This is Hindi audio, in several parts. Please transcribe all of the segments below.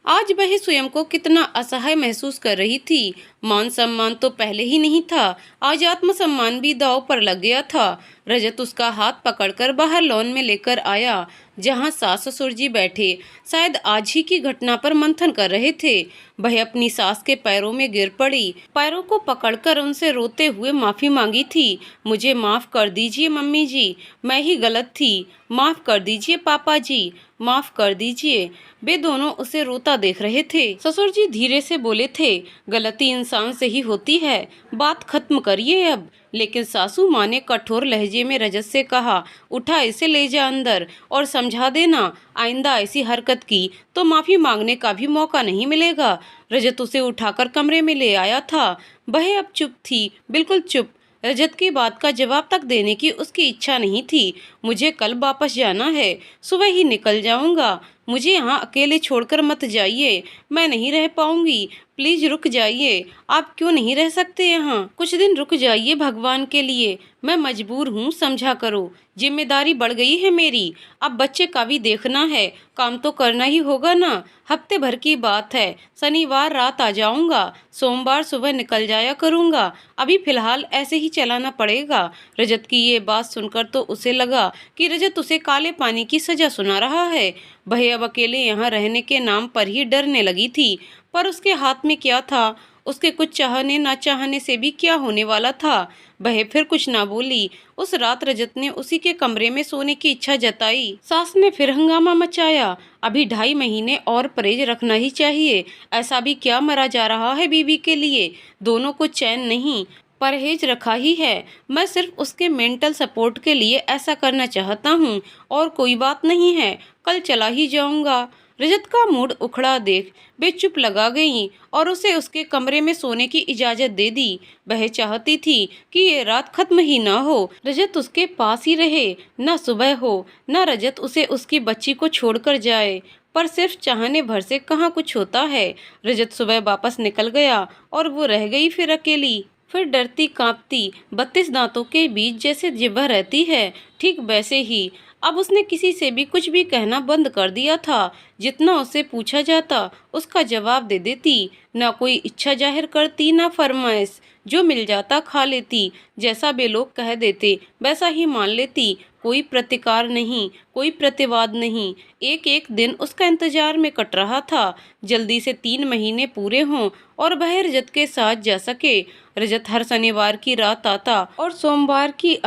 आज वह स्वयं को कितना असहाय महसूस कर रही थी। मान सम्मान तो पहले ही नहीं था, आज आत्मसम्मान भी दांव पर लग गया था। रजत उसका हाथ पकड़कर बाहर लॉन में लेकर आया, जहां सास ससुर जी बैठे शायद आज ही की घटना पर मंथन कर रहे थे। वह अपनी सास के पैरों में गिर पड़ी, पैरों को पकड़कर उनसे रोते हुए माफी मांगी थी। मुझे माफ कर दीजिए मम्मी जी, मैं ही गलत थी। माफ कर दीजिए पापा जी, माफ कर दीजिए। वे दोनों उसे रोता देख रहे थे। ससुर जी धीरे से बोले थे, गलती इंसान से ही होती है, बात खत्म करिए अब। लेकिन सासू माँ ने कठोर लहजे में रजत से कहा, उठा इसे ले जा अंदर और समझा देना, आइंदा ऐसी हरकत की तो माफी मांगने का भी मौका नहीं मिलेगा। रजत उसे उठाकर कमरे में ले आया था। वह अब चुप थी, बिल्कुल चुप। रजत की बात का जवाब तक देने की उसकी इच्छा नहीं थी। मुझे कल वापस जाना है, सुबह ही निकल जाऊंगा। मुझे यहाँ अकेले छोड़कर मत जाइए, मैं नहीं रह पाऊंगी। प्लीज रुक जाइए। आप क्यों नहीं रह सकते यहाँ? कुछ दिन रुक जाइए भगवान के लिए, मैं मजबूर हूँ, समझा करो। जिम्मेदारी बढ़ गई है मेरी, अब बच्चे का भी देखना है, काम तो करना ही होगा ना। हफ्ते भर की बात है, शनिवार रात आ जाऊंगा, सोमवार सुबह निकल जाया करूंगा। अभी फिलहाल ऐसे ही चलाना पड़ेगा। रजत की ये बात सुनकर तो उसे लगा कि रजत उसे काले पानी की सजा सुना रहा है। वह अब अकेले यहाँ रहने के नाम पर ही डरने लगी थी। पर उसके हाथ में क्या था? उसके कुछ चाहने ना चाहने से भी क्या होने वाला था? वह फिर कुछ ना बोली। उस रात रजत ने उसी के कमरे में सोने की इच्छा जताई। सास ने फिर हंगामा मचाया, अभी 2.5 महीने और परहेज रखना ही चाहिए। ऐसा भी क्या मरा जा रहा है बीवी के लिए? दोनों को चैन नहीं, परहेज रखा ही है। मैं सिर्फ उसके मेंटल सपोर्ट के लिए ऐसा करना चाहता हूँ, और कोई बात नहीं है। कल चला ही जाऊंगा। रजत का मूड उखड़ा देख वे चुप लगा गईं और उसे उसके कमरे में सोने की इजाजत दे दी। वह चाहती थी कि ये रात खत्म ही ना हो, रजत उसके पास ही रहे। न सुबह हो, न रजत उसे उसकी बच्ची को छोड़कर जाए। पर सिर्फ चाहने भर से कहाँ कुछ होता है। रजत सुबह वापस निकल गया और वो रह गई फिर अकेली। फिर डरती कांपती 32 दांतों के बीच जैसे जिह्वा रहती है, ठीक वैसे ही अब उसने किसी से भी कुछ भी कहना बंद कर दिया था। जितना उससे पूछा जाता उसका जवाब दे देती, ना कोई इच्छा जाहिर करती ना फरमाइश। जो मिल जाता खा लेती, जैसा वे लोग कह देते वैसा ही मान लेती। कोई प्रतिकार नहीं, कोई प्रतिवाद नहीं। एक एक दिन उसका इंतजार में कट रहा था, जल्दी से 3 महीने पूरे हों और वह रजत के साथ जा सके। रजत हर शनिवार की रात आता और सोमवार की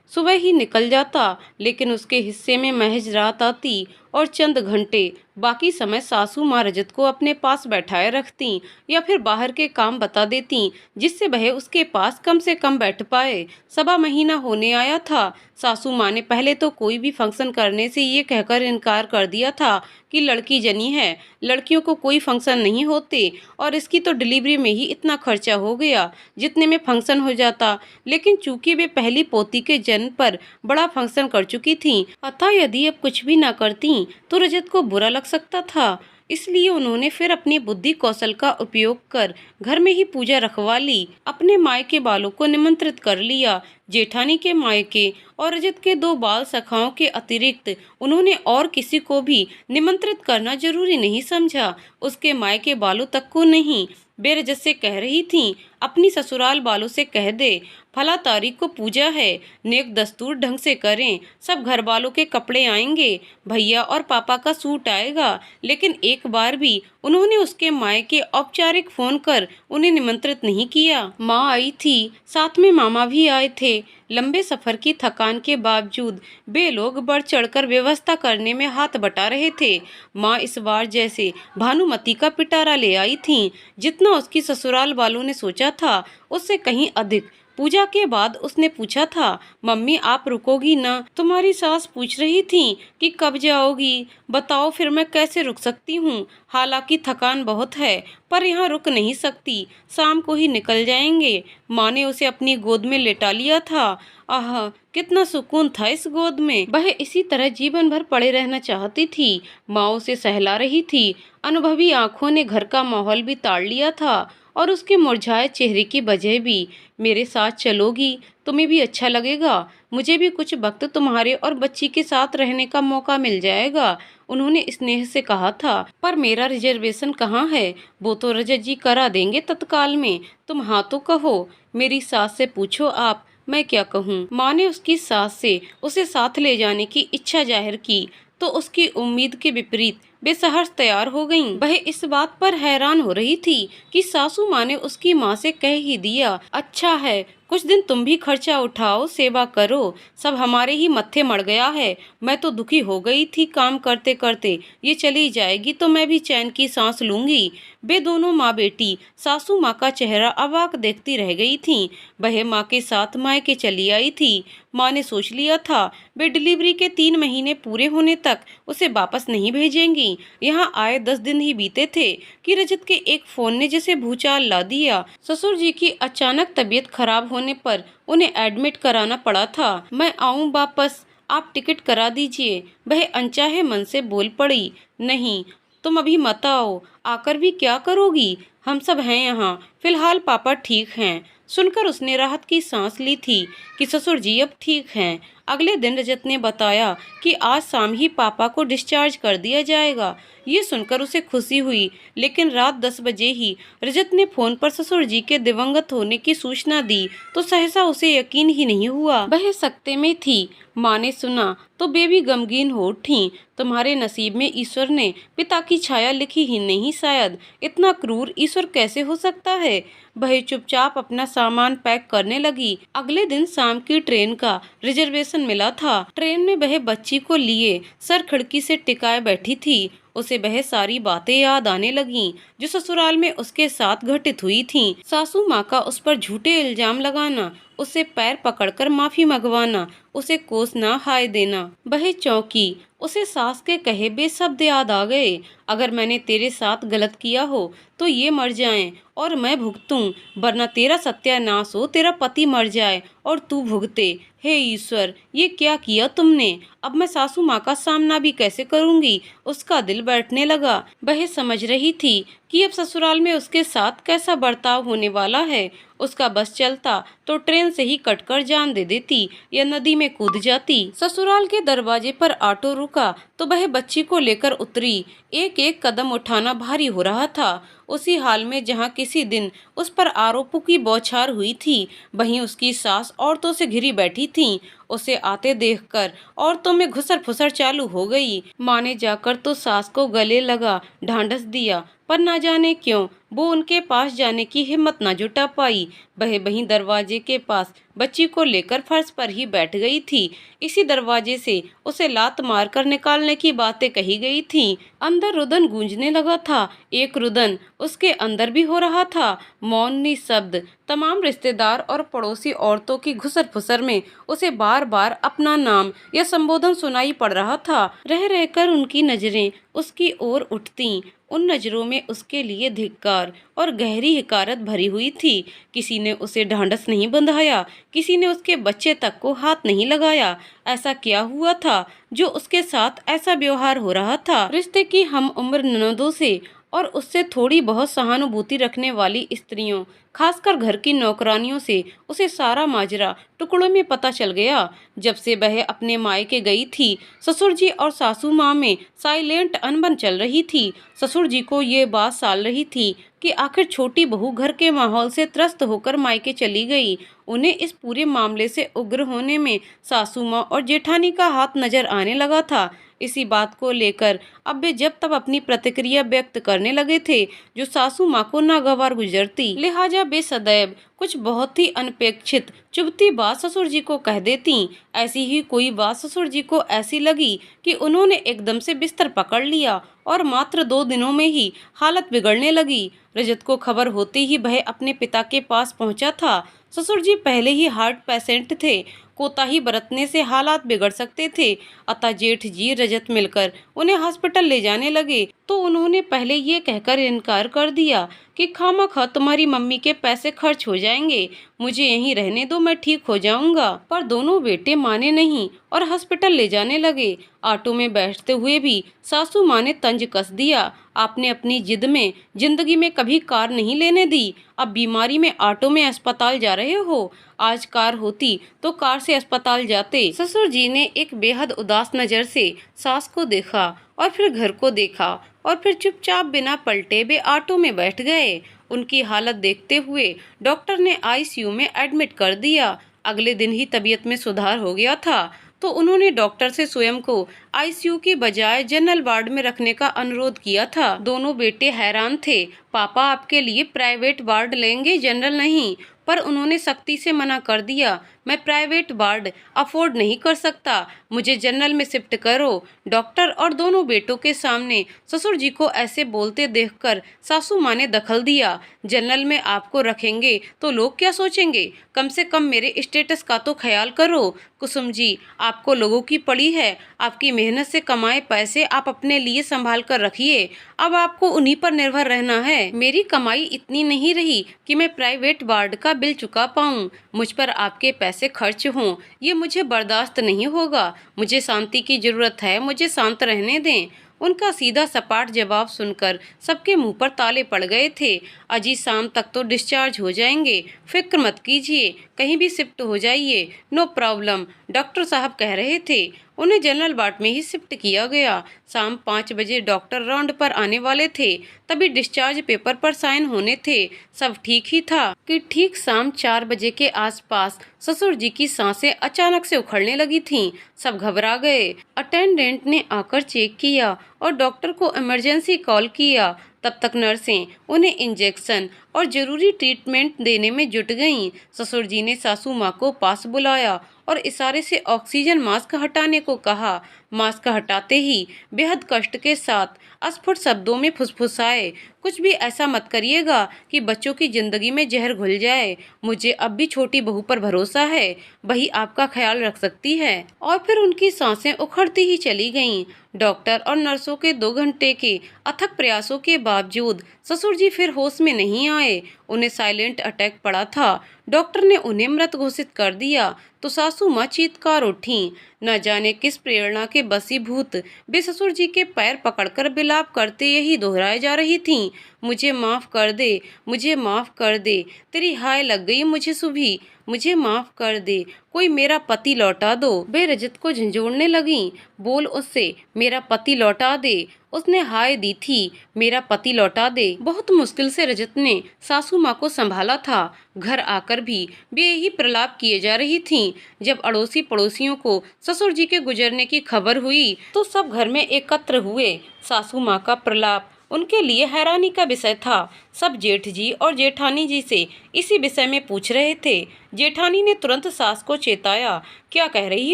सुबह ही निकल जाता, लेकिन उसके हिस्से में महज रात आती और चंद घंटे। बाकी समय सासू माँ रजत को अपने पास बैठाए रखती या फिर बाहर के काम बता देती, जिससे वह उसके पास कम से कम बैठ पाए। 1.25 महीना होने आया था। सासू माँ ने पहले तो कोई भी फंक्शन करने से ये कहकर इनकार कर दिया था कि लड़की जनी है, लड़कियों को कोई फंक्शन नहीं होते, और इसकी तो डिलीवरी में ही इतना खर्चा हो गया जितने में फंक्शन हो जाता। लेकिन चूंकि वे पहली पोती के जन्म पर बड़ा फंक्शन कर चुकी थीं, अतः यदि अब कुछ भी ना करती तो रजत को बुरा लग सकता था। इसलिए उन्होंने फिर अपनी बुद्धि कौशल का उपयोग कर घर में ही पूजा रखवा ली। अपने मायके वालों को निमंत्रित कर लिया। जेठानी के मायके और रजत के 2 बाल सखाओं के अतिरिक्त उन्होंने और किसी को भी निमंत्रित करना जरूरी नहीं समझा। उसके मायके वालों तक को नहीं। वे रजत से कह रही थीं, अपनी ससुराल वालों से कह दे, फला तारीख को पूजा है, नेक दस्तूर ढंग से करें, सब घर वालों के कपड़े आएंगे, भैया और पापा का सूट आएगा। लेकिन एक बार भी उन्होंने उसके मायके औपचारिक फोन कर उन्हें निमंत्रित नहीं किया। माँ आई थी, साथ में मामा भी आए थे। लंबे सफर की थकान के बावजूद वे लोग बढ़ चढ़कर व्यवस्था करने में हाथ बटा रहे थे। माँ इस बार जैसे भानुमति का पिटारा ले आई थीं। जितना उसकी ससुराल वालों ने सोचा था उससे कहीं अधिक। पूजा के बाद उसने पूछा था, मम्मी आप रुकोगी ना? तुम्हारी सास पूछ रही थी कि कब जाओगी। बताओ फिर मैं कैसे रुक सकती हूँ? हालांकि थकान बहुत है, पर यहाँ रुक नहीं सकती, शाम को ही निकल जाएंगे। माँ ने उसे अपनी गोद में लेटा लिया था। आह, कितना सुकून था इस गोद में। वह इसी तरह जीवन भर पड़े रहना चाहती थी। माँ उसे सहला रही थी। अनुभवी आंखों ने घर का माहौल भी ताड़ लिया था और उसके मुरझाए चेहरे की वजह भी। मेरे साथ चलोगी? तुम्हें भी अच्छा लगेगा, मुझे भी कुछ वक्त तुम्हारे और बच्ची के साथ रहने का मौका मिल जाएगा। उन्होंने स्नेह से कहा था, पर मेरा रिजर्वेशन कहाँ है? वो तो रजत जी करा देंगे तत्काल में। तुम हाँ तो कहो। मेरी सास से पूछो आप, मैं क्या कहूँ? माँ ने उसकी सास से उसे साथ ले जाने की इच्छा जाहिर की तो उसकी उम्मीद के विपरीत बेसहर्ष तैयार हो गईं। वह इस बात पर हैरान हो रही थी कि सासू माँ ने उसकी माँ से कह ही दिया, अच्छा है कुछ दिन तुम भी खर्चा उठाओ, सेवा करो, सब हमारे ही मत्थे मड़ गया है। मैं तो दुखी हो गई थी काम करते करते, ये चली जाएगी तो मैं भी चैन की सांस लूंगी। वे दोनों माँ बेटी सासू माँ का चेहरा अवाक देखती रह गई थीं। वह माँ के साथ मायके चली आई थी। माँ ने सोच लिया था वे डिलीवरी के 3 महीने पूरे होने तक उसे वापस नहीं भेजेंगी। यहाँ आए 10 दिन ही बीते थे कि रजत के एक फोन ने जैसे भूचाल ला दिया। ससुर जी की अचानक तबीयत खराब होने पर उन्हें एडमिट कराना पड़ा था। मैं आऊँ वापस, आप टिकट करा दीजिए। वह अनचाहे मन से बोल पड़ी, नहीं तुम अभी मत आओ, आकर भी क्या करोगी? हम सब हैं यहाँ, फिलहाल पापा ठीक हैं। सुनकर उसने राहत की सांस ली थी कि ससुर जी अब ठीक हैं। अगले दिन रजत ने बताया कि आज शाम ही पापा को डिस्चार्ज कर दिया जाएगा। ये सुनकर उसे खुशी हुई, लेकिन रात 10 बजे ही रजत ने फोन पर ससुर जी के दिवंगत होने की सूचना दी तो सहसा उसे यकीन ही नहीं हुआ। वह सकते में थी। माँ ने सुना तो बेबी गमगीन हो उठी। तुम्हारे नसीब में ईश्वर ने पिता की छाया लिखी ही नहीं, शायद इतना क्रूर ईश्वर कैसे हो सकता है? वह चुपचाप अपना सामान पैक करने लगी। अगले दिन शाम की ट्रेन का रिजर्वेशन मिला था। ट्रेन में वह बच्ची को लिए सर खिड़की से टिकाए बैठी थी। उसे वह सारी बातें याद आने लगीं जो ससुराल में उसके साथ घटित हुई थीं। सासू माँ का उस पर झूठे इल्जाम लगाना, उसे पैर पकड़कर माफी मंगवाना, उसे कोसना, हाय देना। वह चौंकी। उसे सास के कहे बेशब्द याद आ गए, अगर मैंने तेरे साथ गलत किया हो तो ये मर जाएं और मैं भुगतूं, वरना तेरा सत्यानाश हो, तेरा पति मर जाए और तू भुगते। हे ईश्वर, ये क्या किया तुमने? अब मैं सासू माँ का सामना भी कैसे करूंगी? उसका दिल बैठने लगा। वह समझ रही थी कि अब ससुराल में उसके साथ कैसा बर्ताव होने वाला है। उसका बस चलता तो ट्रेन से ही कटकर जान दे देती या नदी में कूद जाती। ससुराल के दरवाजे पर ऑटो रुका तो वह बच्ची को लेकर उतरी। एक एक कदम उठाना भारी हो रहा था। उसी हाल में जहाँ किसी दिन उस पर आरोपों की बौछार हुई थी, वहीं उसकी सास औरतों से घिरी बैठी थी। उसे आते देखकर औरतों में घुसर फुसर चालू हो गई। माँ ने जाकर तो सास को गले लगा ढांढस दिया, पर ना जाने क्यों वो उनके पास जाने की हिम्मत न जुटा पाई। वह वहीं दरवाजे के पास बच्ची को लेकर फर्श पर ही बैठ गई थी। इसी दरवाजे से उसे लात मारकर निकालने की बातें कही गई थीं। अंदर रुदन गूंजने लगा था। एक रुदन उसके अंदर भी हो रहा था। मौन निशब्द तमाम रिश्तेदार और पड़ोसी औरतों की घुसर फुसर में उसे बार बार अपना नाम या संबोधन सुनाई पड़ रहा था। रह रहकर उनकी नजरें उसकी ओर उठती। उन नजरों में उसके लिए धिक्कार और गहरी हिकारत भरी हुई थी। किसी ने उसे ढांढस नहीं बंधाया, किसी ने उसके बच्चे तक को हाथ नहीं लगाया। ऐसा क्या हुआ था जो उसके साथ ऐसा व्यवहार हो रहा था? रिश्ते की हम उम्र ननदों से और उससे थोड़ी बहुत सहानुभूति रखने वाली स्त्रियों, खासकर घर की नौकरानियों से उसे सारा माजरा टुकड़ों में पता चल गया। जब से वह अपने मायके गई थी, ससुर जी और सासू माँ में साइलेंट अनबन चल रही थी। ससुर जी को ये बात साल रही थी कि आखिर छोटी बहू घर के माहौल से त्रस्त होकर मायके चली गई। उन्हें इस पूरे मामले से उग्र होने में सासू माँ और जेठानी का हाथ नजर आने लगा था। इसी बात को लेकर अब वे जब तब अपनी प्रतिक्रिया व्यक्त करने लगे थे जो सासू माँ को नागवार गुजरती। लिहाजा वे सदैव कुछ बहुत ही अनपेक्षित चुभती बात ससुर जी को कह देती। ऐसी ही कोई बात ससुर जी को ऐसी लगी कि उन्होंने एकदम से बिस्तर पकड़ लिया और मात्र 2 दिनों में ही हालत बिगड़ने लगी। रजत को खबर होते ही वह अपने पिता के पास पहुंचा था। ससुर जी पहले ही हार्ट पेशेंट थे। कोताही बरतने से हालात बिगड़ सकते थे। अतः जेठ जी रजत मिलकर उन्हें हॉस्पिटल ले जाने लगे तो उन्होंने पहले ये कहकर इनकार कर दिया कि खामखा तुम्हारी मम्मी के पैसे खर्च हो जाएंगे, मुझे यहीं रहने दो, मैं ठीक हो जाऊंगा। पर दोनों बेटे माने नहीं और हॉस्पिटल ले जाने लगे। ऑटो में बैठते हुए भी सासू माँ ने तंज कस दिया, आपने अपनी जिद में जिंदगी में कभी कार नहीं लेने दी, अब बीमारी में ऑटो में अस्पताल जा रहे हो। आज कार होती तो कार से अस्पताल जाते। ससुर जी ने एक बेहद उदास नजर से सास को देखा और फिर घर को देखा और फिर चुपचाप बिना पलटे वे ऑटो में बैठ गए। उनकी हालत देखते हुए डॉक्टर ने आईसीयू में एडमिट कर दिया। अगले दिन ही तबीयत में सुधार हो गया था तो उन्होंने डॉक्टर से स्वयं को आईसीयू की बजाय जनरल वार्ड में रखने का अनुरोध किया था। दोनों बेटे हैरान थे। पापा आपके लिए प्राइवेट वार्ड लेंगे, जनरल नहीं। पर उन्होंने सख्ती से मना कर दिया। मैं प्राइवेट वार्ड अफोर्ड नहीं कर सकता, मुझे जनरल में शिफ्ट करो। डॉक्टर और दोनों बेटों के सामने ससुर जी को ऐसे बोलते देखकर सासू माँ ने दखल दिया। जनरल में आपको रखेंगे तो लोग क्या सोचेंगे? कम से कम मेरे स्टेटस का तो ख्याल करो। कुसुम जी, आपको लोगों की पड़ी है। आपकी मेहनत से कमाए पैसे आप अपने लिए संभाल कर रखिए। अब आपको उन्हीं पर निर्भर रहना है। मेरी कमाई इतनी नहीं रही कि मैं प्राइवेट वार्ड का बिल चुका पाऊं। मुझ पर आपके पैसे खर्च हों, ये मुझे बर्दाश्त नहीं होगा। मुझे शांति की जरूरत है, मुझे शांत रहने दें। उनका सीधा सपाट जवाब सुनकर सबके मुंह पर ताले पड़ गए थे। अजी शाम तक तो डिस्चार्ज हो जाएंगे, फिक्र मत कीजिए, कहीं भी शिफ्ट हो जाइए, नो प्रॉब्लम, डॉक्टर साहब कह रहे थे। उन्हें जनरल वार्ड में ही शिफ्ट किया गया। शाम 5 बजे डॉक्टर राउंड पर आने वाले थे, तभी डिस्चार्ज पेपर पर साइन होने थे। सब ठीक ही था कि ठीक शाम 4 बजे के आसपास ससुर जी की सांसें अचानक से उखड़ने लगी थीं। सब घबरा गए। अटेंडेंट ने आकर चेक किया और डॉक्टर को इमरजेंसी कॉल किया। तब तक नर्सें उन्हें इंजेक्शन और जरूरी ट्रीटमेंट देने में जुट गईं। ससुर जी ने सासू माँ को पास बुलाया और इशारे से ऑक्सीजन मास्क हटाने को कहा। मास्क हटाते ही बेहद कष्ट के साथ अस्फुट शब्दों में फुसफुसाए, कुछ भी ऐसा मत करिएगा कि बच्चों की जिंदगी में जहर घुल जाए। मुझे अब भी छोटी बहू पर भरोसा है, वही आपका ख्याल रख सकती है। और फिर उनकी सांसें उखड़ती ही चली गईं। डॉक्टर और नर्सों के 2 घंटे के अथक प्रयासों के बावजूद ससुर जी फिर होश में नहीं आए। उन्हें साइलेंट अटैक पड़ा था। डॉक्टर ने उन्हें मृत घोषित कर दिया तो सासू माँ चीत्कार उठी। न जाने किस प्रेरणा के बसीभूत वे ससुर जी के पैर पकड़कर बिलाप करते यही दोहराए जा रही थीं, मुझे माफ कर दे, मुझे माफ कर दे, तेरी हाय लग गई मुझे सुभी, मुझे माफ कर दे, कोई मेरा पति लौटा दो। वे रजत को झंझोड़ने लगीं। बोल उससे, मेरा पति लौटा दे। उसने हाय दी थी, मेरा पति लौटा दे। बहुत मुश्किल से रजत ने सासू माँ को संभाला था। घर आकर भी वे यही प्रलाप किए जा रही थीं। जब अड़ोसी पड़ोसियों को ससुर जी के गुजरने की खबर हुई तो सब घर में एकत्र हुए। सासू माँ का प्रलाप उनके लिए हैरानी का विषय था। सब जेठ जी और जेठानी जी से इसी विषय में पूछ रहे थे। जेठानी ने तुरंत सास को चेताया, क्या कह रही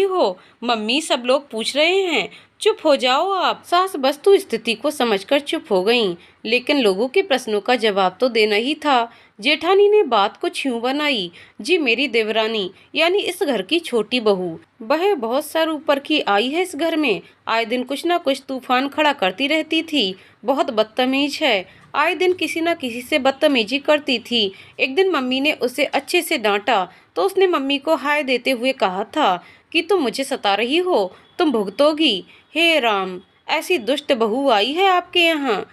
हो मम्मी, सब लोग पूछ रहे हैं, चुप हो जाओ आप। सास वस्तु स्थिति को समझकर चुप हो गईं, लेकिन लोगों के प्रश्नों का जवाब तो देना ही था। जेठानी ने बात को छ्यूं बनाई, जी मेरी देवरानी यानी इस घर की छोटी बहू, वह बहुत सर ऊपर की आई है। इस घर में आए दिन कुछ ना कुछ तूफान खड़ा करती रहती थी, बहुत बदतमीज है, आए दिन किसी न किसी से बदतमीजी करती थी। एक दिन मम्मी ने उसे अच्छे से डांटा तो उसने मम्मी को हाय देते हुए कहा था कि तुम मुझे सता रही हो, तुम भुगतोगी। हे राम, ऐसी दुष्ट बहू आई है आपके यहाँ,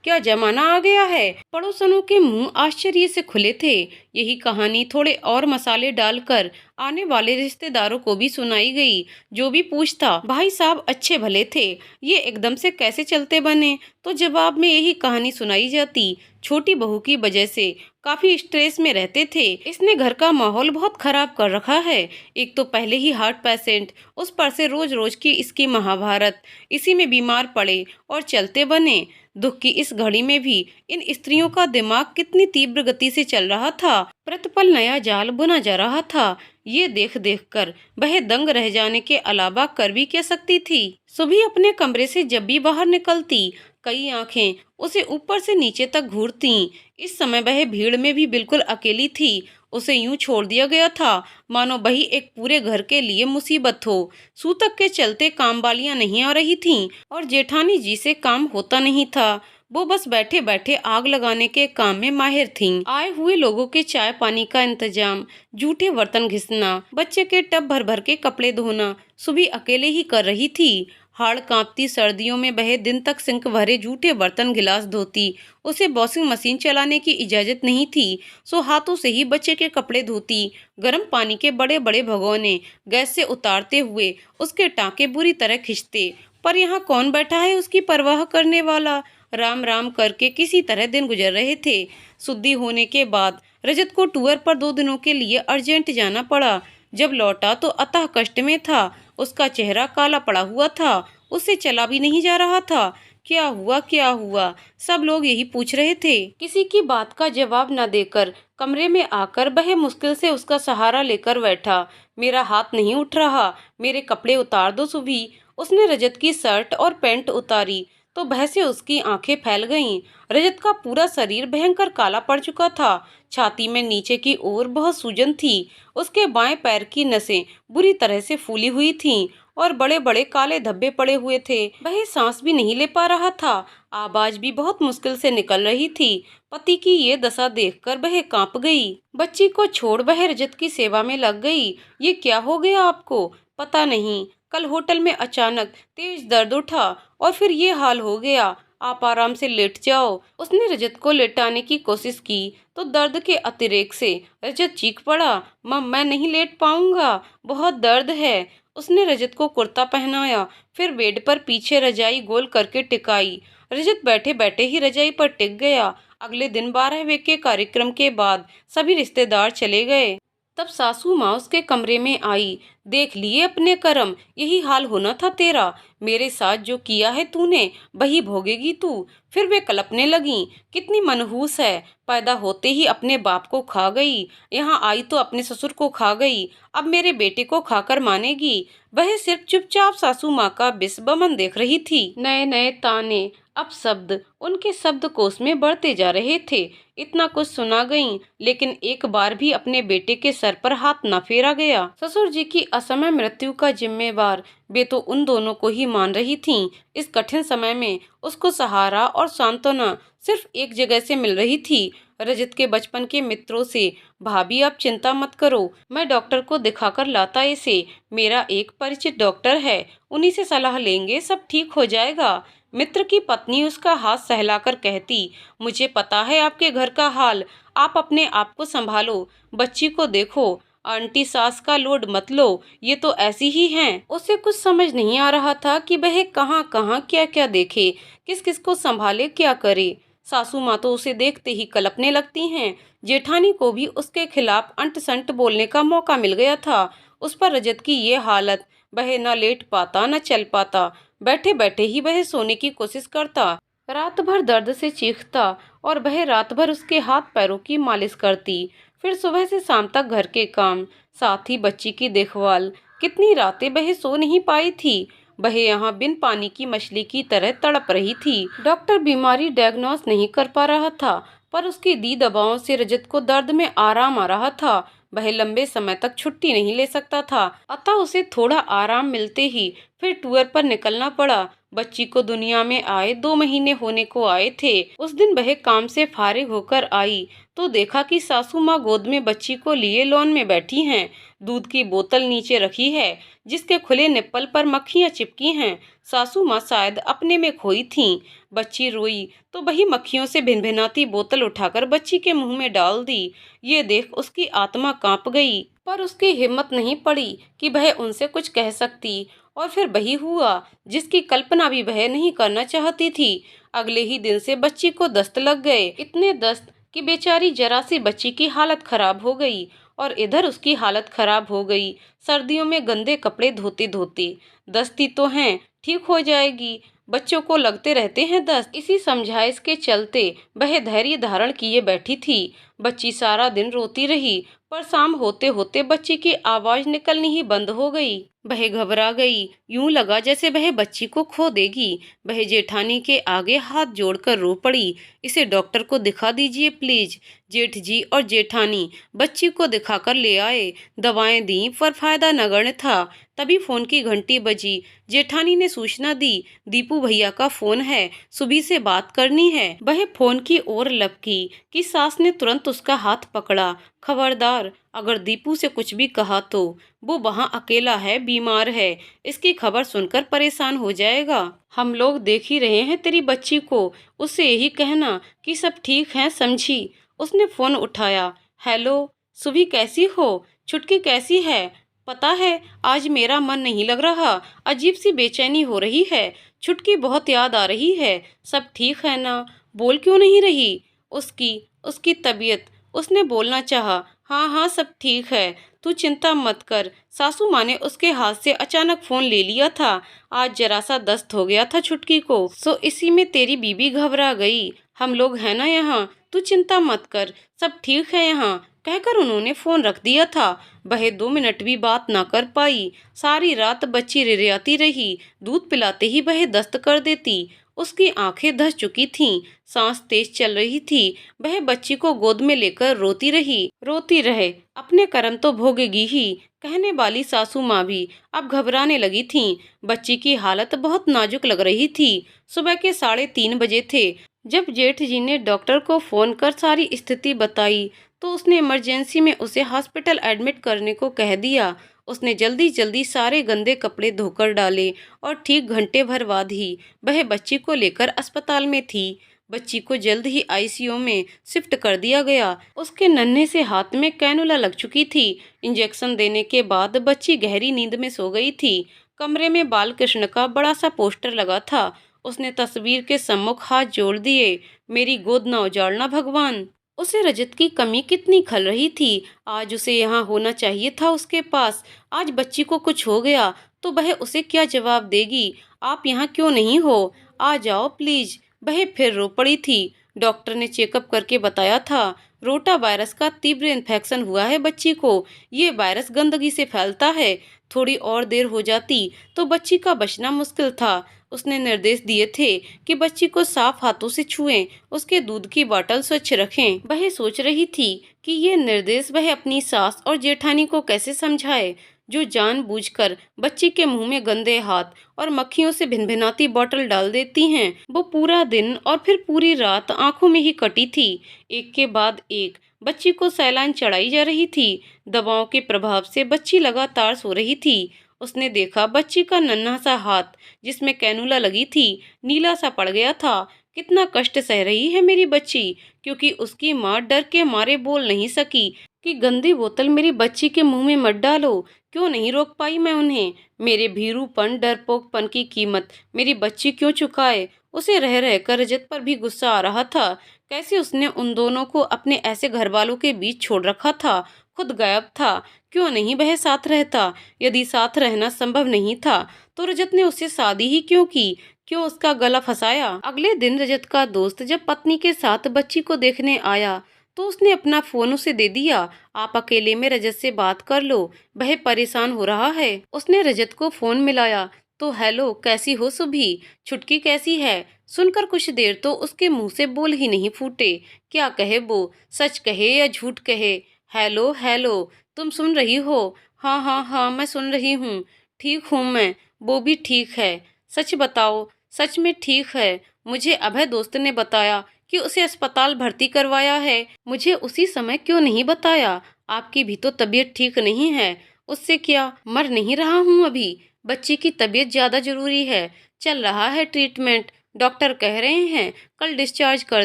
क्या जमाना आ गया है। पड़ोसनों के मुंह आश्चर्य से खुले थे। यही कहानी थोड़े और मसाले डालकर आने वाले रिश्तेदारों को भी सुनाई गई। जो भी पूछता, भाई साहब अच्छे भले थे, ये एकदम से कैसे चलते बने, तो जवाब में यही कहानी सुनाई जाती। छोटी बहू की वजह से काफी स्ट्रेस में रहते थे, इसने घर का माहौल बहुत खराब कर रखा है। एक तो पहले ही हार्ट पेशेंट, उस पर से रोज रोज की इसकी महाभारत, इसी में बीमार पड़े और चलते बने। दुख की इस घड़ी में भी इन स्त्रियों का दिमाग कितनी तीव्र गति से चल रहा था, प्रतिपल नया जाल बुना जा रहा था। ये देख देख कर वह दंग रह जाने के अलावा कर भी क्या सकती थी। सुबह अपने कमरे से जब भी बाहर निकलती, कई आंखें उसे ऊपर से नीचे तक घूरती। इस समय वह भीड़ में भी बिल्कुल अकेली थी। उसे यूं छोड़ दिया गया था मानो वही एक पूरे घर के लिए मुसीबत हो। सूतक के चलते काम वालियां नहीं आ रही थीं और जेठानी जी से काम होता नहीं था। वो बस बैठे बैठे आग लगाने के काम में माहिर थीं। आए हुए लोगों के चाय पानी का इंतजाम, जूठे बर्तन घिसना, बच्चे के टब भर भर के कपड़े धोना सुबह अकेले ही कर रही थी। हाड़ कांपती सर्दियों में वह दिन तक सिंक भरे जूठे बर्तन गिलास धोती। उसे वॉशिंग मशीन चलाने की इजाजत नहीं थी, सो हाथों से ही बच्चे के कपड़े धोती। गर्म पानी के बड़े बड़े भगोने गैस से उतारते हुए उसके टाँके बुरी तरह खिंचते। पर यहाँ कौन बैठा है उसकी परवाह करने वाला। राम राम करके किसी तरह दिन गुजर रहे थे। शुद्धि होने के बाद रजत को टूर पर 2 दिनों के लिए अर्जेंट जाना पड़ा। जब लौटा तो अतः कष्ट में था। उसका चेहरा काला पड़ा हुआ था, उससे चला भी नहीं जा रहा था। क्या हुआ क्या हुआ, सब लोग यही पूछ रहे थे। किसी की बात का जवाब न देकर कमरे में आकर वह मुश्किल से उसका सहारा लेकर बैठा। मेरा हाथ नहीं उठ रहा, मेरे कपड़े उतार दो सुभी। उसने रजत की शर्ट और पैंट उतारी तो भय से उसकी आंखें फैल गईं। रजत का पूरा शरीर भयंकर काला पड़ चुका था। छाती में नीचे की ओर बहुत सूजन थी। उसके बाएं पैर की नसें बुरी तरह से फूली हुई थीं और बड़े बड़े काले धब्बे पड़े हुए थे। वह सांस भी नहीं ले पा रहा था, आवाज भी बहुत मुश्किल से निकल रही थी। पति की ये दशा देखकर वह कांप गई। बच्ची को छोड़ वह रजत की सेवा में लग गई। ये क्या हो गया आपको? पता नहीं, कल होटल में अचानक तेज दर्द उठा और फिर ये हाल हो गया। आप आराम से लेट जाओ। उसने रजत को लेटाने की कोशिश की तो दर्द के अतिरेक से रजत चीख पड़ा, मम मैं नहीं लेट पाऊंगा, बहुत दर्द है। उसने रजत को कुर्ता पहनाया, फिर बेड पर पीछे रजाई गोल करके टिकाई। रजत बैठे बैठे ही रजाई पर टिक गया। अगले दिन 12वें के कार्यक्रम के बाद सभी रिश्तेदार चले गए। तब सासू माँ उसके कमरे में आई। देख लिए अपने कर्म, यही हाल होना था तेरा। मेरे साथ जो किया है तूने वही भोगेगी तू। फिर वे कलपने लगी, कितनी मनहूस है, पैदा होते ही अपने बाप को खा गई, यहाँ आई तो अपने ससुर को खा गई, अब मेरे बेटे को खाकर मानेगी। वह सिर्फ चुपचाप सासू माँ का बिस्बमन देख रही थी। नए नए ताने, अब शब्द उनके शब्दकोश में बढ़ते जा रहे थे। इतना कुछ सुना गई, लेकिन एक बार भी अपने बेटे के सर पर हाथ न फेरा गया। ससुर जी की असमय मृत्यु का जिम्मेवार वे तो उन दोनों को ही मान रही थीं। इस कठिन समय में उसको सहारा और सांत्वना सिर्फ एक जगह से मिल रही थी, रजत के बचपन के मित्रों से। भाभी आप चिंता मत करो, मैं डॉक्टर को दिखाकर लाता इसे। मेरा एक परिचित डॉक्टर है, उन्हीं से सलाह लेंगे, सब ठीक हो जाएगा। मित्र की पत्नी उसका हाथ सहलाकर कहती, मुझे पता है आपके घर का हाल, आप अपने आप को संभालो, बच्ची को देखो, आंटी सास का लोड मत लो, ये तो ऐसी ही हैं। उसे कुछ समझ नहीं आ रहा था कि वह कहाँ कहाँ क्या क्या देखे, किस किस को संभाले, क्या करे। सासू माँ तो उसे देखते ही कलपने लगती हैं। जेठानी को भी उसके खिलाफ अंट संट बोलने का मौका मिल गया था। उस पर रजत की ये हालत, वह न लेट पाता न चल पाता, बैठे बैठे ही वह सोने की कोशिश करता। रात भर दर्द से चीखता और वह रात भर उसके हाथ पैरों की मालिश करती। फिर सुबह से शाम तक घर के काम, साथ ही बच्ची की देखभाल। कितनी रातें वह सो नहीं पाई थी। वह यहाँ बिन पानी की मछली की तरह तड़प रही थी। डॉक्टर बीमारी डायग्नोस नहीं कर पा रहा था, पर उसकी दी दवाओं से रजत को दर्द में आराम आ रहा था। वह लंबे समय तक छुट्टी नहीं ले सकता था, अतः उसे थोड़ा आराम मिलते ही फिर टूर पर निकलना पड़ा। बच्ची को दुनिया में आए 2 महीने होने को आए थे। उस दिन वह काम से फारिग होकर आई तो देखा कि सासू माँ गोद में बच्ची को लिए लॉन में बैठी हैं। दूध की बोतल नीचे रखी है, जिसके खुले निप्पल पर मक्खियाँ चिपकी हैं। सासू माँ शायद अपने में खोई थीं। बच्ची रोई तो वही मक्खियों से भिनभिनाती बोतल उठाकर बच्ची के मुंह में डाल दी। ये देख उसकी आत्मा कांप गई, पर उसकी हिम्मत नहीं पड़ी कि वह उनसे कुछ कह सकती। और फिर वही हुआ जिसकी कल्पना भी वह नहीं करना चाहती थी। अगले ही दिन से बच्ची को दस्त लग गए, इतने दस्त कि बेचारी जरा सी बच्ची की हालत खराब हो गई और इधर उसकी हालत खराब हो गई। सर्दियों में गंदे कपड़े धोते धोते, दस्ती तो हैं, ठीक हो जाएगी, बच्चों को लगते रहते हैं दस्त। इसी समझाइश के चलते वह धैर्य धारण किए बैठी थी। बच्ची सारा दिन रोती रही, पर शाम होते होते बच्ची की आवाज निकलनी ही बंद हो गई। वह घबरा गई, यूं लगा जैसे वह बच्ची को खो देगी। वह जेठानी के आगे हाथ जोड़कर रो पड़ी, इसे डॉक्टर को दिखा दीजिए प्लीज। जेठ जी और जेठानी बच्ची को दिखाकर ले आए, दवाएं दी, पर फायदा नगण्य था। तभी फोन की घंटी बजी। जेठानी ने सूचना दी, दीपू भैया का फोन है, सुबह से बात करनी है। वह फोन की ओर लपकी कि सास ने तुरंत उसका हाथ पकड़ा। खबरदार, अगर दीपू से कुछ भी कहा तो वो वहाँ अकेला है, बीमार है, इसकी खबर सुनकर परेशान हो जाएगा। हम लोग देख ही रहे हैं तेरी बच्ची को, उससे यही कहना कि सब ठीक है, समझी। उसने फोन उठाया। हेलो सुभी, कैसी हो? छुटकी कैसी है? पता है आज मेरा मन नहीं लग रहा, अजीब सी बेचैनी हो रही है। छुटकी बहुत याद आ रही है। सब ठीक है ना? बोल क्यों नहीं रही? उसकी उसकी तबीयत। उसने बोलना चाहा। हाँ हाँ सब ठीक है, तू चिंता मत कर। सासू माँ ने उसके हाथ से अचानक फोन ले लिया था। आज जरा सा दस्त हो गया था छुटकी को, सो इसी में तेरी बीबी घबरा गई। हम लोग हैं ना यहाँ, तू चिंता मत कर, सब ठीक है यहाँ, कहकर उन्होंने फोन रख दिया था। वह 2 मिनट भी बात ना कर पाई। सारी रात बच्ची रिरियाती रही। दूध पिलाते ही वह दस्त कर देती। उसकी आंखें धस चुकी थीं, सांस तेज चल रही थी। वह बच्ची को गोद में लेकर रोती रही। रोती रहे, अपने कर्म तो भोगेगी ही, कहने वाली सासू माँ भी अब घबराने लगी थीं। बच्ची की हालत बहुत नाजुक लग रही थी। सुबह के 3:30 बजे थे जब जेठ जी ने डॉक्टर को फोन कर सारी स्थिति बताई, तो उसने इमरजेंसी में उसे हॉस्पिटल एडमिट करने को कह दिया। उसने जल्दी जल्दी सारे गंदे कपड़े धोकर डाले और ठीक घंटे भर बाद ही वह बच्ची को लेकर अस्पताल में थी। बच्ची को जल्द ही आईसीयू में शिफ्ट कर दिया गया। उसके नन्हे से हाथ में कैनुला लग चुकी थी। इंजेक्शन देने के बाद बच्ची गहरी नींद में सो गई थी। कमरे में बालकृष्ण का बड़ा सा पोस्टर लगा था। उसने तस्वीर के सम्मुख हाथ जोड़ दिए। मेरी गोद न उजाड़ना भगवान। उसे रजत की कमी कितनी खल रही थी। आज उसे यहाँ होना चाहिए था उसके पास। आज बच्ची को कुछ हो गया तो वह उसे क्या जवाब देगी? आप यहाँ क्यों नहीं हो? आ जाओ प्लीज। वह फिर रो पड़ी थी। डॉक्टर ने चेकअप करके बताया था रोटा वायरस का तीव्र इन्फेक्शन हुआ है बच्ची को। ये वायरस गंदगी से फैलता है। थोड़ी और देर हो जाती तो बच्ची का बचना मुश्किल था। उसने निर्देश दिए थे कि बच्ची को साफ हाथों से छुएं, उसके दूध की बोतल स्वच्छ रखें। वह सोच रही थी कि ये निर्देश वह अपनी सास और जेठानी को कैसे समझाए, जो जानबूझकर बच्ची के मुंह में गंदे हाथ और मक्खियों से भिनभिनाती बोतल डाल देती हैं। वो पूरा दिन और फिर पूरी रात आंखों में ही कटी थी। एक के बाद एक बच्ची को सैलाइन चढ़ाई जा रही थी। दवाओं के प्रभाव से बच्ची लगातार सो रही थी। उसने देखा बच्ची का नन्हा सा हाथ जिसमें कैनुला लगी थी नीला सा पड़ गया था। कितना कष्ट सह रही है मेरी बच्ची, क्योंकि उसकी माँ डर के मारे बोल नहीं सकी कि गंदी बोतल मेरी बच्ची के मुंह में मत डालो। क्यों नहीं रोक पाई मैं उन्हें? मेरे भीरूपन डरपोकपन की कीमत मेरी बच्ची क्यों चुकाए? उसे रह रहकर रजत पर भी गुस्सा आ रहा था। कैसे उसने उन दोनों को अपने ऐसे घर वालों के बीच छोड़ रखा था। खुद गायब था, क्यों नहीं वह साथ रहता? यदि साथ रहना संभव नहीं था तो रजत ने उससे शादी ही क्यों की? क्यों उसका गला फंसाया? अगले दिन रजत का दोस्त जब पत्नी के साथ बच्ची को देखने आया तो उसने अपना फोन उसे दे दिया। आप अकेले में रजत से बात कर लो, वह परेशान हो रहा है। उसने रजत को फोन मिलाया तो हेलो कैसी हो सुभी, छुटकी कैसी है? सुनकर कुछ देर तो उसके मुंह से बोल ही नहीं फूटे। क्या कहे वो, सच कहे या झूठ कहे? हेलो हेलो, तुम सुन रही हो? हाँ हाँ हाँ मैं सुन रही हूँ, ठीक हूँ मैं। वो भी ठीक है। सच बताओ, सच में ठीक है? मुझे अभय दोस्त ने बताया कि उसे अस्पताल भर्ती करवाया है। मुझे उसी समय क्यों नहीं बताया? आपकी भी तो तबीयत ठीक नहीं है। उससे क्या, मर नहीं रहा हूँ अभी। बच्ची की तबीयत ज्यादा जरूरी है। चल रहा है ट्रीटमेंट, डॉक्टर कह रहे हैं कल डिस्चार्ज कर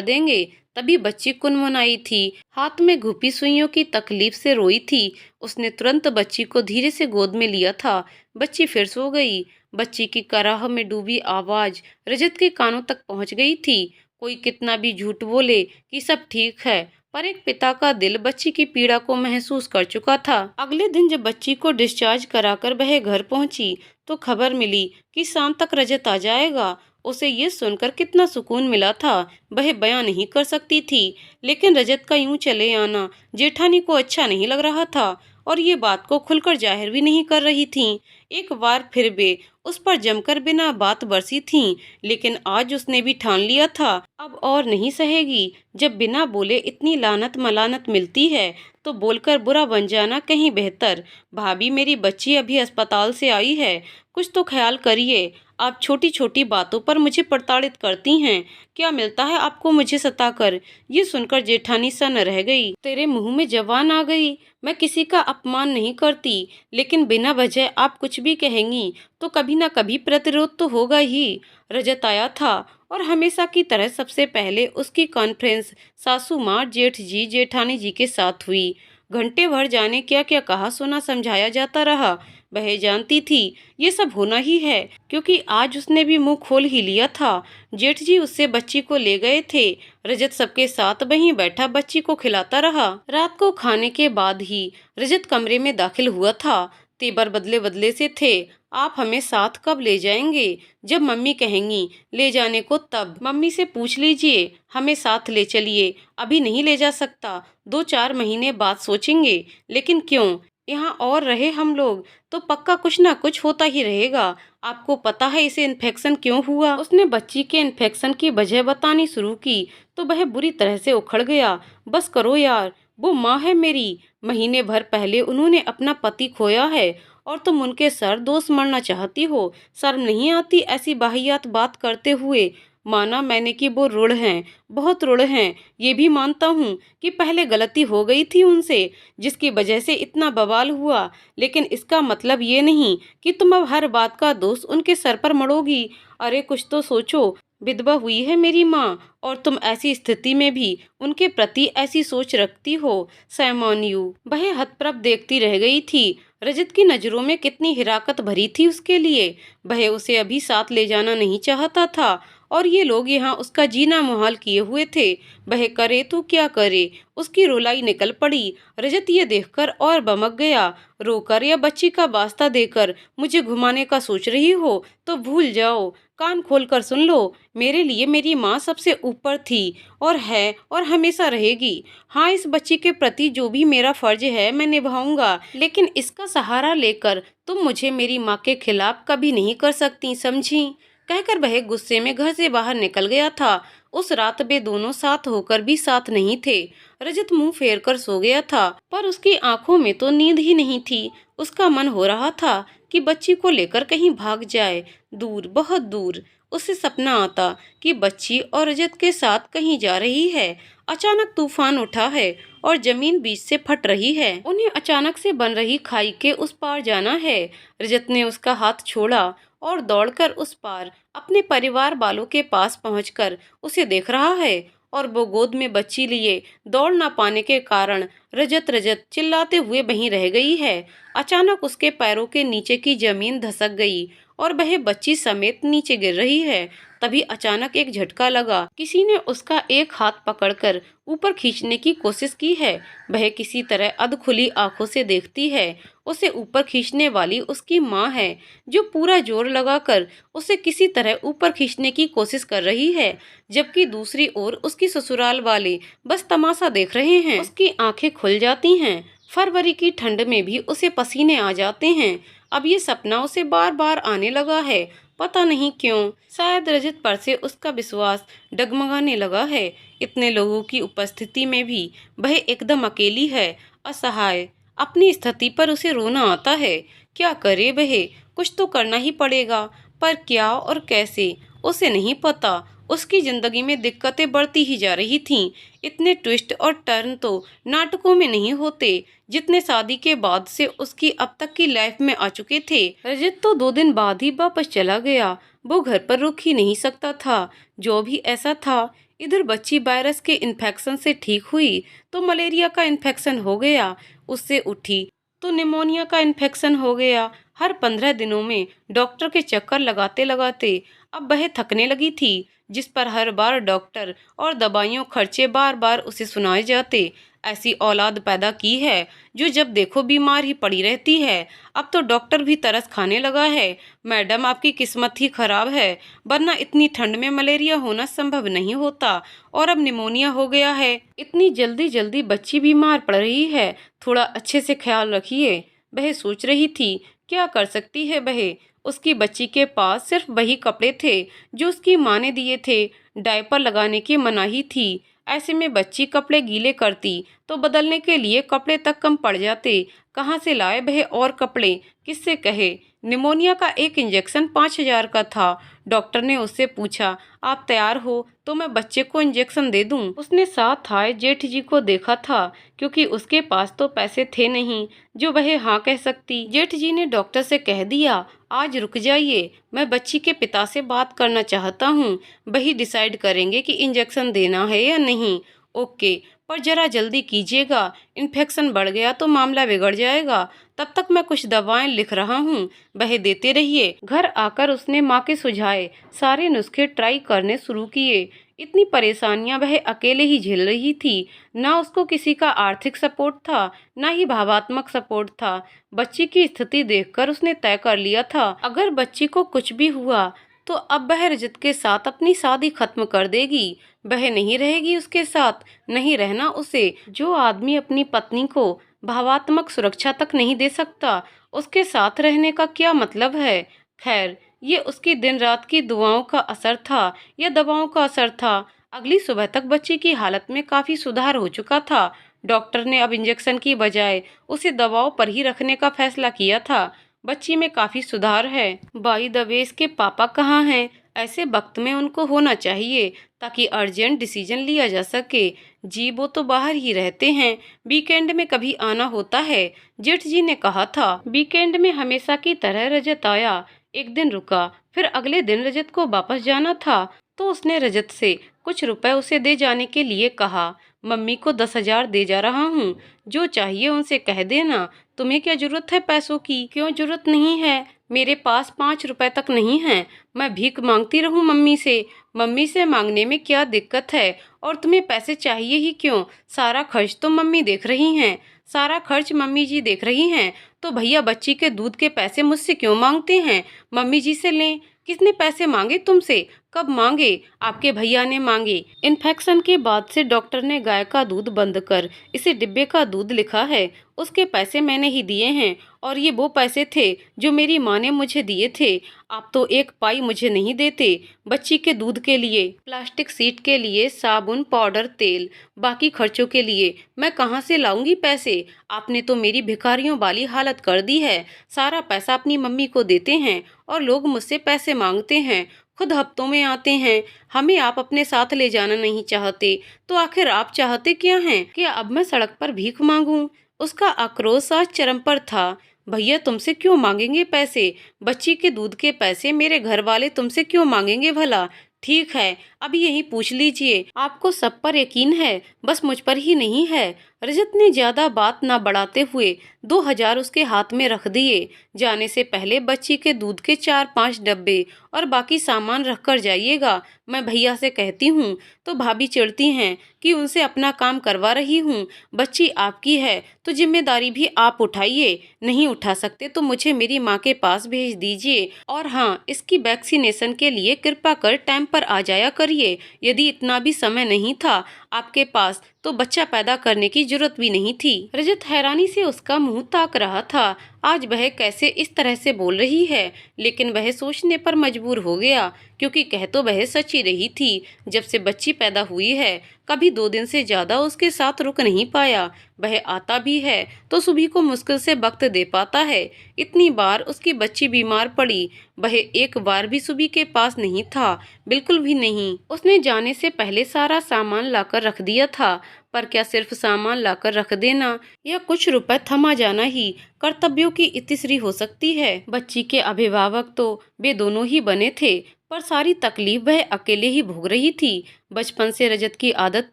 देंगे। तभी बच्ची कुनमुनाई थी, हाथ में घुपी सुइयों की तकलीफ से रोई थी। उसने तुरंत बच्ची को धीरे से गोद में लिया था। बच्ची फिर सो गई। बच्ची की कराह में डूबी आवाज रजत के कानों तक पहुंच गई थी। कोई कितना भी झूठ बोले कि सब ठीक है, पर एक पिता का दिल बच्ची की पीड़ा को महसूस कर चुका था। अगले दिन जब बच्ची को डिस्चार्ज कराकर वह घर पहुंची तो खबर मिली कि शाम तक रजत आ जाएगा। उसे ये सुनकर कितना सुकून मिला था वह बयां नहीं कर सकती थी। लेकिन रजत का यूं चले आना जेठानी को अच्छा नहीं लग रहा था और ये बात को खुलकर जाहिर भी नहीं कर रही थीं। एक बार फिर वे उस पर जमकर बिना बात बरसी थीं, लेकिन आज उसने भी ठान लिया था अब और नहीं सहेगी। जब बिना बोले इतनी लानत मलानत मिलती है तो बोलकर बुरा बन जाना कहीं बेहतर। भाभी मेरी बच्ची अभी अस्पताल से आई है, कुछ तो ख्याल करिए। आप छोटी छोटी बातों पर मुझे प्रताड़ित करती हैं। क्या मिलता है आपको मुझे सताकर? ये सुनकर जेठानी सन्न रह गई। तेरे मुंह में जबान आ गई। मैं किसी का अपमान नहीं करती, लेकिन बिना वजह आप कुछ भी कहेंगी तो कभी ना कभी प्रतिरोध तो होगा ही। रजत आया था और हमेशा की तरह सबसे पहले उसकी कॉन्फ्रेंस सासू माँ, जेठ जी, जेठानी जी के साथ हुई। घंटे भर जाने क्या क्या कहा सुना समझाया जाता रहा। वह जानती थी ये सब होना ही है, क्योंकि आज उसने भी मुंह खोल ही लिया था। जेठ जी उससे बच्ची को ले गए थे। रजत सबके साथ वहीं बैठा बच्ची को खिलाता रहा। रात को खाने के बाद ही रजत कमरे में दाखिल हुआ था। तेवर बदले बदले से थे। आप हमें साथ कब ले जाएंगे? जब मम्मी कहेंगी ले जाने को तब। मम्मी से पूछ लीजिए, हमें साथ ले चलिए। अभी नहीं ले जा सकता, 2-4 महीने बाद सोचेंगे। लेकिन क्यों? यहाँ और रहे हम लोग तो पक्का कुछ ना कुछ होता ही रहेगा। आपको पता है इसे इन्फेक्शन क्यों हुआ? उसने बच्ची के इन्फेक्शन की वजह बतानी शुरू की तो वह बुरी तरह से उखड़ गया। बस करो यार, वो माँ है मेरी। महीने भर पहले उन्होंने अपना पति खोया है और तुम उनके सर दोष मरना चाहती हो। शर्म नहीं आती ऐसी वाहियात बात करते हुए? माना मैंने कि वो रूढ़ हैं, बहुत रूढ़ हैं। ये भी मानता हूँ कि पहले गलती हो गई थी उनसे, जिसकी वजह से इतना बवाल हुआ। लेकिन इसका मतलब ये नहीं कि तुम अब हर बात का दोष उनके सर पर मढ़ोगी। अरे कुछ तो सोचो। विधवा हुई है मेरी माँ और तुम ऐसी स्थिति में भी उनके प्रति ऐसी सोच रखती हो। Sam you. वह हतप्रभ देखती रह गई थी। रजत की नजरों में कितनी हिराकत भरी थी उसके लिए। वह उसे अभी साथ ले जाना नहीं चाहता था और ये लोग यहाँ उसका जीना मुहाल किए हुए थे। वह करे तो क्या करे? उसकी रुलाई निकल पड़ी। रजत ये देखकर और बमक गया। रोकर या बच्ची का वास्ता देकर मुझे घुमाने का सोच रही हो तो भूल जाओ। कान खोलकर सुन लो, मेरे लिए मेरी माँ सबसे ऊपर थी और है और हमेशा रहेगी। हाँ, इस बच्ची के प्रति जो भी मेरा फर्ज है मैं निभाऊंगा, लेकिन इसका सहारा लेकर तुम मुझे मेरी माँ के खिलाफ कभी नहीं कर सकती, समझी? कहकर वह गुस्से में घर से बाहर निकल गया था। उस रात वे दोनों साथ होकर भी साथ नहीं थे। रजत मुंह फेर कर सो गया था, पर उसकी आंखों में तो नींद ही नहीं थी। उसका मन हो रहा था कि बच्ची को लेकर कहीं भाग जाए, दूर, बहुत दूर। उसे सपना आता कि बच्ची और रजत के साथ कहीं जा रही है। अचानक तूफान उठा है और जमीन बीच से फट रही है। उन्हें अचानक से बन रही खाई के उस पार जाना है। रजत ने उसका हाथ छोड़ा और दौड़कर उस पार अपने परिवार वालों के पास पहुंचकर उसे देख रहा है और वो गोद में बच्ची लिए दौड़ ना पाने के कारण रजत रजत चिल्लाते हुए वहीं रह गई है। अचानक उसके पैरों के नीचे की जमीन धसक गई और वह बच्ची समेत नीचे गिर रही है। तभी अचानक एक झटका लगा। किसी ने उसका एक हाथ पकड़कर ऊपर खींचने की कोशिश की है। वह किसी तरह अधखुली आंखों से देखती है। उसे ऊपर खींचने वाली उसकी माँ है, जो पूरा जोर लगाकर उसे किसी तरह ऊपर खींचने की कोशिश कर रही है, जबकि दूसरी ओर उसकी ससुराल वाले बस तमाशा देख रहे हैं। उसकी आंखें खुल जाती हैं। फरवरी की ठंड में भी उसे पसीने आ जाते हैं। अब ये सपना उसे बार बार आने लगा है, पता नहीं क्यों। शायद रजत पर से उसका विश्वास डगमगाने लगा है। इतने लोगों की उपस्थिति में भी वह एकदम अकेली है, असहाय। अपनी स्थिति पर उसे रोना आता है। क्या करे वह? कुछ तो करना ही पड़ेगा, पर क्या और कैसे उसे नहीं पता। उसकी जिंदगी में दिक्कतें बढ़ती ही जा रही थीं। इतने ट्विस्ट और टर्न तो नाटकों में नहीं होते जितने शादी के बाद से उसकी अब तक की लाइफ में आ चुके थे। रजत तो 2 दिन बाद ही वापस चला गया। वो घर पर रुक ही नहीं सकता था। जो भी ऐसा था, इधर बच्ची वायरस के इन्फेक्शन से ठीक हुई तो मलेरिया का इन्फेक्शन हो गया। उससे उठी तो निमोनिया का इन्फेक्शन हो गया। हर 15 दिनों में डॉक्टर के चक्कर लगाते लगाते अब वह थकने लगी थी, जिस पर हर बार डॉक्टर और दवाइयों खर्चे बार बार उसे सुनाए जाते। ऐसी औलाद पैदा की है जो जब देखो बीमार ही पड़ी रहती है। अब तो डॉक्टर भी तरस खाने लगा है। मैडम, आपकी किस्मत ही खराब है, वरना इतनी ठंड में मलेरिया होना संभव नहीं होता और अब निमोनिया हो गया है। इतनी जल्दी जल्दी बच्ची बीमार पड़ रही है, थोड़ा अच्छे से ख्याल रखिए। वह सोच रही थी क्या कर सकती है वह। उसकी बच्ची के पास सिर्फ वही कपड़े थे जो उसकी माँ ने दिए थे। डायपर लगाने की मनाही थी। ऐसे में बच्ची कपड़े गीले करती तो बदलने के लिए कपड़े तक कम पड़ जाते। कहाँ से लाए वह और कपड़े, किससे कहे? निमोनिया का एक इंजेक्शन 5,000 का था। डॉक्टर ने उससे पूछा, आप तैयार हो तो मैं बच्चे को इंजेक्शन दे दूं? उसने साथ आए जेठ जी को देखा था, क्योंकि उसके पास तो पैसे थे नहीं जो वह हाँ कह सकती। जेठ जी ने डॉक्टर से कह दिया, आज रुक जाइए, मैं बच्ची के पिता से बात करना चाहता हूँ, वही डिसाइड करेंगे कि इंजेक्शन देना है या नहीं। ओके, पर जरा जल्दी कीजिएगा, इन्फेक्शन बढ़ गया तो मामला बिगड़ जाएगा। तब तक मैं कुछ दवाएं लिख रहा हूँ, वह देते रहिए। घर आकर उसने माँ के सुझाए सारे नुस्खे ट्राई करने शुरू किए। इतनी परेशानियां वह अकेले ही झेल रही थी। ना उसको किसी का आर्थिक सपोर्ट था, ना ही भावात्मक सपोर्ट था। बच्ची की स्थिति देखकर उसने तय कर लिया था, अगर बच्ची को कुछ भी हुआ तो अब वह रजत के साथ अपनी शादी खत्म कर देगी। वह नहीं रहेगी उसके साथ, नहीं रहना उसे। जो आदमी अपनी पत्नी को भावात्मक सुरक्षा तक नहीं दे सकता, उसके साथ रहने का क्या मतलब है। खैर, ये उसकी दिन रात की दुआओं का असर था या दवाओं का असर था। अगली सुबह तक बच्ची की हालत में काफी सुधार हो चुका था। डॉक्टर ने अब इंजेक्शन की बजाय उसे दवाओं पर ही रखने का फैसला किया था। बच्ची में काफी सुधार है। बाई द वे, इसके पापा कहाँ हैं? ऐसे वक्त में उनको होना चाहिए ताकि अर्जेंट डिसीजन लिया जा सके। जी, वो तो बाहर ही रहते हैं, वीकेंड में कभी आना होता है, जेठ जी ने कहा था। वीकेंड में हमेशा की तरह रजत आया। एक दिन रुका, फिर अगले दिन रजत को वापस जाना था तो उसने रजत से कुछ रुपए उसे दे जाने के लिए कहा। मम्मी को 10,000 दे जा रहा हूँ, जो चाहिए उनसे कह देना। तुम्हें क्या जरूरत है पैसों की? क्यों जरूरत नहीं है? मेरे पास 5 रुपए तक नहीं है। मैं भीख मांगती रहूं मम्मी से? मम्मी से मांगने में क्या दिक्कत है? और तुम्हें पैसे चाहिए ही क्यों? सारा खर्च तो मम्मी देख रही हैं। सारा खर्च मम्मी जी देख रही हैं तो भैया बच्ची के दूध के पैसे मुझसे क्यों मांगते हैं? मम्मी जी से लें। किसने पैसे मांगे तुमसे? कब मांगे? आपके भैया ने मांगे। इन्फेक्शन के बाद से डॉक्टर ने गाय का दूध बंद कर इसे डिब्बे का दूध लिखा है। उसके पैसे मैंने ही दिए हैं, और ये वो पैसे थे जो मेरी माँ ने मुझे दिए थे। आप तो एक पाई मुझे नहीं देते बच्ची के दूध के लिए, प्लास्टिक सीट के लिए, साबुन, पाउडर, तेल, बाकी खर्चों के लिए मैं कहाँ से लाऊंगी पैसे? आपने तो मेरी भिखारियों वाली हालत कर दी है। सारा पैसा अपनी मम्मी को देते हैं और लोग मुझसे पैसे मांगते हैं, खुद हफ्तों में आते हैं। हमें आप अपने साथ ले जाना नहीं चाहते, तो आखिर आप चाहते क्या हैं? कि अब मैं सड़क पर भीख मांगूं? उसका आक्रोश आज चरम पर था। भैया तुमसे क्यों मांगेंगे पैसे? बच्ची के दूध के पैसे मेरे घर वाले तुमसे क्यों मांगेंगे भला? ठीक है, अभी यही पूछ लीजिए। आपको सब पर यकीन है, बस मुझ पर ही नहीं है। रजत ने ज्यादा बात ना बढ़ाते हुए 2,000 उसके हाथ में रख दिए। जाने से पहले बच्ची के दूध के 4-5 डब्बे और बाकी सामान रख कर जाइएगा। मैं भैया से कहती हूँ तो भाभी चिढ़ती हैं कि उनसे अपना काम करवा रही हूँ। बच्ची आपकी है तो जिम्मेदारी भी आप उठाइए। नहीं उठा सकते तो मुझे मेरी माँ के पास भेज दीजिए। और हाँ, इसकी वैक्सीनेशन के लिए कृपा कर टाइम पर आ जाया करिए। यदि इतना भी समय नहीं था आपके पास तो बच्चा पैदा करने की जरूरत भी नहीं थी। रजत हैरानी से उसका मुंह ताक रहा था। आज वह कैसे इस तरह से बोल रही है, लेकिन वह सोचने पर मजबूर हो गया, क्योंकि कह तो वह सच ही रही थी। जब से बच्ची पैदा हुई है कभी 2 दिन से ज्यादा उसके साथ रुक नहीं पाया। वह आता भी है तो सुबह को मुश्किल से वक्त दे पाता है। इतनी बार उसकी बच्ची बीमार पड़ी, वह एक बार भी सुबह के पास नहीं था, बिल्कुल भी नहीं। उसने जाने से पहले सारा सामान लाकर रख दिया था, पर क्या सिर्फ सामान लाकर रख देना या कुछ रुपए थमा जाना ही कर्तव्यों की इतिश्री हो सकती है? बच्ची के अभिभावक तो वे दोनों ही बने थे, पर सारी तकलीफ वह अकेले ही भोग रही थी। बचपन से रजत की आदत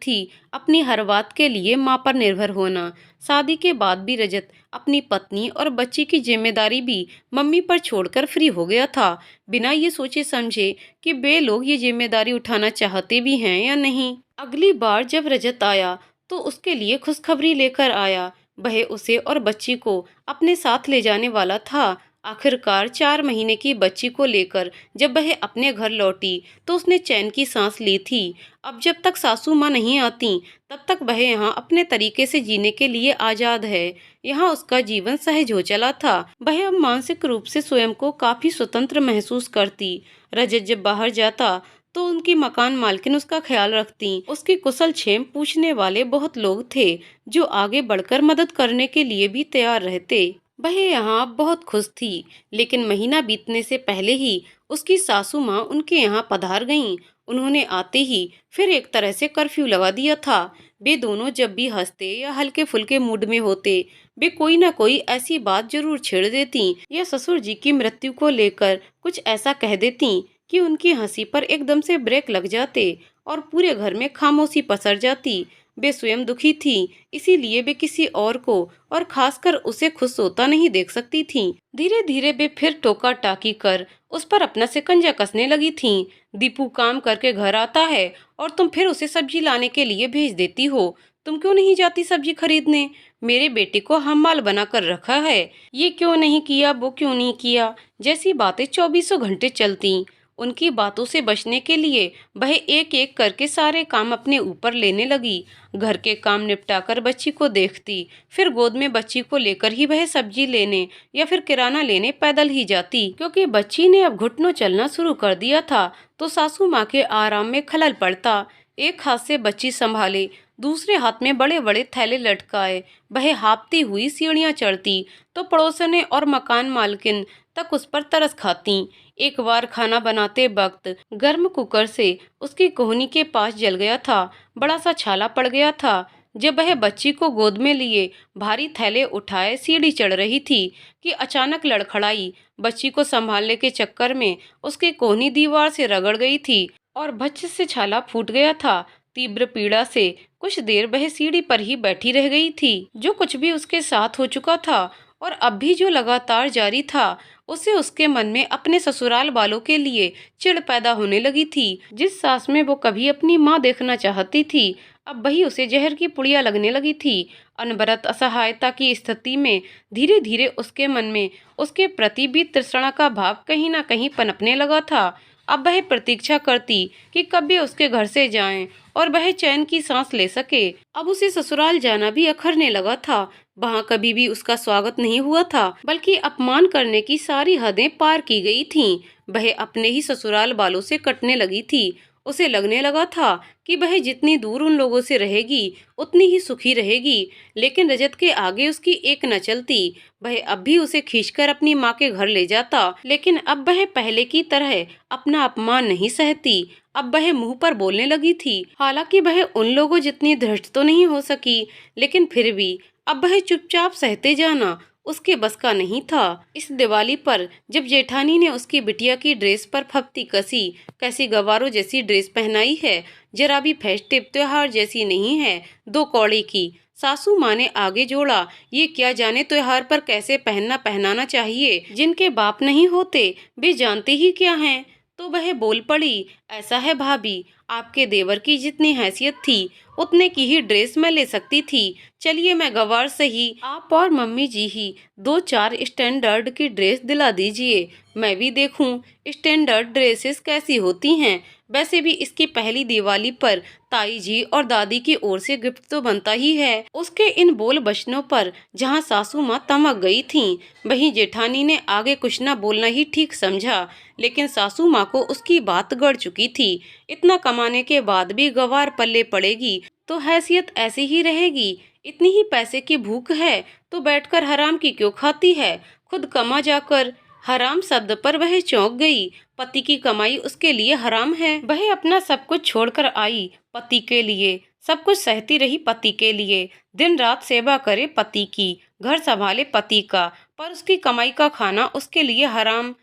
थी अपनी हर बात के लिए माँ पर निर्भर होना। शादी के बाद भी रजत अपनी पत्नी और बच्ची की जिम्मेदारी भी मम्मी पर छोड़कर फ्री हो गया था, बिना ये सोचे समझे कि वे लोग ये जिम्मेदारी उठाना चाहते भी हैं या नहीं। अगली बार जब रजत आया तो उसके लिए खुशखबरी लेकर आया। वह उसे और बच्ची को अपने साथ ले जाने वाला था। आखिरकार 4 महीने की बच्ची को लेकर जब वह अपने घर लौटी तो उसने चैन की सांस ली थी। अब जब तक सासू माँ नहीं आती तब तक वह यहाँ अपने तरीके से जीने के लिए आजाद है। यहाँ उसका जीवन सहज हो चला था। वह अब मानसिक रूप से स्वयं को काफी स्वतंत्र महसूस करती। रजत जब बाहर जाता तो उनकी मकान मालकिन उसका ख्याल रखती। उसकी कुशल क्षेम पूछने वाले बहुत लोग थे जो आगे बढ़कर मदद करने के लिए भी तैयार रहते। वह यहाँ बहुत खुश थी, लेकिन महीना बीतने से पहले ही उसकी सासू माँ उनके यहाँ पधार गईं। उन्होंने आते ही फिर एक तरह से कर्फ्यू लगा दिया था। वे दोनों जब भी हंसते या हल्के फुल्के मूड में होते, वे कोई ना कोई ऐसी बात जरूर छेड़ देती या ससुर जी की मृत्यु को लेकर कुछ ऐसा कह देती कि उनकी हंसी पर एकदम से ब्रेक लग जाते और पूरे घर में खामोशी पसर जाती। वे स्वयं दुखी थी, इसीलिए वे किसी और को और खासकर उसे खुश होता नहीं देख सकती थीं। धीरे धीरे वे फिर टोका टाकी कर उस पर अपना शिकंजा कसने लगी थीं। दीपू काम करके घर आता है और तुम फिर उसे सब्जी लाने के लिए भेज देती हो। तुम क्यों नहीं जाती सब्जी खरीदने? मेरे बेटे को हमाल बना कर रखा है, ये क्यों नहीं किया, वो क्यों नहीं किया, जैसी बातें 24 घंटे चलती। उनकी बातों से बचने के लिए वह एक एक करके सारे काम अपने ऊपर लेने लगी। घर के काम निपटाकर बच्ची को देखती, फिर गोद में बच्ची को लेकर ही वह सब्जी लेने या फिर किराना लेने पैदल ही जाती। क्योंकि बच्ची ने अब घुटनों चलना शुरू कर दिया था, तो सासू माँ के आराम में खलल पड़ता। एक हाथ से बच्ची संभाले, दूसरे हाथ में बड़े बड़े थैले लटकाए वह हाँफती हुई सीढ़ियाँ चढ़ती, तो पड़ोसने और मकान मालकिन तक उस पर तरस खाती। एक बार खाना बनाते वक्त गर्म कुकर से उसकी कोहनी के पास जल गया था, बड़ा सा छाला पड़ गया था। जब वह बच्ची को गोद में लिए भारी थैले उठाए सीढ़ी चढ़ रही थी कि अचानक लड़खड़ाई। बच्ची को संभालने के चक्कर में उसकी कोहनी दीवार से रगड़ गई थी और भच्च से छाला फूट गया था। तीव्र पीड़ा से कुछ देर वह सीढ़ी पर ही बैठी रह गई थी। जो कुछ भी उसके साथ हो चुका था और अब भी जो लगातार जारी था, उसे उसके मन में अपने ससुराल वालों के लिए चिढ़ पैदा होने लगी थी। जिस सास में वो कभी अपनी माँ देखना चाहती थी, अब वही उसे जहर की पुड़िया लगने लगी थी। अनवरत असहायता की स्थिति में धीरे धीरे उसके मन में उसके प्रति भी तृष्णा का भाव कहीं ना कहीं पनपने लगा था। अब वह प्रतीक्षा करती कि कब वे उसके घर से जाएं और वह चैन की सांस ले सके। अब उसे ससुराल जाना भी अखरने लगा था। वहां कभी भी उसका स्वागत नहीं हुआ था, बल्कि अपमान करने की सारी हदें पार की गई थीं। वह अपने ही ससुराल वालों से कटने लगी थी। उसे लगने लगा था कि वह जितनी दूर उन लोगों से रहेगी उतनी ही सुखी रहेगी, लेकिन रजत के आगे उसकी एक न चलती। वह अब भी उसे खींचकर अपनी माँ के घर ले जाता, लेकिन अब वह पहले की तरह अपना अपमान नहीं सहती। अब वह मुंह पर बोलने लगी थी। हालांकि वह उन लोगों जितनी धृष्ट तो नहीं हो सकी, लेकिन फिर भी अब वह चुपचाप सहते जाना उसके बस का नहीं था। इस दिवाली पर जब जेठानी ने उसकी बिटिया की ड्रेस पर फप्ती कसी, कैसी गवारों जैसी ड्रेस पहनाई है, जरा भी फेस्टिव त्योहार जैसी नहीं है, दो कौड़ी की। सासू माँ ने आगे जोड़ा, ये क्या जाने त्योहार पर कैसे पहनना पहनाना चाहिए, जिनके बाप नहीं होते वे जानते ही क्या हैं। तो वह बोल पड़ी, ऐसा है भाभी, आपके देवर की जितनी हैसियत थी उतने की ही ड्रेस मैं ले सकती थी। चलिए मैं गवार सही, आप और मम्मी जी ही दो चार स्टैंडर्ड की ड्रेस दिला दीजिए, मैं भी देखूं स्टैंडर्ड ड्रेसेस कैसी होती हैं। वैसे भी इसकी पहली दिवाली पर ताई जी और दादी की ओर से गिफ्ट तो बनता ही है। उसके इन बोल बचनों पर जहां सासू माँ तमक गई थीं, वहीं जेठानी ने आगे कुछ न बोलना ही ठीक समझा, लेकिन सासू माँ को उसकी बात गड़ चुकी थी। इतना कमाने के बाद भी गवार पल्ले पड़ेगी तो हैसियत ऐसी ही रहेगी। इतनी ही पैसे की भूख है तो बैठकर हराम की क्यों खाती है, खुद कमा जाकर। हराम शब्द पर वह चौंक गई। पति की कमाई उसके लिए हराम है। वह अपना सब कुछ छोड़कर आई पति के लिए, सब कुछ सहती रही पति के लिए, दिन रात सेवा करे पति की, घर संभाले पति का, पर उसकी कमाई का खाना उसके लिए हराम।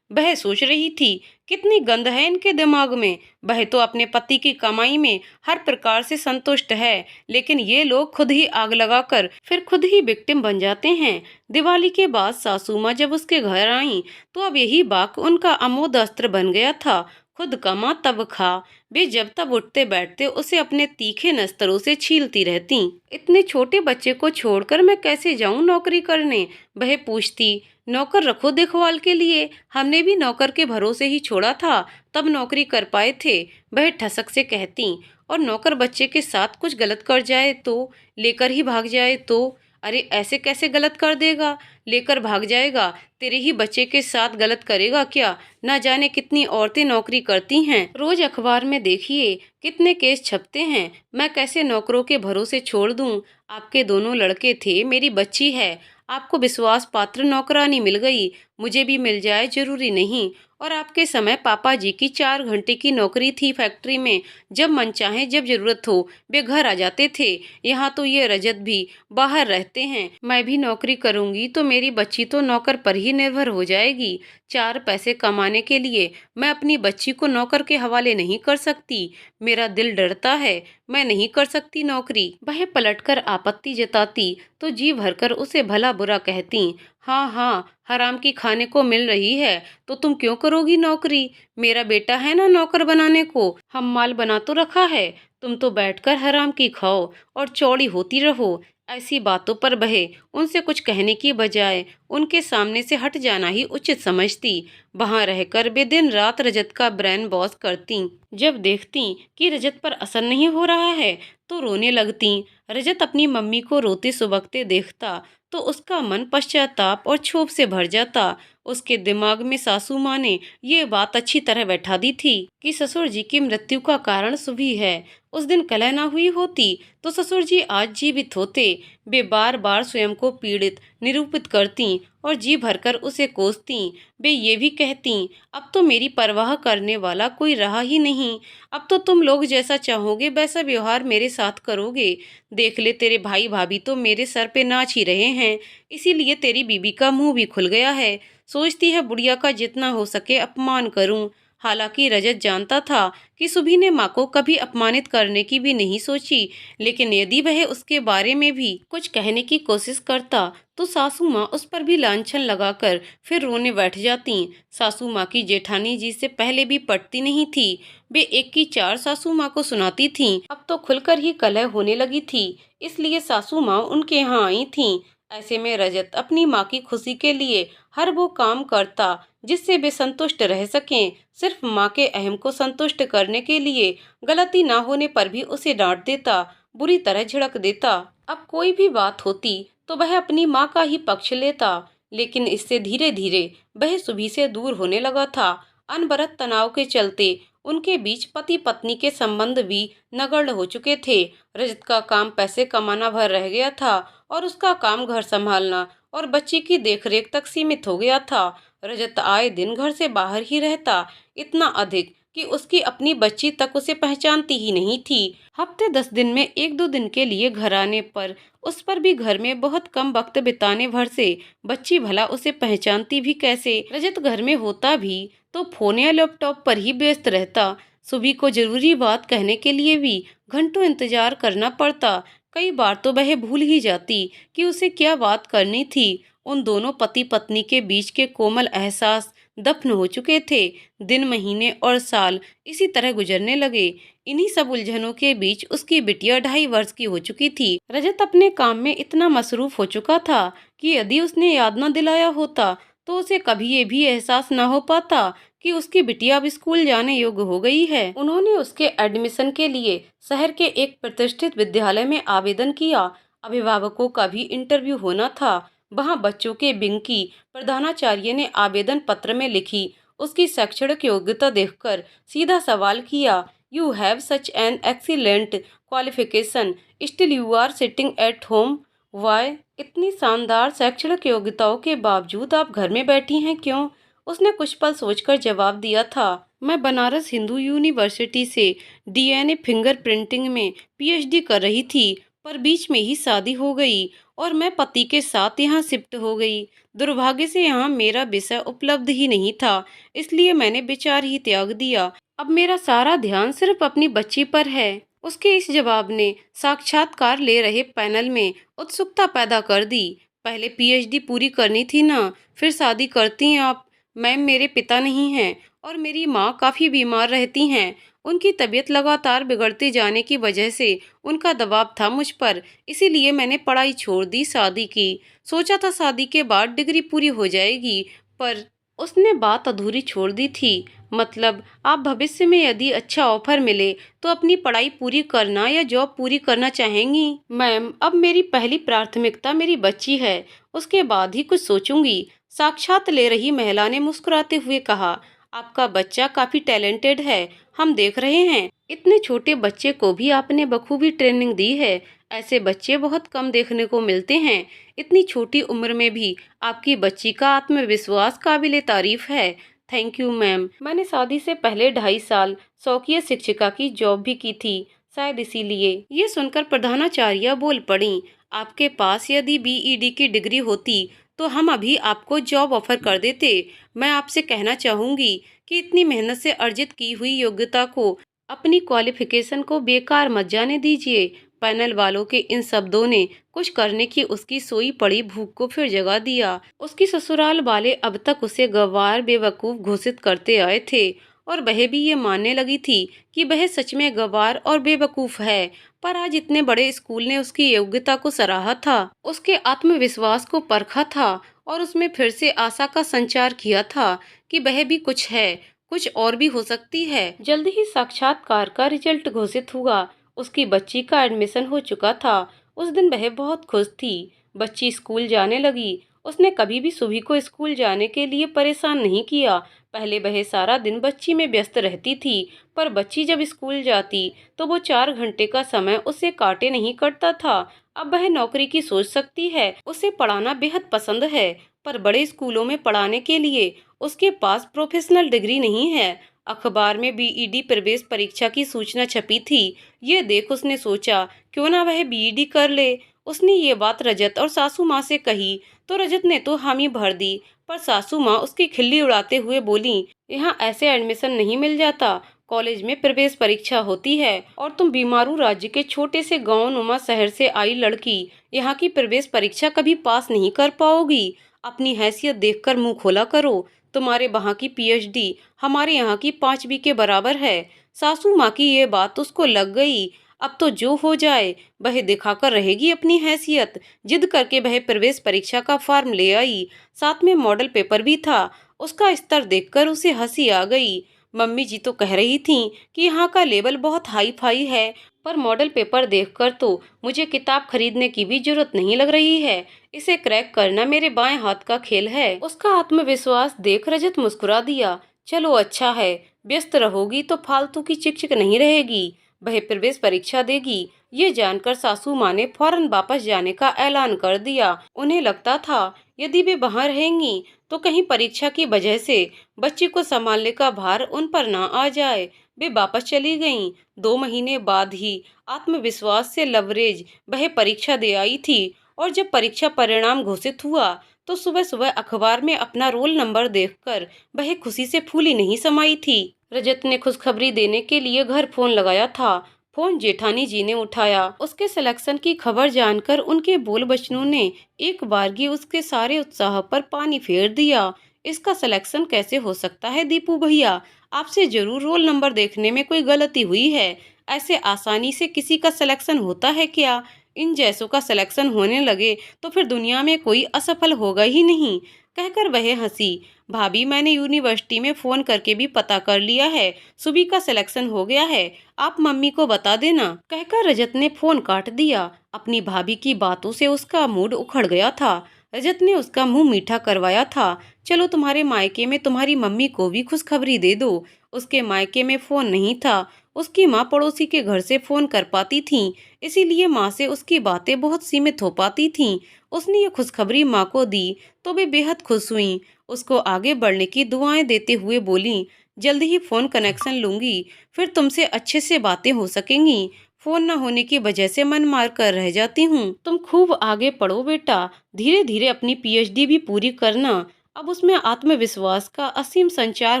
वह सोच रही थी, कितनी गंध है इनके दिमाग में। वह तो अपने पति की कमाई में हर प्रकार से संतुष्ट है, लेकिन ये लोग खुद ही आग लगाकर फिर खुद ही विक्टिम बन जाते हैं। दिवाली के बाद सासू माँ जब उसके घर आई तो अब यही बाक उनका अमोद अस्त्र बन गया था। खुद कमा तब खा। वे जब तब उठते बैठते उसे अपने तीखे नस्तरों से छीलती रहती। इतने छोटे बच्चे को छोड़कर मैं कैसे जाऊं नौकरी करने, वह पूछती। नौकर रखो देखभाल के लिए, हमने भी नौकर के भरोसे ही छोड़ा था, तब नौकरी कर पाए थे, वह ठसक से कहती। और नौकर बच्चे के साथ कुछ गलत कर जाए तो, लेकर ही भाग जाए तो? अरे ऐसे कैसे गलत कर देगा, लेकर भाग जाएगा, तेरे ही बच्चे के साथ गलत करेगा क्या? ना जाने कितनी औरतें नौकरी करती हैं, रोज अखबार में देखिए कितने केस छपते हैं। मैं कैसे नौकरों के भरोसे छोड़ दूं? आपके दोनों लड़के थे, मेरी बच्ची है। आपको विश्वास पात्र नौकरानी मिल गई, मुझे भी मिल जाए जरूरी नहीं। और आपके समय पापा जी की 4 घंटे की नौकरी थी फैक्ट्री में, जब मन चाहे जब जरूरत हो वे घर आ जाते थे। यहाँ तो ये रजत भी बाहर रहते हैं। मैं भी नौकरी करूंगी तो मेरी बच्ची तो नौकर पर ही निर्भर हो जाएगी। 4 पैसे कमाने के लिए मैं अपनी बच्ची को नौकर के हवाले नहीं कर सकती। मेरा दिल डरता है, मैं नहीं कर सकती नौकरी। वह पलटकर आपत्ति जताती तो जी भरकर उसे भला बुरा कहती। हाँ हाँ, हराम की खाने को मिल रही है तो तुम क्यों करोगी नौकरी? मेरा बेटा है ना नौकर बनाने को, हम माल बना तो रखा है। तुम तो बैठकर हराम की खाओ और चौड़ी होती रहो। ऐसी बातों पर बहे उनसे कुछ कहने की बजाय उनके सामने से हट जाना ही उचित समझती। वहां रहकर वे दिन रात रजत का ब्रेन वॉश करती। जब देखती कि रजत पर असर नहीं हो रहा है तो रोने लगती। रजत अपनी मम्मी को रोते सुबकते देखता तो उसका मन पश्चाताप और क्षोभ से भर जाता। उसके दिमाग में सासू माँ ने ये बात अच्छी तरह बैठा दी थी कि ससुर जी की मृत्यु का कारण सुबह है। उस दिन कलह न हुई होती तो ससुर जी आज जीवित होते। वे बार बार स्वयं को पीड़ित निरूपित करती और जी भरकर उसे कोसती। वे ये भी कहती, अब तो मेरी परवाह करने वाला कोई रहा ही नहीं। अब तो तुम लोग जैसा चाहोगे वैसा व्यवहार मेरे साथ करोगे। देख ले, तेरे भाई भाभी तो मेरे सर पे नाच ही रहे हैं, इसीलिए तेरी बीबी का मुंह भी खुल गया है। सोचती है बुढ़िया का जितना हो सके अपमान करूं। हालांकि रजत जानता था कि सुभी ने माँ को कभी अपमानित करने की भी नहीं सोची, लेकिन यदि वह उसके बारे में भी कुछ कहने की कोशिश करता तो सासू माँ उस पर भी लांछन लगाकर फिर रोने बैठ जाती। सासू माँ की जेठानी जी से पहले भी पटती नहीं थी, वे एक की 4 सासू माँ को सुनाती थीं। अब तो खुलकर ही कलह होने लगी थी, इसलिए सासू माँ उनके यहाँ आई थीं। ऐसे में रजत अपनी माँ की खुशी के लिए हर वो काम करता जिससे वे संतुष्ट रह सकें। सिर्फ माँ के अहम को संतुष्ट करने के लिए गलती ना होने पर भी उसे डांट देता, बुरी तरह झिड़क देता। अब कोई भी बात होती तो वह अपनी माँ का ही पक्ष लेता, लेकिन इससे धीरे धीरे वह सुभी से दूर होने लगा था। अनवरत तनाव के चलते उनके बीच पति पत्नी के संबंध भी नगण्य हो चुके थे। रजत का काम पैसे कमाना भर रह गया था और उसका काम घर संभालना और बच्ची की देखरेख तक सीमित हो गया था। रजत आए दिन घर से बाहर ही रहता, इतना अधिक कि उसकी अपनी बच्ची तक उसे पहचानती ही नहीं थी। हफ्ते 10 दिन में 1-2 दिन के लिए घर आने पर उस पर भी घर में बहुत कम वक्त बिताने भर से बच्ची भला उसे पहचानती भी कैसे। रजत घर में होता भी तो फोन या लैपटॉप पर ही व्यस्त रहता। सुबह को जरूरी बात कहने के लिए भी घंटों इंतजार करना पड़ता। कई बार तो वह भूल ही जाती कि उसे क्या बात करनी थी। उन दोनों पति पत्नी के बीच के कोमल एहसास दफन हो चुके थे। दिन महीने और साल इसी तरह गुजरने लगे। इन्हीं सब उलझनों के बीच उसकी बिटिया 2.5 वर्ष की हो चुकी थी। रजत अपने काम में इतना मसरूफ हो चुका था कि यदि उसने याद न दिलाया होता तो उसे कभी ये भी एहसास न हो पाता कि उसकी बिटिया अब स्कूल जाने योग्य हो गई है। उन्होंने उसके एडमिशन के लिए शहर के एक प्रतिष्ठित विद्यालय में आवेदन किया। अभिभावकों का भी इंटरव्यू होना था। वहां बच्चों के विंग की प्रधानाचार्य ने आवेदन पत्र में लिखी उसकी शैक्षणिक योग्यता देखकर सीधा सवाल किया, you have such an excellent qualification, still you are sitting at home, why? इतनी शानदार शैक्षणिक योग्यताओं के बावजूद आप घर में बैठी हैं क्यों? उसने कुछ पल सोचकर जवाब दिया था, मैं बनारस हिंदू यूनिवर्सिटी से डीएनए फिंगर प्रिंटिंग में पीएचडी कर रही थी, पर बीच में ही शादी हो गई और मैं पति के साथ यहाँ शिफ्ट हो गई। दुर्भाग्य से यहाँ मेरा विषय उपलब्ध ही नहीं था, इसलिए मैंने विचार ही त्याग दिया। अब मेरा सारा ध्यान सिर्फ अपनी बच्ची पर है। उसके इस जवाब ने साक्षात्कार ले रहे पैनल में उत्सुकता पैदा कर दी। पहले पीएचडी पूरी करनी थी ना, फिर शादी करती हैं आप। मैम, मेरे पिता नहीं हैं और मेरी माँ काफ़ी बीमार रहती हैं। उनकी तबीयत लगातार बिगड़ते जाने की वजह से उनका दबाव था मुझ पर, इसीलिए मैंने पढ़ाई छोड़ दी, शादी की। सोचा था शादी के बाद डिग्री पूरी हो जाएगी, पर उसने बात अधूरी छोड़ दी थी। मतलब, आप भविष्य में यदि अच्छा ऑफर मिले तो अपनी पढ़ाई पूरी करना या जॉब पूरी करना चाहेंगी? मैम, अब मेरी पहली प्राथमिकता मेरी बच्ची है, उसके बाद ही कुछ सोचूंगी। साक्षात ले रही महिला ने मुस्कुराते हुए कहा, आपका बच्चा काफी टैलेंटेड है, हम देख रहे हैं। इतने छोटे बच्चे को भी आपने बखूबी ट्रेनिंग दी है। ऐसे बच्चे बहुत कम देखने को मिलते हैं। इतनी छोटी उम्र में भी आपकी बच्ची का आत्मविश्वास काबिले तारीफ है। Thank you ma'am. मैंने शादी से पहले 2.5 साल शौकिया शिक्षिका की जॉब भी की थी, शायद इसीलिए। ये सुनकर प्रधानाचार्य बोल पड़ी, आपके पास यदि बीईडी की डिग्री होती तो हम अभी आपको जॉब ऑफर कर देते। मैं आपसे कहना चाहूंगी कि इतनी मेहनत से अर्जित की हुई योग्यता को, अपनी क्वालिफिकेशन को बेकार मत जाने दीजिए। पैनल वालों के इन शब्दों ने कुछ करने की उसकी सोई पड़ी भूख को फिर जगा दिया। उसकी ससुराल वाले अब तक उसे गंवार बेवकूफ घोषित करते आए थे और वह भी ये मानने लगी थी कि वह सच में गंवार और बेवकूफ है। पर आज इतने बड़े स्कूल ने उसकी योग्यता को सराहा था, उसके आत्मविश्वास को परखा था और उसमें फिर से आशा का संचार किया था कि वह भी कुछ है, कुछ और भी हो सकती है। जल्द ही साक्षात्कार का रिजल्ट घोषित हुआ। उसकी बच्ची का एडमिशन हो चुका था। उस दिन वह बहुत खुश थी। बच्ची स्कूल जाने लगी। उसने कभी भी सुबह को स्कूल जाने के लिए परेशान नहीं किया। पहले वह सारा दिन बच्ची में व्यस्त रहती थी, पर बच्ची जब स्कूल जाती तो वो 4 घंटे का समय उसे काटे नहीं कटता था। अब वह नौकरी की सोच सकती है। उसे पढ़ाना बेहद पसंद है, पर बड़े स्कूलों में पढ़ाने के लिए उसके पास प्रोफेशनल डिग्री नहीं है। अखबार में बीईडी प्रवेश परीक्षा की सूचना छपी थी। ये देख उसने सोचा, क्यों ना वह बीईडी कर ले। उसने ये बात रजत और सासू माँ से कही तो रजत ने तो हामी भर दी, पर सासू माँ उसकी खिल्ली उड़ाते हुए बोली, यहाँ ऐसे एडमिशन नहीं मिल जाता। कॉलेज में प्रवेश परीक्षा होती है और तुम बीमारू राज्य के छोटे से गांव नुमा शहर से आई लड़की यहाँ की प्रवेश परीक्षा कभी पास नहीं कर पाओगी। अपनी हैसियत देखकर मुंह खोला करो। तुम्हारे वहाँ की पीएचडी हमारे यहाँ की 5वीं के बराबर है। सासू माँ की ये बात उसको लग गई। अब तो जो हो जाए वह दिखाकर रहेगी अपनी हैसियत। जिद करके वह प्रवेश परीक्षा का फॉर्म ले आई। साथ में मॉडल पेपर भी था। उसका स्तर देखकर उसे हंसी आ गई। मम्मी जी तो कह रही थीं कि यहाँ का लेवल बहुत हाई फाई है, पर मॉडल पेपर देखकर तो मुझे किताब खरीदने की भी जरूरत नहीं लग रही है। इसे क्रैक करना मेरे बाएं हाथ का खेल है। उसका आत्मविश्वास देख रजत मुस्कुरा दिया। चलो अच्छा है, व्यस्त रहोगी तो फालतू की चिकचिक नहीं रहेगी। वह प्रवेश परीक्षा देगी। ये जानकर सासू माँ ने फौरन वापस जाने का ऐलान कर दिया। उन्हें लगता था यदि वे वहां रहेंगी तो कहीं परीक्षा की वजह से बच्ची को संभालने का भार उन पर ना आ जाए। वे वापस चली गईं। 2 महीने बाद ही आत्मविश्वास से लवरेज वह परीक्षा दे आई थी और जब परीक्षा परिणाम घोषित हुआ तो सुबह सुबह अखबार में अपना रोल नंबर देखकर वह खुशी से फूली नहीं समाई थी। रजत ने खुशखबरी देने के लिए घर फोन लगाया था। फोन जेठानी जी ने उठाया। उसके सिलेक्शन की खबर जानकर उनके बोल बचनों ने एक बारगी उसके सारे उत्साह पर पानी फेर दिया। इसका सिलेक्शन कैसे हो सकता है दीपू भैया? आपसे जरूर रोल नंबर देखने में कोई गलती हुई है। ऐसे आसानी से किसी का सिलेक्शन होता है क्या? इन जैसों का सिलेक्शन होने लगे तो फिर दुनिया में कोई असफल होगा ही नहीं। कहकर वह हंसी। भाभी, मैंने यूनिवर्सिटी में फोन करके भी पता कर लिया है, सुबह का सिलेक्शन हो गया है, आप मम्मी को बता देना। कहकर रजत ने फोन काट दिया। अपनी भाभी की बातों से उसका मूड उखड़ गया था। रजत ने उसका मुंह मीठा करवाया था। चलो तुम्हारे मायके में तुम्हारी मम्मी को भी खुशखबरी दे दो। उसके मायके में फोन नहीं था। उसकी माँ पड़ोसी के घर से फोन कर पाती थी, इसीलिए माँ से उसकी बातें बहुत सीमित हो पाती थीं। उसने ये खुशखबरी माँ को दी तो वे बेहद खुश हुईं। उसको आगे बढ़ने की दुआएं देते हुए बोली, जल्दी ही फोन कनेक्शन लूंगी, फिर तुमसे अच्छे से बातें हो सकेंगी। फोन न होने की वजह से मन मार कर रह जाती हूँ। तुम खूब आगे पढ़ो बेटा, धीरे धीरे अपनी पीएचडी भी पूरी करना। अब उसमें आत्मविश्वास का असीम संचार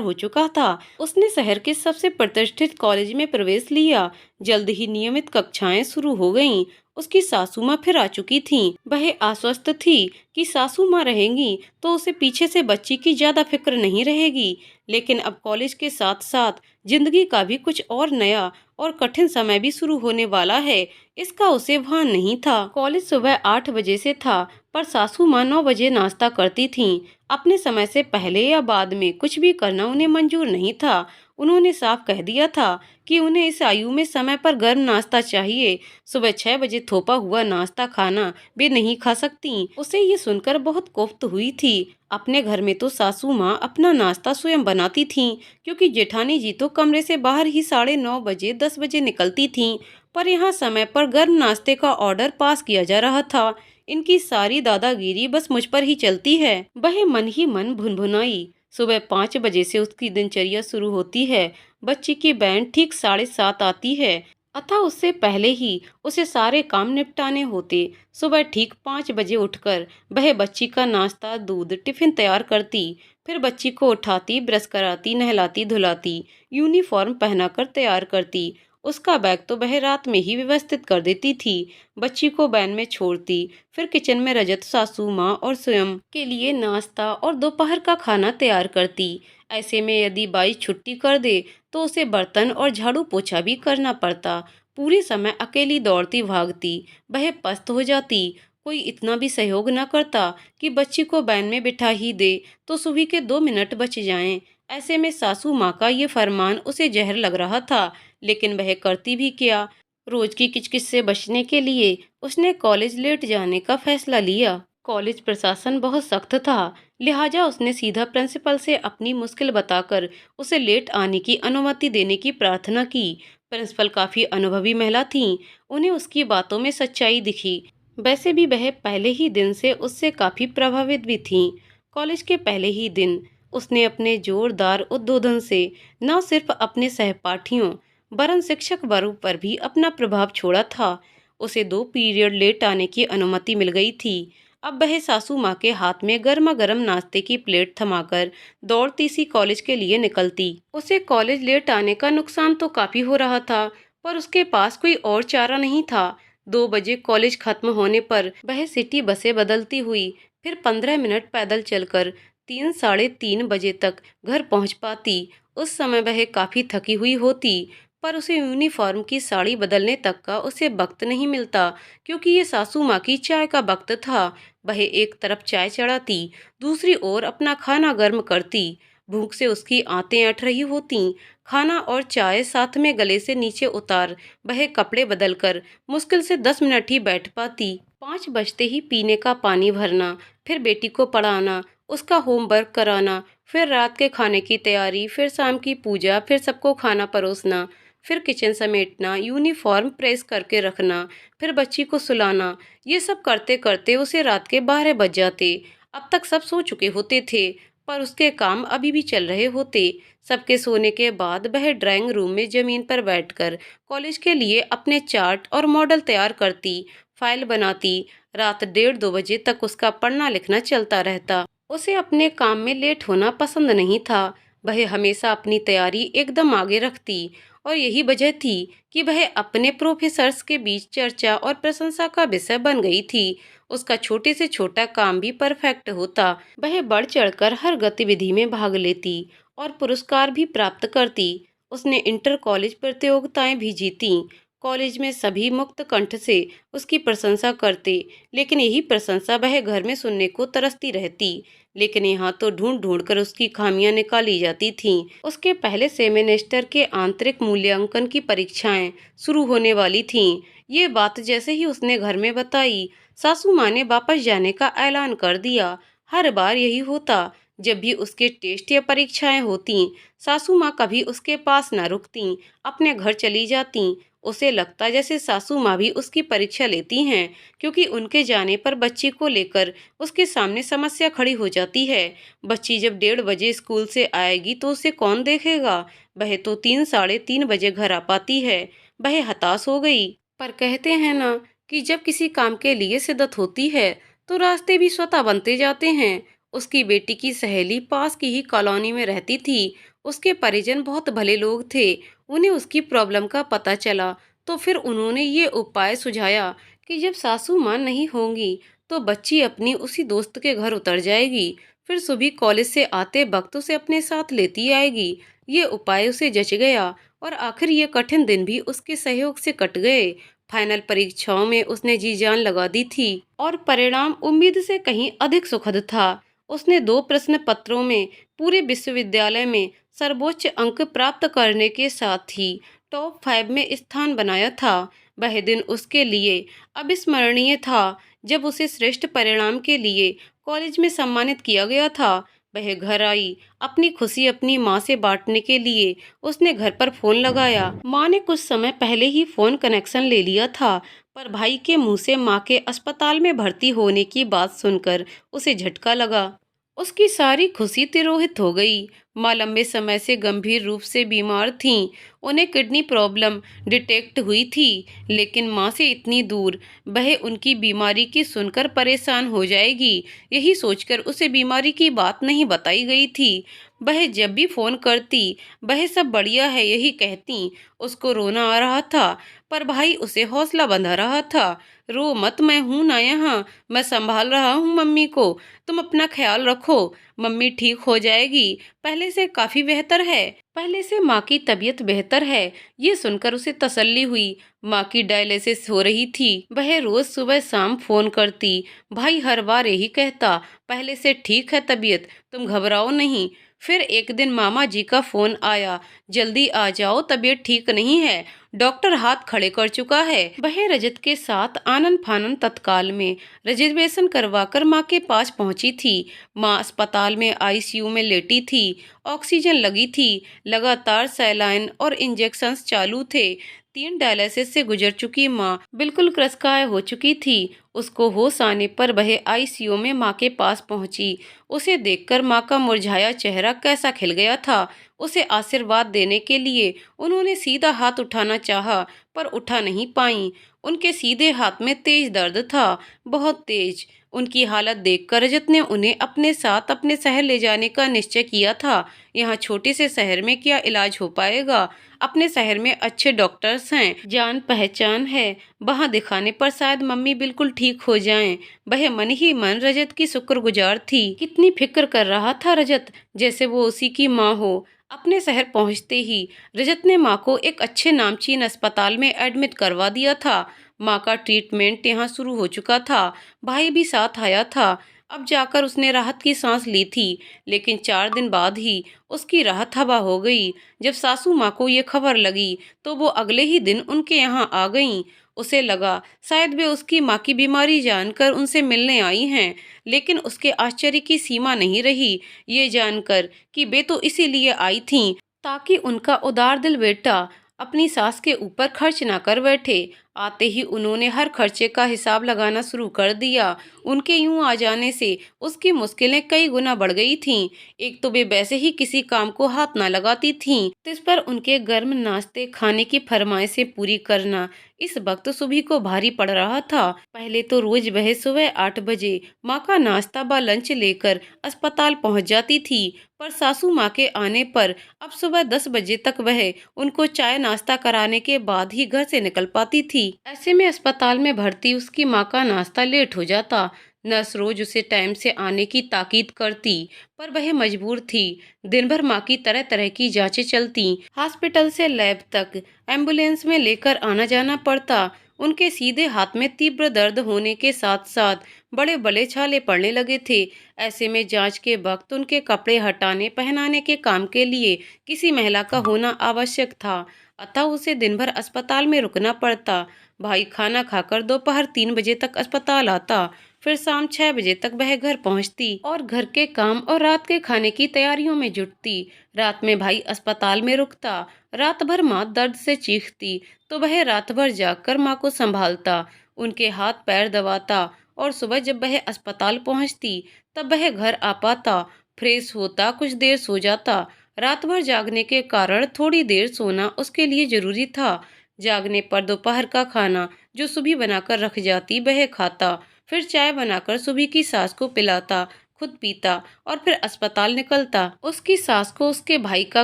हो चुका था। उसने शहर के सबसे प्रतिष्ठित कॉलेज में प्रवेश लिया। जल्द ही नियमित कक्षाएं शुरू हो गईं। उसकी सासू माँ फिर आ चुकी थीं। वह आश्वस्त थी कि सासू माँ रहेंगी तो उसे पीछे से बच्ची की ज्यादा फिक्र नहीं रहेगी। लेकिन अब कॉलेज के साथ साथ जिंदगी का भी कुछ और नया और कठिन समय भी शुरू होने वाला है, इसका उसे भान नहीं था। कॉलेज सुबह 8 बजे से था, पर सासू माँ 9 बजे नाश्ता करती थीं। अपने समय से पहले या बाद में कुछ भी करना उन्हें मंजूर नहीं था। उन्होंने साफ कह दिया था कि उन्हें इस आयु में समय पर गर्म नाश्ता चाहिए। सुबह 6 बजे थोपा हुआ नाश्ता खाना वे नहीं खा सकती। उसे ये सुनकर बहुत कोफ्त हुई थी। अपने घर में तो सासू माँ अपना नाश्ता स्वयं बनाती थीं, क्योंकि जेठानी जी तो कमरे से बाहर ही 9:30 बजे 10 बजे निकलती थीं। पर यहाँ समय पर गर्म नाश्ते का ऑर्डर पास किया जा रहा था। इनकी सारी दादागिरी बस मुझ पर ही चलती है। वह मन ही मन भुनभुनाई। सुबह 5 बजे से उसकी दिनचर्या शुरू होती है। बच्ची की बैंड ठीक 7:30 आती है, अतः उससे पहले ही उसे सारे काम निपटाने होते। सुबह ठीक 5 बजे उठकर वह बच्ची का नाश्ता, दूध, टिफिन तैयार करती। फिर बच्ची को उठाती, ब्रश कराती, नहलाती धुलाती, यूनिफॉर्म पहनाकर तैयार करती। उसका बैग तो वह रात में ही व्यवस्थित कर देती थी। बच्ची को वैन में छोड़ती, फिर किचन में रजत, सासू माँ और स्वयं के लिए नाश्ता और दोपहर का खाना तैयार करती। ऐसे में यदि बाई छुट्टी कर दे तो उसे बर्तन और झाड़ू पोछा भी करना पड़ता। पूरे समय अकेली दौड़ती भागती, वह पस्त हो जाती। कोई इतना भी सहयोग न करता कि बच्ची को वैन में बिठा ही दे तो सुबह के 2 मिनट बच जाएं। ऐसे में सासू माँ का ये फरमान उसे जहर लग रहा था, लेकिन वह करती भी क्या। रोज की किचकिच से बचने के लिए उसने कॉलेज लेट जाने का फैसला लिया। कॉलेज प्रशासन बहुत सख्त था, लिहाजा उसने सीधा प्रिंसिपल से अपनी मुश्किल बताकर उसे लेट आने की अनुमति देने की प्रार्थना की। प्रिंसिपल काफी अनुभवी महिला थीं, उन्हें उसकी बातों में सच्चाई दिखी। वैसे भी वह पहले ही दिन से उससे काफी प्रभावित भी थीं। कॉलेज के पहले ही दिन उसने अपने जोरदार उद्बोधन से न सिर्फ अपने सहपाठियों वरन शिक्षक वर्ग पर भी अपना प्रभाव छोड़ा था। उसे 2 पीरियड लेट आने की अनुमति मिल गई थी। अब वह सासू माँ के हाथ में गर्मा गर्म नाश्ते की प्लेट थमाकर दौड़ती सी कॉलेज के लिए निकलती। उसे कॉलेज लेट आने का नुकसान तो काफी हो रहा था, पर उसके पास कोई और चारा नहीं था। 2 बजे कॉलेज खत्म होने पर वह सिटी बसें बदलती हुई फिर 15 मिनट पैदल चलकर 3 साढ़े 3 बजे तक घर पहुंच पाती। उस समय वह काफी थकी हुई होती, पर उसे यूनिफॉर्म की साड़ी बदलने तक का उसे वक्त नहीं मिलता, क्योंकि ये सासू माँ की चाय का वक्त था। वह एक तरफ चाय चढ़ाती, दूसरी ओर अपना खाना गर्म करती। भूख से उसकी आंतें अट रही होती। खाना और चाय साथ में गले से नीचे उतार वह कपड़े बदलकर मुश्किल से 10 मिनट ही बैठ पाती। 5 बजते ही पीने का पानी भरना, फिर बेटी को पढ़ाना, उसका होमवर्क कराना, फिर रात के खाने की तैयारी, फिर शाम की पूजा, फिर सबको खाना परोसना, फिर किचन समेटना, यूनिफॉर्म प्रेस करके रखना, फिर बच्ची को सुलाना। ये सब करते करते उसे रात के 12 बज जाते। अब तक सब सो चुके होते थे, पर उसके काम अभी भी चल रहे होते। सबके सोने के बाद वह ड्राइंग रूम में जमीन पर बैठकर कॉलेज के लिए अपने चार्ट और मॉडल तैयार करती, फाइल बनाती। रात 1:30-2 बजे तक उसका पढ़ना लिखना चलता रहता। उसे अपने काम में लेट होना पसंद नहीं था। वह हमेशा अपनी तैयारी एकदम आगे रखती, और यही वजह थी कि वह अपने प्रोफेसर्स के बीच चर्चा और प्रशंसा का विषय बन गई थी। उसका छोटे से छोटा काम भी परफेक्ट होता। वह बढ़ चढ़कर हर गतिविधि में भाग लेती और पुरस्कार भी प्राप्त करती। उसने इंटर कॉलेज प्रतियोगिताएं भी जीती। कॉलेज में सभी मुक्त कंठ से उसकी प्रशंसा करते, लेकिन यही प्रशंसा वह घर में सुनने को तरसती रहती। लेकिन यहाँ तो ढूंढ ढूंढ कर उसकी खामियां निकाली जाती थीं। उसके पहले सेमेस्टर के आंतरिक मूल्यांकन की परीक्षाएं शुरू होने वाली थीं। ये बात जैसे ही उसने घर में बताई, सासू माँ ने वापस जाने का ऐलान कर दिया। हर बार यही होता। जब भी उसके टेस्ट या परीक्षाएं होती, सासू माँ कभी उसके पास न रुकती, अपने घर चली जाती। उसे लगता जैसे सासू माँ भी उसकी परीक्षा लेती हैं, क्योंकि उनके जाने पर बच्ची को लेकर उसके सामने समस्या खड़ी हो जाती है। बच्ची जब 1:30 बजे स्कूल से आएगी तो उसे कौन देखेगा। वह तो 3 साढ़े 3 बजे घर आ पाती है। वह हताश हो गई। पर कहते हैं ना कि जब किसी काम के लिए शिद्दत होती है तो रास्ते भी स्वतः बनते जाते हैं। उसकी बेटी की सहेली पास की ही कॉलोनी में रहती थी। उसके परिजन बहुत भले लोग थे। उन्हें उसकी प्रॉब्लम का पता चला तो फिर उन्होंने ये उपाय सुझाया कि जब सासू माँ नहीं होंगी तो बच्ची अपनी उसी दोस्त के घर उतर जाएगी, फिर सुबह कॉलेज से आते वक्त उसे अपने साथ लेती आएगी। ये उपाय उसे जच गया, और आखिर ये कठिन दिन भी उसके सहयोग से कट गए। फाइनल परीक्षाओं में उसने जी जान लगा दी थी, और परिणाम उम्मीद से कहीं अधिक सुखद था। उसने 2 प्रश्न पत्रों में पूरे विश्वविद्यालय में सर्वोच्च अंक प्राप्त करने के साथ ही टॉप 5 में स्थान बनाया था। वह दिन उसके लिए अविस्मरणीय था जब उसे श्रेष्ठ परिणाम के लिए कॉलेज में सम्मानित किया गया था। वह घर आई, अपनी खुशी अपनी माँ से बांटने के लिए उसने घर पर फोन लगाया। माँ ने कुछ समय पहले ही फोन कनेक्शन ले लिया था, पर भाई के मुंह से माँ के अस्पताल में भर्ती होने की बात सुनकर उसे झटका लगा। उसकी सारी खुशी तिरोहित हो गई। माँ लंबे समय से गंभीर रूप से बीमार थीं। उन्हें किडनी प्रॉब्लम डिटेक्ट हुई थी, लेकिन माँ से इतनी दूर वह उनकी बीमारी की सुनकर परेशान हो जाएगी, यही सोचकर उसे बीमारी की बात नहीं बताई गई थी। वह जब भी फोन करती वह सब बढ़िया है यही कहती। उसको रोना आ रहा था, पर भाई उसे हौसला बंधा रहा था। रो मत, मैं हूं ना यहाँ, मैं संभाल रहा हूँ मम्मी को, तुम अपना ख्याल रखो, मम्मी ठीक हो जाएगी, पहले से काफी बेहतर है, पहले से माँ की तबीयत बेहतर है। ये सुनकर उसे तसल्ली हुई। माँ की डायलिसिस हो रही थी। वह रोज सुबह शाम फोन करती। भाई हर बार यही कहता, पहले से ठीक है तबीयत, तुम घबराओ नहीं। फिर एक दिन मामा जी का फोन आया, जल्दी आ जाओ, तबीयत ठीक नहीं है, डॉक्टर हाथ खड़े कर चुका है। वह रजत के साथ आनन फानन तत्काल में रिजर्वेशन करवाकर माँ के पास पहुंची थी। माँ अस्पताल में आईसीयू में लेटी थी। ऑक्सीजन लगी थी, लगातार सैलाइन और इंजेक्शंस चालू थे। 3 डायलिसिस से गुजर चुकी माँ बिल्कुल क्रसकाय हो चुकी थी। उसको होश आने पर वह आईसीयू में माँ के पास पहुंची। उसे देखकर माँ का मुरझाया चेहरा कैसा खिल गया था। उसे आशीर्वाद देने के लिए उन्होंने सीधा हाथ उठाना चाहा, पर उठा नहीं पाई। उनके सीधे हाथ में तेज दर्द था, बहुत तेज। उनकी हालत देखकर रजत ने उन्हें अपने साथ अपने शहर ले जाने का निश्चय किया था। यहाँ छोटे से शहर में क्या इलाज हो पाएगा? अपने शहर में अच्छे डॉक्टर्स हैं, जान पहचान है, वहाँ दिखाने पर शायद मम्मी बिल्कुल ठीक हो जाएं। वह मन ही मन रजत की शुक्रगुजार थी। कितनी फिक्र कर रहा था रजत, जैसे वो उसी की माँ हो। अपने शहर पहुंचते ही रजत ने माँ को एक अच्छे नामचीन अस्पताल में एडमिट करवा दिया था। माँ का ट्रीटमेंट यहाँ शुरू हो चुका था। भाई भी साथ आया था। अब जाकर उसने राहत की सांस ली थी, लेकिन 4 दिन बाद ही उसकी राहत हवा हो गई। जब सासू माँ को ये खबर लगी तो वो अगले ही दिन उनके यहाँ आ गईं। उसे लगा शायद वे उसकी माँ की बीमारी जानकर उनसे मिलने आई हैं, लेकिन उसके आश्चर्य की सीमा नहीं रही ये जानकर कि वे तो इसीलिए आई थीं ताकि उनका उदार दिल बेटा अपनी सास के ऊपर खर्च ना कर बैठे। आते ही उन्होंने हर खर्चे का हिसाब लगाना शुरू कर दिया। उनके यूं आ जाने से उसकी मुश्किलें कई गुना बढ़ गई थीं। एक तो वे वैसे ही किसी काम को हाथ ना लगाती थीं, इस पर उनके गर्म नाश्ते खाने की फरमाइशें पूरी करना इस वक्त सुबह को भारी पड़ रहा था। पहले तो रोज वह सुबह 8 बजे माँ का नाश्ता व लंच लेकर अस्पताल पहुंच जाती थी, पर सासू माँ के आने पर अब सुबह 10 बजे तक वह उनको चाय नाश्ता कराने के बाद ही घर से निकल पाती थी। ऐसे में अस्पताल में भर्ती उसकी माँ का नाश्ता लेट हो जाता। नर्स रोज उसे टाइम से आने की ताकीद करती, पर वह मजबूर थी। दिन भर माँ की तरह तरह की जांचें चलती, हॉस्पिटल से लैब तक एम्बुलेंस में लेकर आना जाना पड़ता। उनके सीधे हाथ में तीव्र दर्द होने के साथ साथ बड़े बड़े छाले पड़ने लगे थे। ऐसे में जांच के वक्त उनके कपड़े हटाने पहनाने के काम के लिए किसी महिला का होना आवश्यक था, अतः उसे दिन भर अस्पताल में रुकना पड़ता। भाई खाना खाकर दोपहर 3 बजे तक अस्पताल आता, फिर शाम 6 बजे तक वह घर पहुंचती और घर के काम और रात के खाने की तैयारियों में जुटती। रात में भाई अस्पताल में रुकता। रात भर माँ दर्द से चीखती तो वह रात भर जागकर माँ को संभालता, उनके हाथ पैर दबाता, और सुबह जब वह अस्पताल पहुंचती तब वह घर आ पाता, फ्रेश होता, कुछ देर सो जाता। रात भर जागने के कारण थोड़ी देर सोना उसके लिए जरूरी था। जागने पर दोपहर का खाना जो सुबह बनाकर रख जाती वह खाता, फिर चाय बनाकर सुबह की सास को पिलाता, खुद पीता और फिर अस्पताल निकलता। उसकी सास को उसके भाई का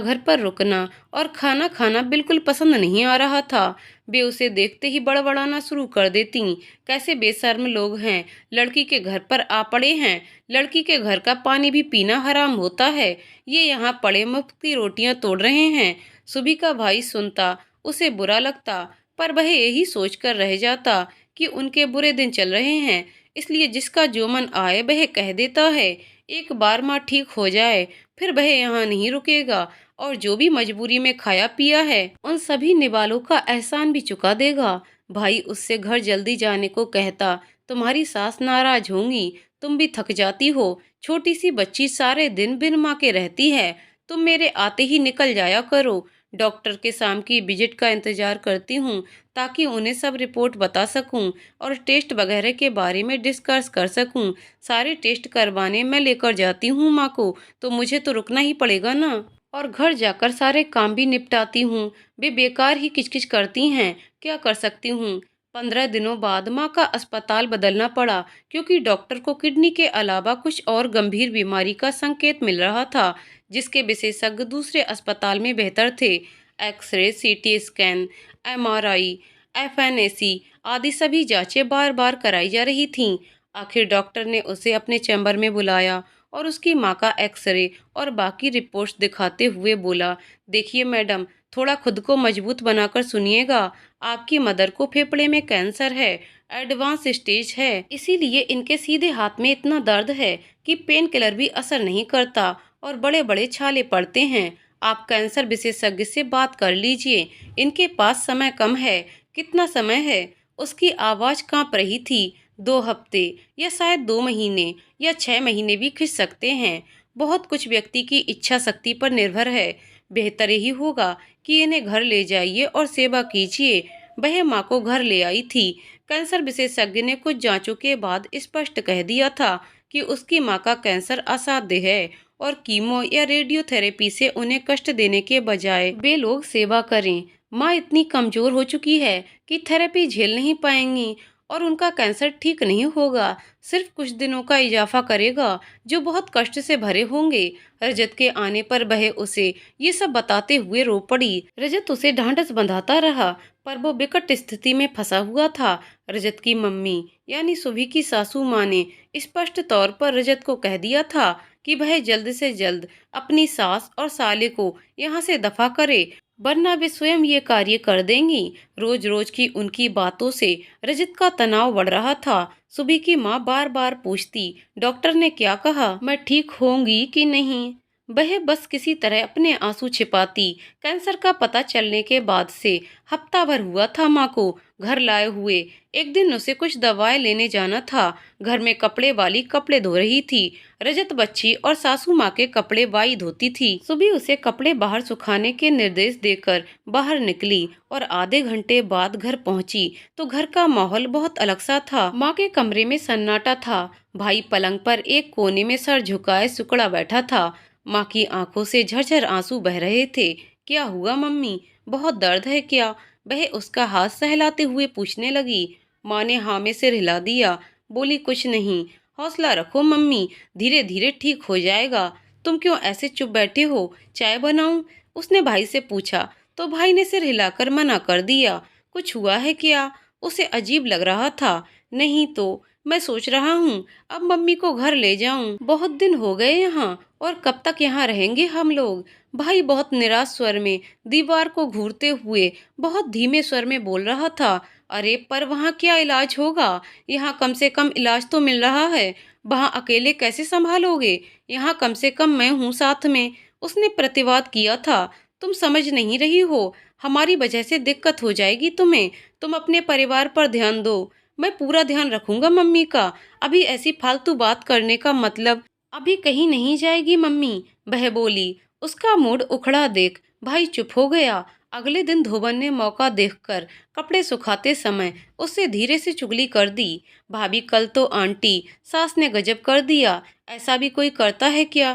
घर पर रुकना और खाना खाना बिल्कुल पसंद नहीं आ रहा था। वे उसे देखते ही बड़बड़ाना शुरू कर देती, कैसे बेशर्म लोग हैं, लड़की के घर पर आ पड़े हैं, लड़की के घर का पानी भी पीना हराम होता है, ये यहाँ पड़े मुफ्त की रोटियां तोड़ रहे हैं। सुबह का भाई सुनता, उसे बुरा लगता, पर वह यही सोचकर रह जाता कि उनके बुरे दिन चल रहे हैं, इसलिए जिसका जो मन आए वह कह देता है। एक बार माँ ठीक हो जाए फिर वह यहाँ नहीं रुकेगा और जो भी मजबूरी में खाया पिया है उन सभी निवालों का एहसान भी चुका देगा। भाई उससे घर जल्दी जाने को कहता, तुम्हारी सास नाराज होंगी, तुम भी थक जाती हो, छोटी सी बच्ची सारे दिन बिन माँ के रहती है, तुम मेरे आते ही निकल जाया करो। डॉक्टर के शाम की विजिट का इंतजार करती हूँ ताकि उन्हें सब रिपोर्ट बता सकूं और टेस्ट वगैरह के बारे में डिस्कस कर सकूं। सारे टेस्ट करवाने मैं लेकर जाती हूँ माँ को, तो मुझे तो रुकना ही पड़ेगा ना। और घर जाकर सारे काम भी निपटाती हूँ। वे बेकार ही किचकिच करती हैं, क्या कर सकती हूँ। 15 दिनों बाद माँ का अस्पताल बदलना पड़ा क्योंकि डॉक्टर को किडनी के अलावा कुछ और गंभीर बीमारी का संकेत मिल रहा था, जिसके विशेषज्ञ दूसरे अस्पताल में बेहतर थे। X ray, CT scan, MRI, FNAC आदि सभी जांचें बार बार कराई जा रही थीं। आखिर डॉक्टर ने उसे अपने चैम्बर में बुलाया और उसकी माँ का एक्सरे और बाकी रिपोर्ट्स दिखाते हुए बोला, देखिए मैडम, थोड़ा खुद को मजबूत बनाकर सुनिएगा। आपकी मदर को फेफड़े में कैंसर है, एडवांस स्टेज है, इसीलिए इनके सीधे हाथ में इतना दर्द है कि पेन किलर भी असर नहीं करता और बड़े बड़े छाले पड़ते हैं। आप कैंसर विशेषज्ञ से बात कर लीजिए, इनके पास समय कम है। कितना समय है? उसकी आवाज़ कांप रही थी। 2 हफ्ते या शायद 2 महीने या 6 महीने भी खिंच सकते हैं। बहुत कुछ व्यक्ति की इच्छा शक्ति पर निर्भर है। बेहतर यही होगा कि इन्हें घर ले जाइए और सेवा कीजिए। वह माँ को घर ले आई थी। कैंसर विशेषज्ञ ने कुछ जांचों के बाद स्पष्ट कह दिया था कि उसकी माँ का कैंसर असाध्य है और कीमो या रेडियोथेरेपी से उन्हें कष्ट देने के बजाय वे लोग सेवा करें। माँ इतनी कमजोर हो चुकी है कि थेरेपी झेल नहीं पाएंगी और उनका कैंसर ठीक नहीं होगा, सिर्फ कुछ दिनों का इजाफा करेगा जो बहुत कष्ट से भरे होंगे। रजत के आने पर वह उसे ये सब बताते हुए रो पड़ी। रजत उसे ढांढस बंधाता रहा, पर वो विकट स्थिति में फंसा हुआ था। रजत की मम्मी यानी सुभी की सासू माँ ने स्पष्ट तौर पर रजत को कह दिया था कि वह जल्द से जल्द अपनी सास और साले को यहाँ से दफा करे, वरना वे स्वयं ये कार्य कर देंगी। रोज रोज की उनकी बातों से रजत का तनाव बढ़ रहा था। सुबह की माँ बार बार पूछती, डॉक्टर ने क्या कहा, मैं ठीक होंगी कि नहीं। वह बस किसी तरह अपने आंसू छिपाती। कैंसर का पता चलने के बाद से हफ्ता भर हुआ था माँ को घर लाए हुए। एक दिन उसे कुछ दवाएं लेने जाना था। घर में कपड़े वाली कपड़े धो रही थी। रजत बच्ची और सासू माँ के कपड़े बाई धोती थी। सुबह उसे कपड़े बाहर सुखाने के निर्देश देकर बाहर निकली और आधे घंटे बाद घर पहुंची तो घर का माहौल बहुत अलग सा था। माँ के कमरे में सन्नाटा था। भाई पलंग पर एक कोने में सर झुकाए सुकड़ा बैठा था। माँ की आंखों से झरझर आंसू बह रहे थे। क्या हुआ मम्मी, बहुत दर्द है क्या? वह उसका हाथ सहलाते हुए पूछने लगी। माँ ने हाँ में सिर हिला दिया, बोली कुछ नहीं, हौसला रखो मम्मी, धीरे धीरे ठीक हो जाएगा। तुम क्यों ऐसे चुप बैठे हो, चाय बनाऊं? उसने भाई से पूछा तो भाई ने सिर हिलाकर मना कर दिया। कुछ हुआ है क्या? उसे अजीब लग रहा था। नहीं तो मैं सोच रहा हूँ अब मम्मी को घर ले जाऊं, बहुत दिन हो गए यहाँ, और कब तक यहाँ रहेंगे हम लोग। भाई बहुत निराश स्वर में दीवार को घूरते हुए बहुत धीमे स्वर में बोल रहा था। अरे पर वहाँ क्या इलाज होगा? यहाँ कम से कम इलाज तो मिल रहा है, वहाँ अकेले कैसे संभालोगे? यहाँ कम से कम मैं हूँ साथ में। उसने प्रतिवाद किया था। तुम समझ नहीं रही हो, हमारी वजह से दिक्कत हो जाएगी तुम्हें। तुम अपने परिवार पर ध्यान दो। मैं पूरा ध्यान रखूंगा मम्मी का। अभी ऐसी फालतू बात करने का मतलब, अभी कहीं नहीं जाएगी मम्मी, वह बोली। उसका मूड उखड़ा देख भाई चुप हो गया। अगले दिन धोबन ने मौका देखकर कपड़े सुखाते समय उससे धीरे से चुगली कर दी। भाभी कल तो आंटी सास ने गजब कर दिया, ऐसा भी कोई करता है क्या?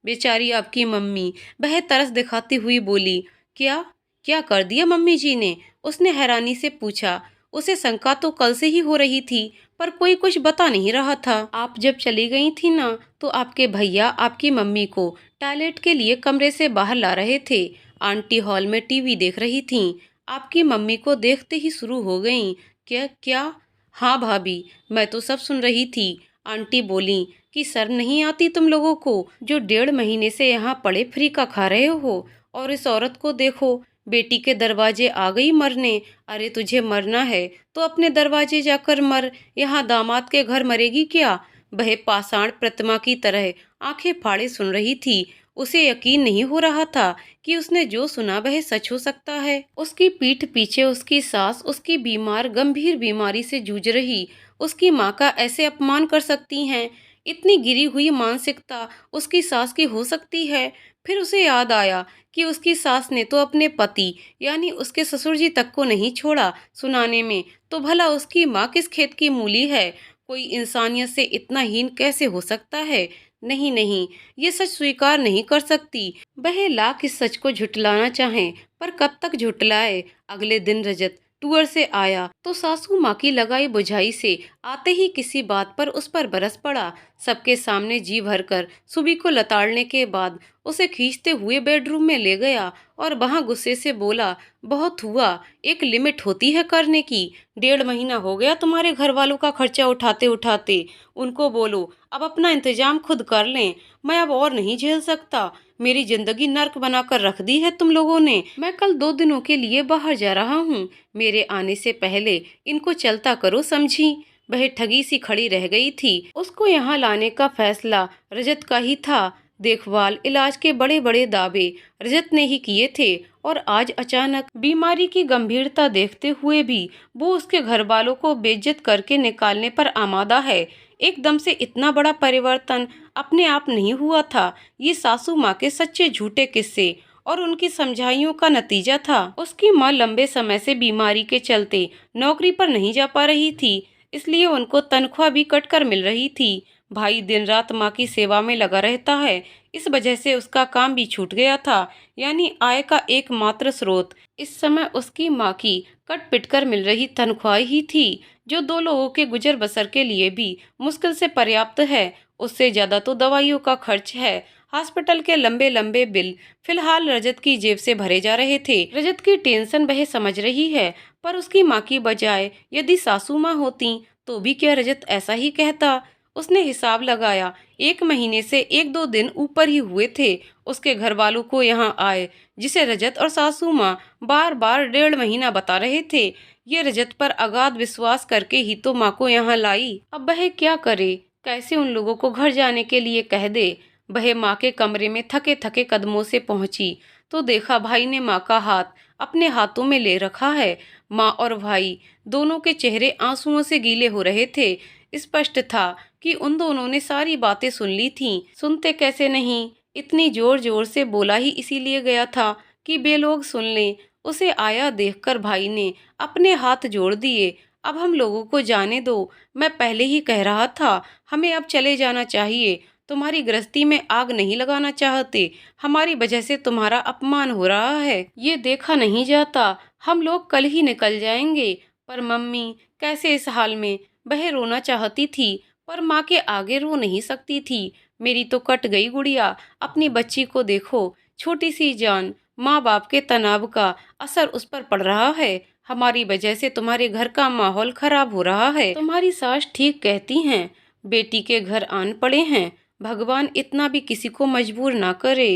बेचारी आपकी मम्मी, वह तरस दिखाती हुई बोली। क्या क्या कर दिया मम्मी जी ने? उसने हैरानी से पूछा। उसे शंका तो कल से ही हो रही थी, पर कोई कुछ बता नहीं रहा था। आप जब चली गई थी ना, तो आपके भैया आपकी मम्मी को टॉयलेट के लिए कमरे से बाहर ला रहे थे। आंटी हॉल में टीवी देख रही थीं। आपकी मम्मी को देखते ही शुरू हो गईं। क्या क्या? हाँ भाभी, मैं तो सब सुन रही थी। आंटी बोली कि शर्म नहीं आती तुम लोगों को, जो 1.5 महीने से यहाँ पड़े फ्री का खा रहे हो? और इस औरत को देखो, बेटी के दरवाजे आ गई मरने। अरे तुझे मरना है तो अपने दरवाजे जाकर मर, यहाँ दामाद के घर मरेगी क्या? वह पाषाण प्रतिमा की तरह आंखें फाड़े सुन रही थी। उसे यकीन नहीं हो रहा था कि उसने जो सुना वह सच हो सकता है। उसकी पीठ पीछे उसकी सास उसकी बीमार गंभीर बीमारी से जूझ रही उसकी माँ का ऐसे अपमान कर सकती हैं। इतनी गिरी हुई मानसिकता उसकी सास की हो सकती है। फिर उसे याद आया कि उसकी सास ने तो अपने पति यानी उसके ससुर जी तक को नहीं छोड़ा सुनाने में, तो भला उसकी माँ किस खेत की मूली है। कोई इंसानियत से इतना हीन कैसे हो सकता है। नहीं नहीं, ये सच स्वीकार नहीं कर सकती। वह लाख इस सच को झुठलाना चाहे पर कब तक झुठलाए। अगले दिन रजत टूर से आया तो सासू माँ की लगाई बुझाई से आते ही किसी बात पर उस पर बरस पड़ा। सबके सामने जी भरकर सुबी को लताड़ने के बाद उसे खींचते हुए बेडरूम में ले गया और वहां गुस्से से बोला, बहुत हुआ, एक लिमिट होती है करने की। 1.5 महीना हो गया तुम्हारे घर वालों का खर्चा उठाते उठाते। उनको बोलो अब अपना इंतजाम खुद कर लें। मैं अब और नहीं झेल सकता। मेरी जिंदगी नर्क बनाकर रख दी है तुम लोगों ने। मैं कल 2 दिनों के लिए बाहर जा रहा हूँ। मेरे आने से पहले इनको चलता करो, समझी। वह ठगी सी खड़ी रह गई थी। उसको यहाँ लाने का फैसला रजत का ही था। देखभाल इलाज के बड़े बड़े दावे रजत ने ही किए थे और आज अचानक बीमारी की गंभीरता देखते हुए भी वो उसके घर वालों को बेइज्जत करके निकालने पर आमादा है। एकदम से इतना बड़ा परिवर्तन अपने आप नहीं हुआ था। ये सासू माँ के सच्चे झूठे किस्से और उनकी समझाइयों का नतीजा था। उसकी माँ लंबे समय से बीमारी के चलते नौकरी पर नहीं जा पा रही थी, इसलिए उनको तनख्वाह भी कट कर मिल रही थी। भाई दिन रात माँ की सेवा में लगा रहता है, इस वजह से उसका काम भी छूट गया था, यानी आय का एकमात्र स्रोत इस समय उसकी माँ की कट पिट कर मिल रही तनख्वाह ही थी, जो 2 लोगों के गुजर बसर के लिए भी मुश्किल से पर्याप्त है। उससे ज्यादा तो दवाइयों का खर्च है। हॉस्पिटल के लंबे लंबे बिल फिलहाल रजत की जेब से भरे जा रहे थे। रजत की टेंशन वह समझ रही है, पर उसकी माँ की बजाय यदि सासू माँ होती तो भी क्या रजत ऐसा ही कहता। उसने हिसाब लगाया, 1 महीने से 1-2 दिन ऊपर ही हुए थे उसके घर वालों को यहाँ आए, जिसे रजत और सासू माँ बार बार 1.5 महीना बता रहे थे। ये रजत पर अगाध विश्वास करके ही तो माँ को यहाँ लाई। अब वह क्या करे, कैसे उन लोगों को घर जाने के लिए कह दे। वह माँ के कमरे में थके थके कदमों से पहुंची तो देखा भाई ने माँ का हाथ अपने हाथों में ले रखा है। माँ और भाई दोनों के चेहरे आंसुओं से गीले हो रहे थे। स्पष्ट था कि उन दोनों ने सारी बातें सुन ली थीं। सुनते कैसे नहीं, इतनी जोर जोर से बोला ही इसीलिए गया था कि बे लोग सुन लें। उसे आया देखकर भाई ने अपने हाथ जोड़ दिए। अब हम लोगों को जाने दो, मैं पहले ही कह रहा था हमें अब चले जाना चाहिए। तुम्हारी गृहस्थी में आग नहीं लगाना चाहते, हमारी वजह से तुम्हारा अपमान हो रहा है, ये देखा नहीं जाता। हम लोग कल ही निकल जाएंगे। पर मम्मी कैसे इस हाल में। वह रोना चाहती थी पर माँ के आगे रो नहीं सकती थी। मेरी तो कट गई गुड़िया, अपनी बच्ची को देखो, छोटी सी जान। माँ बाप के तनाव का असर उस पर पड़ रहा है। हमारी वजह से तुम्हारे घर का माहौल खराब हो रहा है। तुम्हारी सास ठीक कहती हैं, बेटी के घर आन पड़े हैं। भगवान इतना भी किसी को मजबूर ना करे।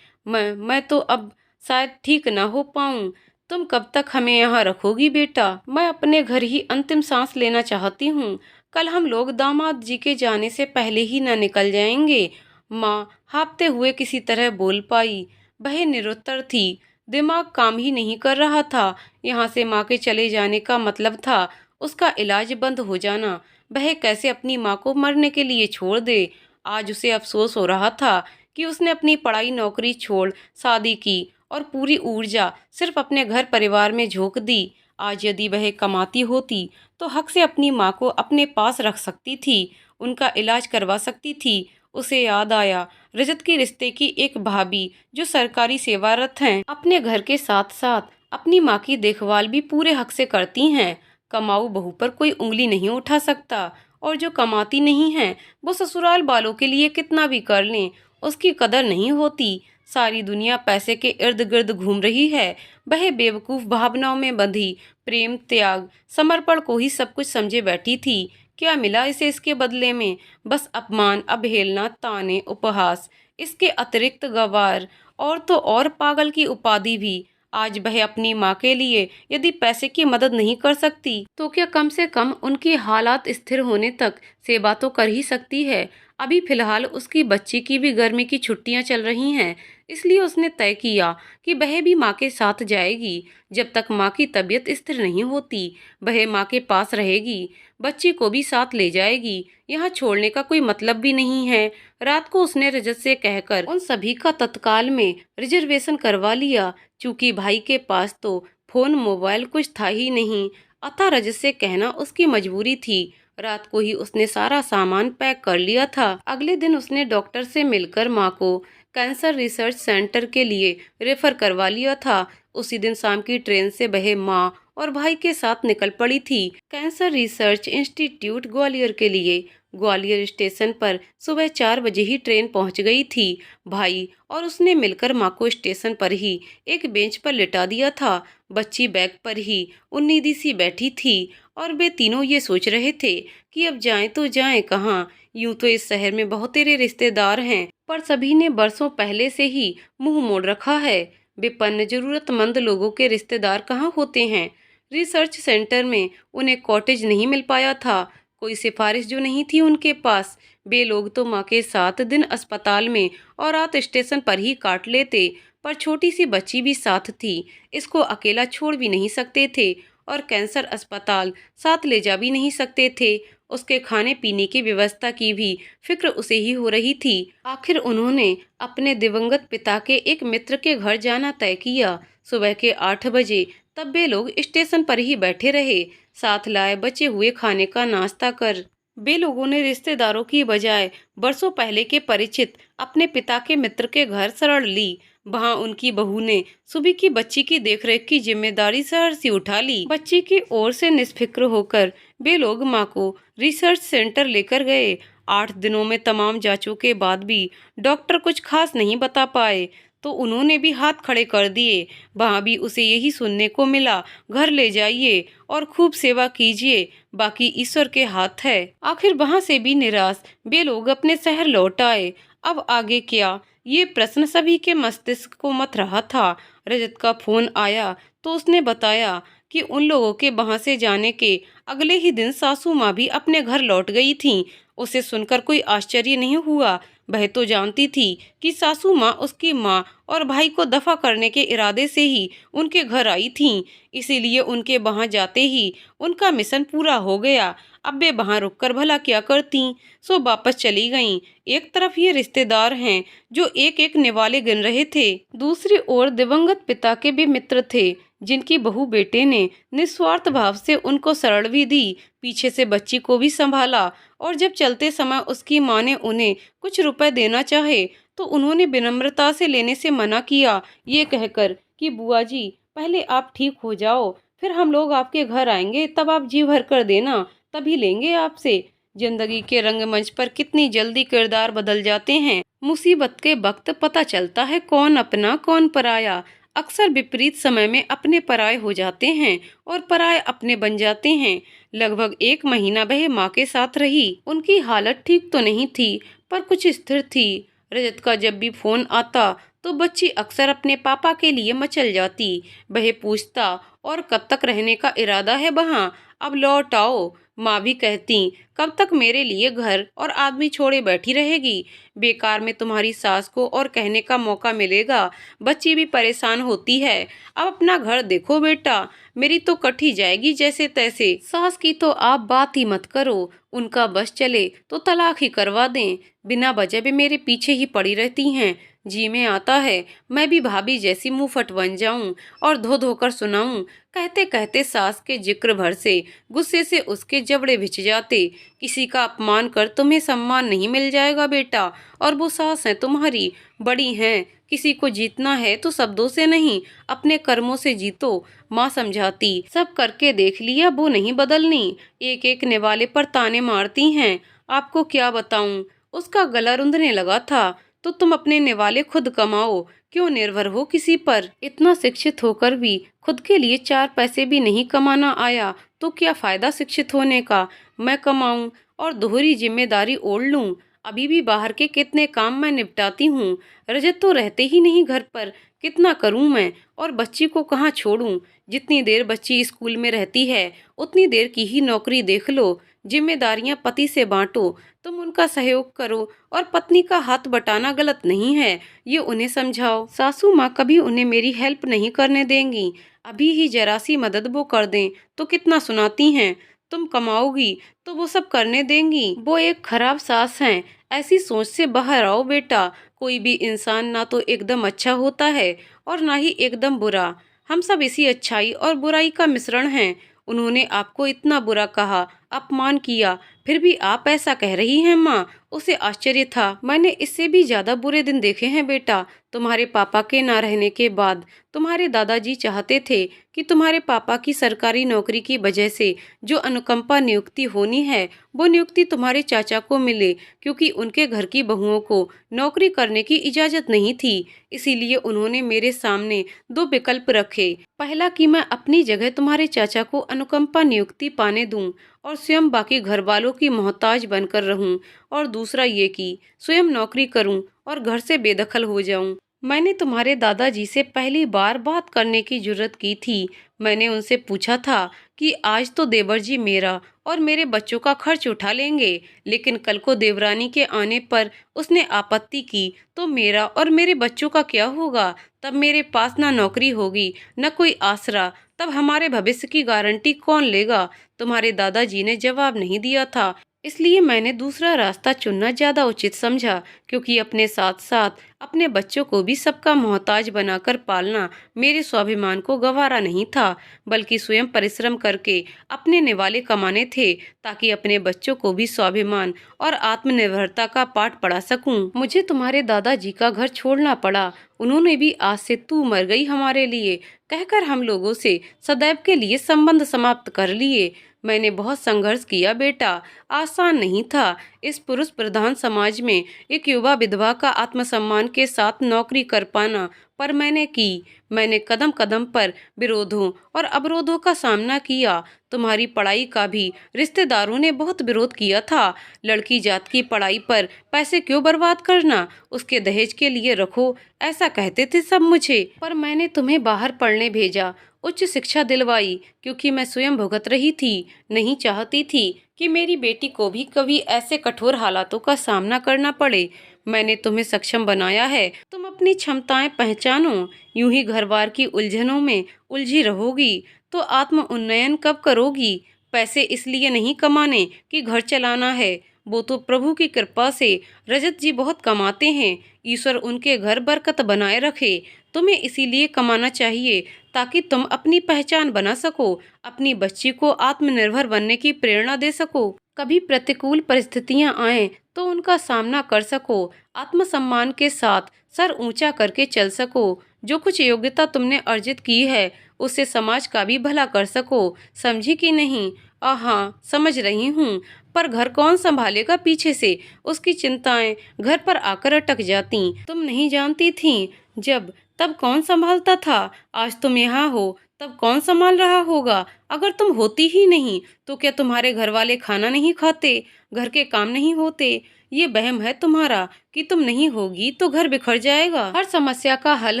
मैं तो अब शायद ठीक ना हो पाऊं। तुम कब तक हमें यहाँ रखोगी बेटा। मैं अपने घर ही अंतिम सांस लेना चाहती हूँ। कल हम लोग दामाद जी के जाने से पहले ही न निकल जाएंगे। माँ हाँफते हुए किसी तरह बोल पाई। वह निरुत्तर थी, दिमाग काम ही नहीं कर रहा था। यहाँ से माँ के चले जाने का मतलब था उसका इलाज बंद हो जाना। वह कैसे अपनी माँ को मरने के लिए छोड़ दे। आज उसे अफसोस हो रहा था कि उसने अपनी पढ़ाई नौकरी छोड़ शादी की और पूरी ऊर्जा सिर्फ अपने घर परिवार में झोंक दी। आज यदि वह कमाती होती तो हक से अपनी माँ को अपने पास रख सकती थी, उनका इलाज करवा सकती थी। उसे याद आया रजत के रिश्ते की एक भाभी जो सरकारी सेवारत हैं, अपने घर के साथ साथ अपनी माँ की देखभाल भी पूरे हक से करती हैं। कमाऊ बहू पर कोई उंगली नहीं उठा सकता, और जो कमाती नहीं है वो ससुराल वालों के लिए कितना भी कर लें उसकी कदर नहीं होती। सारी दुनिया पैसे के इर्द गिर्द घूम रही है। वह बेवकूफ भावनाओं में बंधी प्रेम त्याग समर्पण को ही सब कुछ समझे बैठी थी। क्या मिला इसे इसके बदले में? बस अपमान, अवहेलना, ताने, उपहास। इसके अतिरिक्त गवार और तो और पागल की उपाधि भी। आज वह अपनी माँ के लिए यदि पैसे की मदद नहीं कर सकती तो क्या कम से कम उनकी हालात स्थिर होने तक सेवा तो कर ही सकती है। अभी फिलहाल उसकी बच्ची की भी गर्मी की छुट्टियां चल रही हैं, इसलिए उसने तय किया कि वह भी माँ के साथ जाएगी। जब तक माँ की तबीयत स्थिर नहीं होती, वह माँ के पास रहेगी, बच्ची को भी साथ ले जाएगी। यहाँ छोड़ने का कोई मतलब भी नहीं है। रात को उसने रजत से कहकर उन सभी का तत्काल में रिजर्वेशन करवा लिया। चूंकि भाई के पास तो फोन मोबाइल कुछ था ही नहीं, अतः रजत से कहना उसकी मजबूरी थी। रात को ही उसने सारा सामान पैक कर लिया था। अगले दिन उसने डॉक्टर से मिलकर माँ को कैंसर रिसर्च सेंटर के लिए रेफर करवा लिया था। उसी दिन शाम की ट्रेन से वह माँ और भाई के साथ निकल पड़ी थी कैंसर रिसर्च इंस्टीट्यूट ग्वालियर के लिए। ग्वालियर स्टेशन पर सुबह 4 बजे ही ट्रेन पहुंच गई थी। भाई और उसने मिलकर माँ को स्टेशन पर ही एक बेंच पर लिटा दिया था। बच्ची बैग पर ही उन्नीदी सी बैठी थी और वे तीनों ये सोच रहे थे कि अब जाएं तो जाएं कहाँ। यूं तो इस शहर में बहुत तेरे रिश्तेदार हैं, पर सभी ने बरसों पहले से ही मुंह मोड़ रखा है। विपन्न जरूरतमंद लोगों के रिश्तेदार कहाँ होते हैं। रिसर्च सेंटर में उन्हें कॉटेज नहीं मिल पाया था, कोई सिफारिश जो नहीं थी उनके पास। वे लोग तो माँ के साथ दिन अस्पताल में और रात स्टेशन पर ही काट लेते, पर छोटी सी बच्ची भी साथ थी, इसको अकेला छोड़ भी नहीं सकते थे और कैंसर अस्पताल साथ ले जा भी नहीं सकते थे। उसके खाने पीने की व्यवस्था की भी फिक्र उसे ही हो रही थी। आखिर उन्होंने अपने दिवंगत पिता के एक मित्र के घर जाना तय किया। सुबह के 8 बजे तब वे लोग स्टेशन पर ही बैठे रहे, साथ लाए बचे हुए खाने का नाश्ता कर वे लोगों ने रिश्तेदारों की बजाय बरसों पहले के परिचित अपने पिता के मित्र के घर शरण ली। वहां उनकी बहू ने सुबह की बच्ची की देखरेख की जिम्मेदारी सहर से उठा ली। बच्ची की ओर से निष्फिक्र होकर वे लोग माँ को रिसर्च सेंटर लेकर गए। 8 दिनों में तमाम जांचों के बाद भी डॉक्टर कुछ खास नहीं बता पाए, तो उन्होंने भी हाथ खड़े कर दिए। वहां भी उसे यही सुनने को मिला, घर ले जाइए और खूब सेवा कीजिए, बाकी ईश्वर के हाथ है। आखिर वहां से भी निराश वे लोग अपने शहर लौट आए। अब आगे क्या, ये प्रश्न सभी के मस्तिष्क को मथ रहा था। रजत का फोन आया तो उसने बताया कि उन लोगों के वहां से जाने के अगले ही दिन सासू माँ भी अपने घर लौट गई थीं। उसे सुनकर कोई आश्चर्य नहीं हुआ। वह तो जानती थी कि सासू माँ उसकी माँ और भाई को दफा करने के इरादे से ही उनके घर आई थीं, इसीलिए उनके वहां जाते ही उनका मिशन पूरा हो गया। अब वे वहां रुककर भला क्या करती, सो वापस चली गईं। एक तरफ ये रिश्तेदार हैं जो एक एक निवाले गिन रहे थे, दूसरी ओर दिवंगत पिता के भी मित्र थे जिनकी बहू बेटे ने निस्वार्थ भाव से उनको शरण भी दी, पीछे से बच्ची को भी संभाला। और जब चलते समय उसकी माँ ने उन्हें कुछ रुपए देना चाहे तो उन्होंने विनम्रता से लेने से मना किया, ये कहकर कि बुआ जी पहले आप ठीक हो जाओ, फिर हम लोग आपके घर आएंगे, तब आप जी भर कर देना, तभी लेंगे आपसे। जिंदगी के रंगमंच पर कितनी जल्दी किरदार बदल जाते हैं। मुसीबत के वक्त पता चलता है कौन अपना कौन पराया। अक्सर विपरीत समय में अपने पराये हो जाते हैं और पराये अपने बन जाते हैं। लगभग 1 महीना वह माँ के साथ रही। उनकी हालत ठीक तो नहीं थी, पर कुछ स्थिर थी। रजत का जब भी फोन आता तो बच्ची अक्सर अपने पापा के लिए मचल जाती। वह पूछता, और कब तक रहने का इरादा है वहाँ, अब लौट आओ। माँ भी कहती, कब तक मेरे लिए घर और आदमी छोड़े बैठी रहेगी, बेकार में तुम्हारी सास को और कहने का मौका मिलेगा। बच्ची भी परेशान होती है, अब अपना घर देखो बेटा, मेरी तो कटी जाएगी जैसे तैसे। सास की तो आप बात ही मत करो, उनका बस चले तो तलाक ही करवा दें, बिना वजह भी मेरे पीछे ही पड़ी रहती हैं। जी में आता है मैं भी भाभी जैसी मुंहफट बन जाऊं और धो धो कर सुनाऊं। कहते कहते सास के जिक्र भर से गुस्से से उसके जबड़े भिंच जाते। किसी का अपमान कर तुम्हें सम्मान नहीं मिल जाएगा बेटा, और वो सास है तुम्हारी, बड़ी हैं। किसी को जीतना है तो शब्दों से नहीं, अपने कर्मों से जीतो। माँ समझाती, सब करके देख लिया, वो नहीं बदलनी, एक एक निवाले पर ताने मारती हैं। आपको क्या बताऊं, उसका गला रुंधने लगा था। तो तुम अपने निवाले खुद कमाओ, क्यों निर्भर हो किसी पर। इतना शिक्षित होकर भी खुद के लिए 4 पैसे भी नहीं कमाना आया तो क्या फायदा शिक्षित होने का। मैं कमाऊं और दोहरी जिम्मेदारी ओढ़ लूं, अभी भी बाहर के कितने काम मैं निपटाती हूँ। रजत तो रहते ही नहीं घर पर, कितना करूं मैं, और बच्ची को कहाँ छोड़ूं। जितनी देर बच्ची स्कूल में रहती है उतनी देर की ही नौकरी देख लो। जिम्मेदारियां पति से बांटो, तुम उनका सहयोग करो और पत्नी का हाथ बटाना गलत नहीं है, ये उन्हें समझाओ। सासू माँ कभी उन्हें मेरी हेल्प नहीं करने देंगी, अभी ही जरा सी मदद वो कर दें तो कितना सुनाती हैं। तुम कमाओगी तो वो सब करने देंगी, वो एक खराब सास हैं। ऐसी सोच से बाहर आओ बेटा। कोई भी इंसान ना तो एकदम अच्छा होता है और ना ही एकदम बुरा। हम सब इसी अच्छाई और बुराई का मिश्रण हैं। उन्होंने आपको इतना बुरा कहा, अपमान किया, फिर भी आप ऐसा कह रही हैं माँ। उसे आश्चर्य था। मैंने इससे भी ज्यादा बुरे दिन देखे हैं बेटा। तुम्हारे पापा के ना रहने के बाद तुम्हारे दादाजी चाहते थे कि तुम्हारे पापा की सरकारी नौकरी की वजह से जो अनुकंपा नियुक्ति होनी है वो नियुक्ति तुम्हारे चाचा को मिले, क्योंकि उनके घर की बहुओं को नौकरी करने की इजाजत नहीं थी। इसीलिए उन्होंने मेरे सामने दो विकल्प रखे। पहला कि मैं अपनी जगह तुम्हारे चाचा को अनुकंपा नियुक्ति पाने दूं और स्वयं बाकी घर वालों की मोहताज बनकर रहूं, और दूसरा ये कि स्वयं नौकरी करूं और घर से बेदखल हो जाऊं। मैंने तुम्हारे दादाजी से पहली बार बात करने की जुर्रत की थी। मैंने उनसे पूछा था कि आज तो देवर जी मेरा और मेरे बच्चों का खर्च उठा लेंगे, लेकिन कल को देवरानी के आने पर उसने आपत्ति की तो मेरा और मेरे बच्चों का क्या होगा? तब मेरे पास ना नौकरी होगी न कोई आसरा, तब हमारे भविष्य की गारंटी कौन लेगा? तुम्हारे दादाजी ने जवाब नहीं दिया था, इसलिए मैंने दूसरा रास्ता चुनना ज्यादा उचित समझा, क्योंकि अपने साथ साथ अपने बच्चों को भी सबका मोहताज बनाकर पालना मेरे स्वाभिमान को गवारा नहीं था, बल्कि स्वयं परिश्रम करके अपने निवाले कमाने थे, ताकि अपने बच्चों को भी स्वाभिमान और आत्मनिर्भरता का पाठ पढ़ा सकूं। मुझे तुम्हारे दादाजी का घर छोड़ना पड़ा। उन्होंने भी आज से तू मर गई हमारे लिए कहकर हम लोगों से सदैव के लिए संबंध समाप्त कर लिए। मैंने बहुत संघर्ष किया बेटा, आसान नहीं था। इस पुरुष प्रधान समाज में एक युवा विधवा का आत्मसम्मान के साथ नौकरी कर पाना, पर मैंने कदम कदम पर विरोधों और अवरोधों का सामना किया। तुम्हारी पढ़ाई का भी रिश्तेदारों ने बहुत विरोध किया था। लड़की जात की पढ़ाई पर पैसे क्यों बर्बाद करना, उसके दहेज के लिए रखो, ऐसा कहते थे सब मुझे। पर मैंने तुम्हें बाहर पढ़ने भेजा, उच्च शिक्षा दिलवाई, क्योंकि मैं स्वयं भुगत रही थी। नहीं चाहती थी कि मेरी बेटी को भी कभी ऐसे कठोर हालातों का सामना करना पड़े। मैंने तुम्हें सक्षम बनाया है, तुम अपनी क्षमताएं पहचानो। यूं ही घरबार की उलझनों में उलझी रहोगी तो आत्म उन्नयन कब करोगी? पैसे इसलिए नहीं कमाने कि घर चलाना है, वो तो प्रभु की कृपा से रजत जी बहुत कमाते हैं। ईश्वर उनके घर बरकत बनाए रखे। तुम्हें इसीलिए कमाना चाहिए ताकि तुम अपनी पहचान बना सको, अपनी बच्ची को आत्मनिर्भर बनने की प्रेरणा दे सको, कभी प्रतिकूल परिस्थितियां आए तो उनका सामना कर सको, आत्मसम्मान के साथ सर ऊंचा करके चल सको। जो कुछ योग्यता तुमने अर्जित की है उससे समाज का भी भला कर सको। समझी कि नहीं? हाँ, समझ रही हूँ, पर घर कौन संभालेगा पीछे से? उसकी चिंताएं घर पर आकर अटक जाती। तुम नहीं जानती थी जब तब कौन संभालता था? आज तुम यहाँ हो तब कौन संभाल रहा होगा? अगर तुम होती ही नहीं तो क्या तुम्हारे घर वाले खाना नहीं खाते, घर के काम नहीं होते? ये वहम है तुम्हारा कि तुम नहीं होगी तो घर बिखर जाएगा। हर समस्या का हल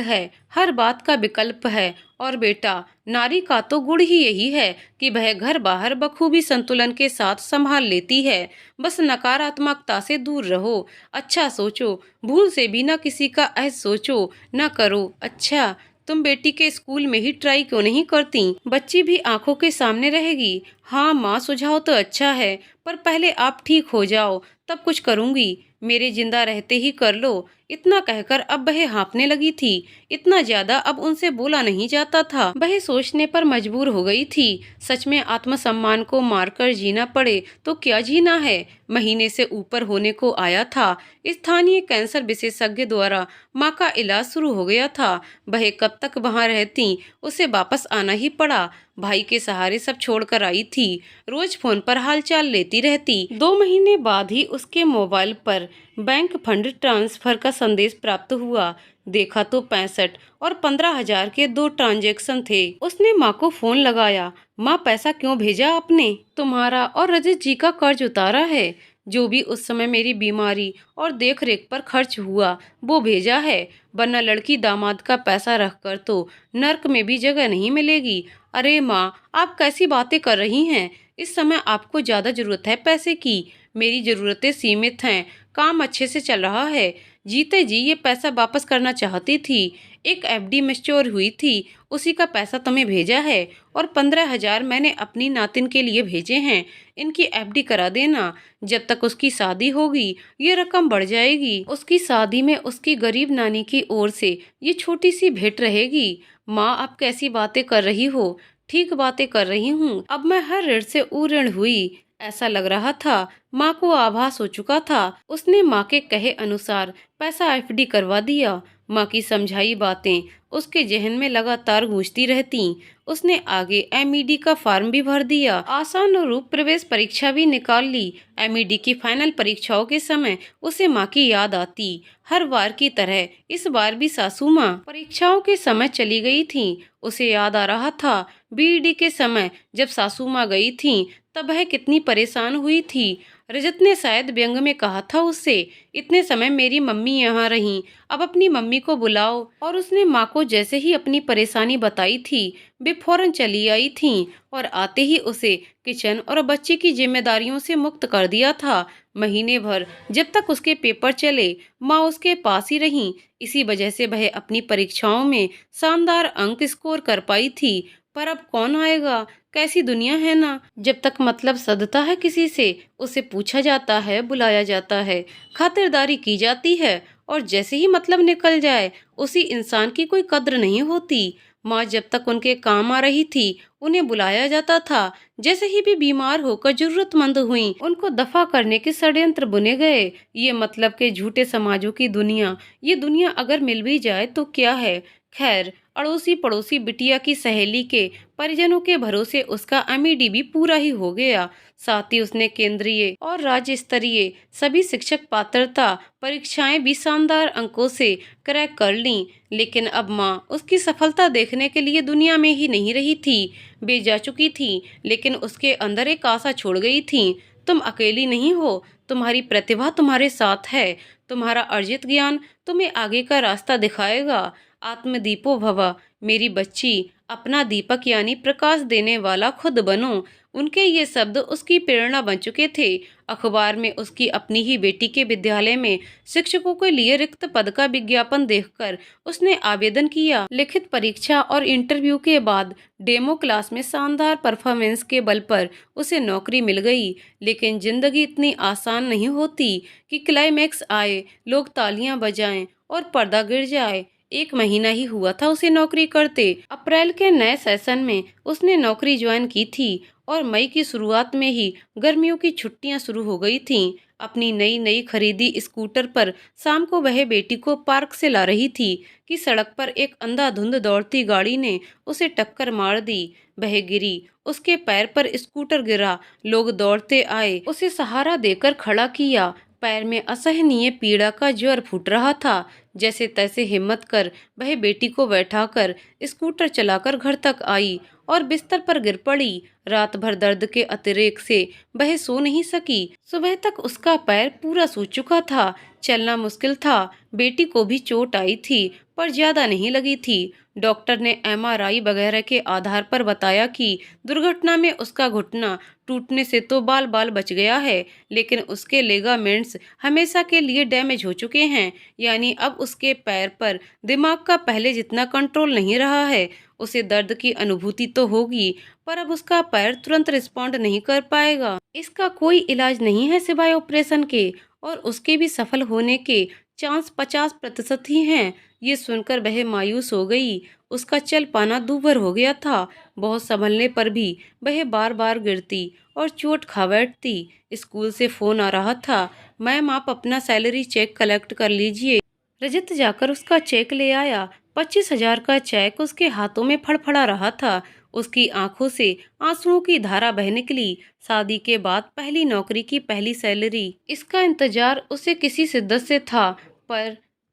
है, हर बात का विकल्प है। और बेटा, नारी का तो गुण ही यही है कि वह घर बाहर बखूबी संतुलन के साथ संभाल लेती है। बस नकारात्मकता से दूर रहो, अच्छा सोचो, भूल से भी न किसी का ऐसा सोचो न करो। अच्छा, तुम बेटी के स्कूल में ही ट्राई क्यों नहीं करती? बच्ची भी आंखों के सामने रहेगी। हाँ माँ, सुझाव तो अच्छा है, पर पहले आप ठीक हो जाओ तब कुछ करूँगी। मेरे जिंदा रहते ही कर लो। इतना कहकर अब वह हाँफने लगी थी। इतना ज्यादा अब उनसे बोला नहीं जाता था। वह सोचने पर मजबूर हो गई थी, सच में आत्मसम्मान को मारकर जीना पड़े तो क्या जीना है। महीने से ऊपर होने को आया था। स्थानीय कैंसर विशेषज्ञ द्वारा माँ का इलाज शुरू हो गया था। वह कब तक वहाँ रहती, उसे वापस आना ही पड़ा। भाई के सहारे सब छोड़कर आई थी। रोज फोन पर हालचाल लेती रहती। 2 महीने बाद ही उसके मोबाइल पर बैंक फंड ट्रांसफर का संदेश प्राप्त हुआ। देखा तो 65 और 15,000 के 2 ट्रांजैक्शन थे। उसने माँ को फोन लगाया। माँ, पैसा क्यों भेजा आपने? तुम्हारा और रजत जी का कर्ज उतारा है। जो भी उस समय मेरी बीमारी और देखरेख पर खर्च हुआ वो भेजा है, वरना लड़की दामाद का पैसा रखकर तो नर्क में भी जगह नहीं मिलेगी। अरे माँ, आप कैसी बातें कर रही हैं? इस समय आपको ज़्यादा ज़रूरत है पैसे की। मेरी ज़रूरतें सीमित हैं, काम अच्छे से चल रहा है। जीते जी ये पैसा वापस करना चाहती थी। एक एफडी मैच्योर हुई थी, उसी का पैसा तुम्हें भेजा है और 15,000 मैंने अपनी नातिन के लिए भेजे हैं। इनकी एफडी करा देना। जब तक उसकी शादी होगी ये रकम बढ़ जाएगी। उसकी शादी में उसकी गरीब नानी की ओर से ये छोटी सी भेंट रहेगी। माँ, अब कैसी बातें कर रही हो? ठीक बातें कर रही हूँ। अब मैं हर ऋण से ऊऋण हुई। ऐसा लग रहा था माँ को आभास हो चुका था। उसने माँ के कहे अनुसार पैसा एफडी करवा दिया। माँ की समझाई बातें उसके जहन में लगातार गूंजती रहती। उसने आगे एमईडी का फॉर्म भी भर दिया, आसान रूप प्रवेश परीक्षा भी निकाल ली। एमईडी की फाइनल परीक्षाओं के समय उसे माँ की याद आती। हर बार की तरह इस बार भी सासू माँ परीक्षाओं के समय चली गई थी। उसे याद आ रहा था बीईडी के समय जब सासू माँ गई थी तब वह कितनी परेशान हुई थी। रजत ने शायद व्यंग में कहा था उससे, इतने समय मेरी मम्मी यहाँ रहीं, अब अपनी मम्मी को बुलाओ। और उसने माँ को जैसे ही अपनी परेशानी बताई थी वे फौरन चली आई थीं और आते ही उसे किचन और बच्चे की जिम्मेदारियों से मुक्त कर दिया था। महीने भर जब तक उसके पेपर चले माँ उसके पास ही रहीं। इसी वजह से वह अपनी परीक्षाओं में शानदार अंक स्कोर कर पाई थी। पर अब कौन आएगा? कैसी दुनिया है ना। जब तक मतलब सधता है किसी से उसे पूछा जाता है, बुलाया जाता है, खातिरदारी की जाती है और जैसे ही मतलब निकल जाए उसी इंसान की कोई कद्र नहीं होती। माँ जब तक उनके काम आ रही थी उन्हें बुलाया जाता था। जैसे ही भी बीमार होकर जरूरतमंद हुई उनको दफा करने के षड्यंत्र बुने गए। ये मतलब के झूठे समाजों की दुनिया। ये दुनिया अगर मिल भी जाए तो क्या है। खैर, अड़ोसी पड़ोसी बिटिया की सहेली के परिजनों के भरोसे उसका एमईडी भी पूरा ही हो गया। साथ ही उसने केंद्रीय और राज्य स्तरीय सभी शिक्षक पात्रता परीक्षाएं भी शानदार अंकों से क्रैक कर लीं। लेकिन अब माँ उसकी सफलता देखने के लिए दुनिया में ही नहीं रही थी। वे जा चुकी थी लेकिन उसके अंदर एक आशा छोड़ गई थी। तुम अकेली नहीं हो, तुम्हारी प्रतिभा तुम्हारे साथ है। तुम्हारा अर्जित ज्ञान तुम्हें आगे का रास्ता दिखाएगा। आत्मदीपो भव। मेरी बच्ची, अपना दीपक यानी प्रकाश देने वाला खुद बनो। उनके ये शब्द उसकी प्रेरणा बन चुके थे। अखबार में उसकी अपनी ही बेटी के विद्यालय में शिक्षकों के लिए रिक्त पद का विज्ञापन देखकर उसने आवेदन किया। लिखित परीक्षा और इंटरव्यू के बाद डेमो क्लास में शानदार परफॉर्मेंस के बल पर उसे नौकरी मिल गई। लेकिन जिंदगी इतनी आसान नहीं होती कि क्लाइमैक्स आए, लोग तालियां बजाएं और पर्दा गिर जाए। 1 महीना ही हुआ था उसे नौकरी करते। अप्रैल के नए सेशन में उसने नौकरी ज्वाइन की थी और मई की शुरुआत में ही गर्मियों की छुट्टियां शुरू हो गई थीं। अपनी नई नई खरीदी स्कूटर पर शाम को वह बेटी को पार्क से ला रही थी कि सड़क पर एक अंधाधुंध दौड़ती गाड़ी ने उसे टक्कर मार दी। वह गिरी, उसके पैर पर स्कूटर गिरा। लोग दौड़ते आए, उसे सहारा देकर खड़ा किया। पैर में असहनीय पीड़ा का ज्वर फूट रहा था। जैसे तैसे हिम्मत कर वह बेटी को बैठाकर स्कूटर चलाकर घर तक आई और बिस्तर पर गिर पड़ी। रात भर दर्द के अतिरेक से वह सो नहीं सकी। सुबह तक उसका पैर पूरा सूज चुका था, चलना मुश्किल था। बेटी को भी चोट आई थी पर ज्यादा नहीं लगी थी। डॉक्टर ने एमआरआई वगैरह के आधार पर बताया कि दुर्घटना में उसका घुटना टूटने से तो बाल बाल बच गया है, लेकिन उसके लेगामेंट्स हमेशा के लिए डैमेज हो चुके हैं। यानी अब उसके पैर पर दिमाग का पहले जितना कंट्रोल नहीं रहा है। उसे दर्द की अनुभूति तो होगी पर अब उसका पैर तुरंत रिस्पॉन्ड नहीं कर पाएगा। इसका कोई इलाज नहीं है सिवाय ऑपरेशन के और उसके भी सफल होने के चांस 50% ही हैं। ये सुनकर वह मायूस हो गई। उसका चल पाना दूभर हो गया था। बहुत संभलने पर भी वह बार बार गिरती और चोट खा बैठती। स्कूल से फोन आ रहा था, मैम आप अपना सैलरी चेक कलेक्ट कर लीजिए। रजत जाकर उसका चेक ले आया। 25,000 का चेक उसके हाथों में फड़फड़ा रहा था। उसकी आंखों से आंसुओं की धारा बह निकली। शादी के बाद पहली नौकरी की पहली सैलरी, इसका इंतजार उसे किसी शिद्दत से था।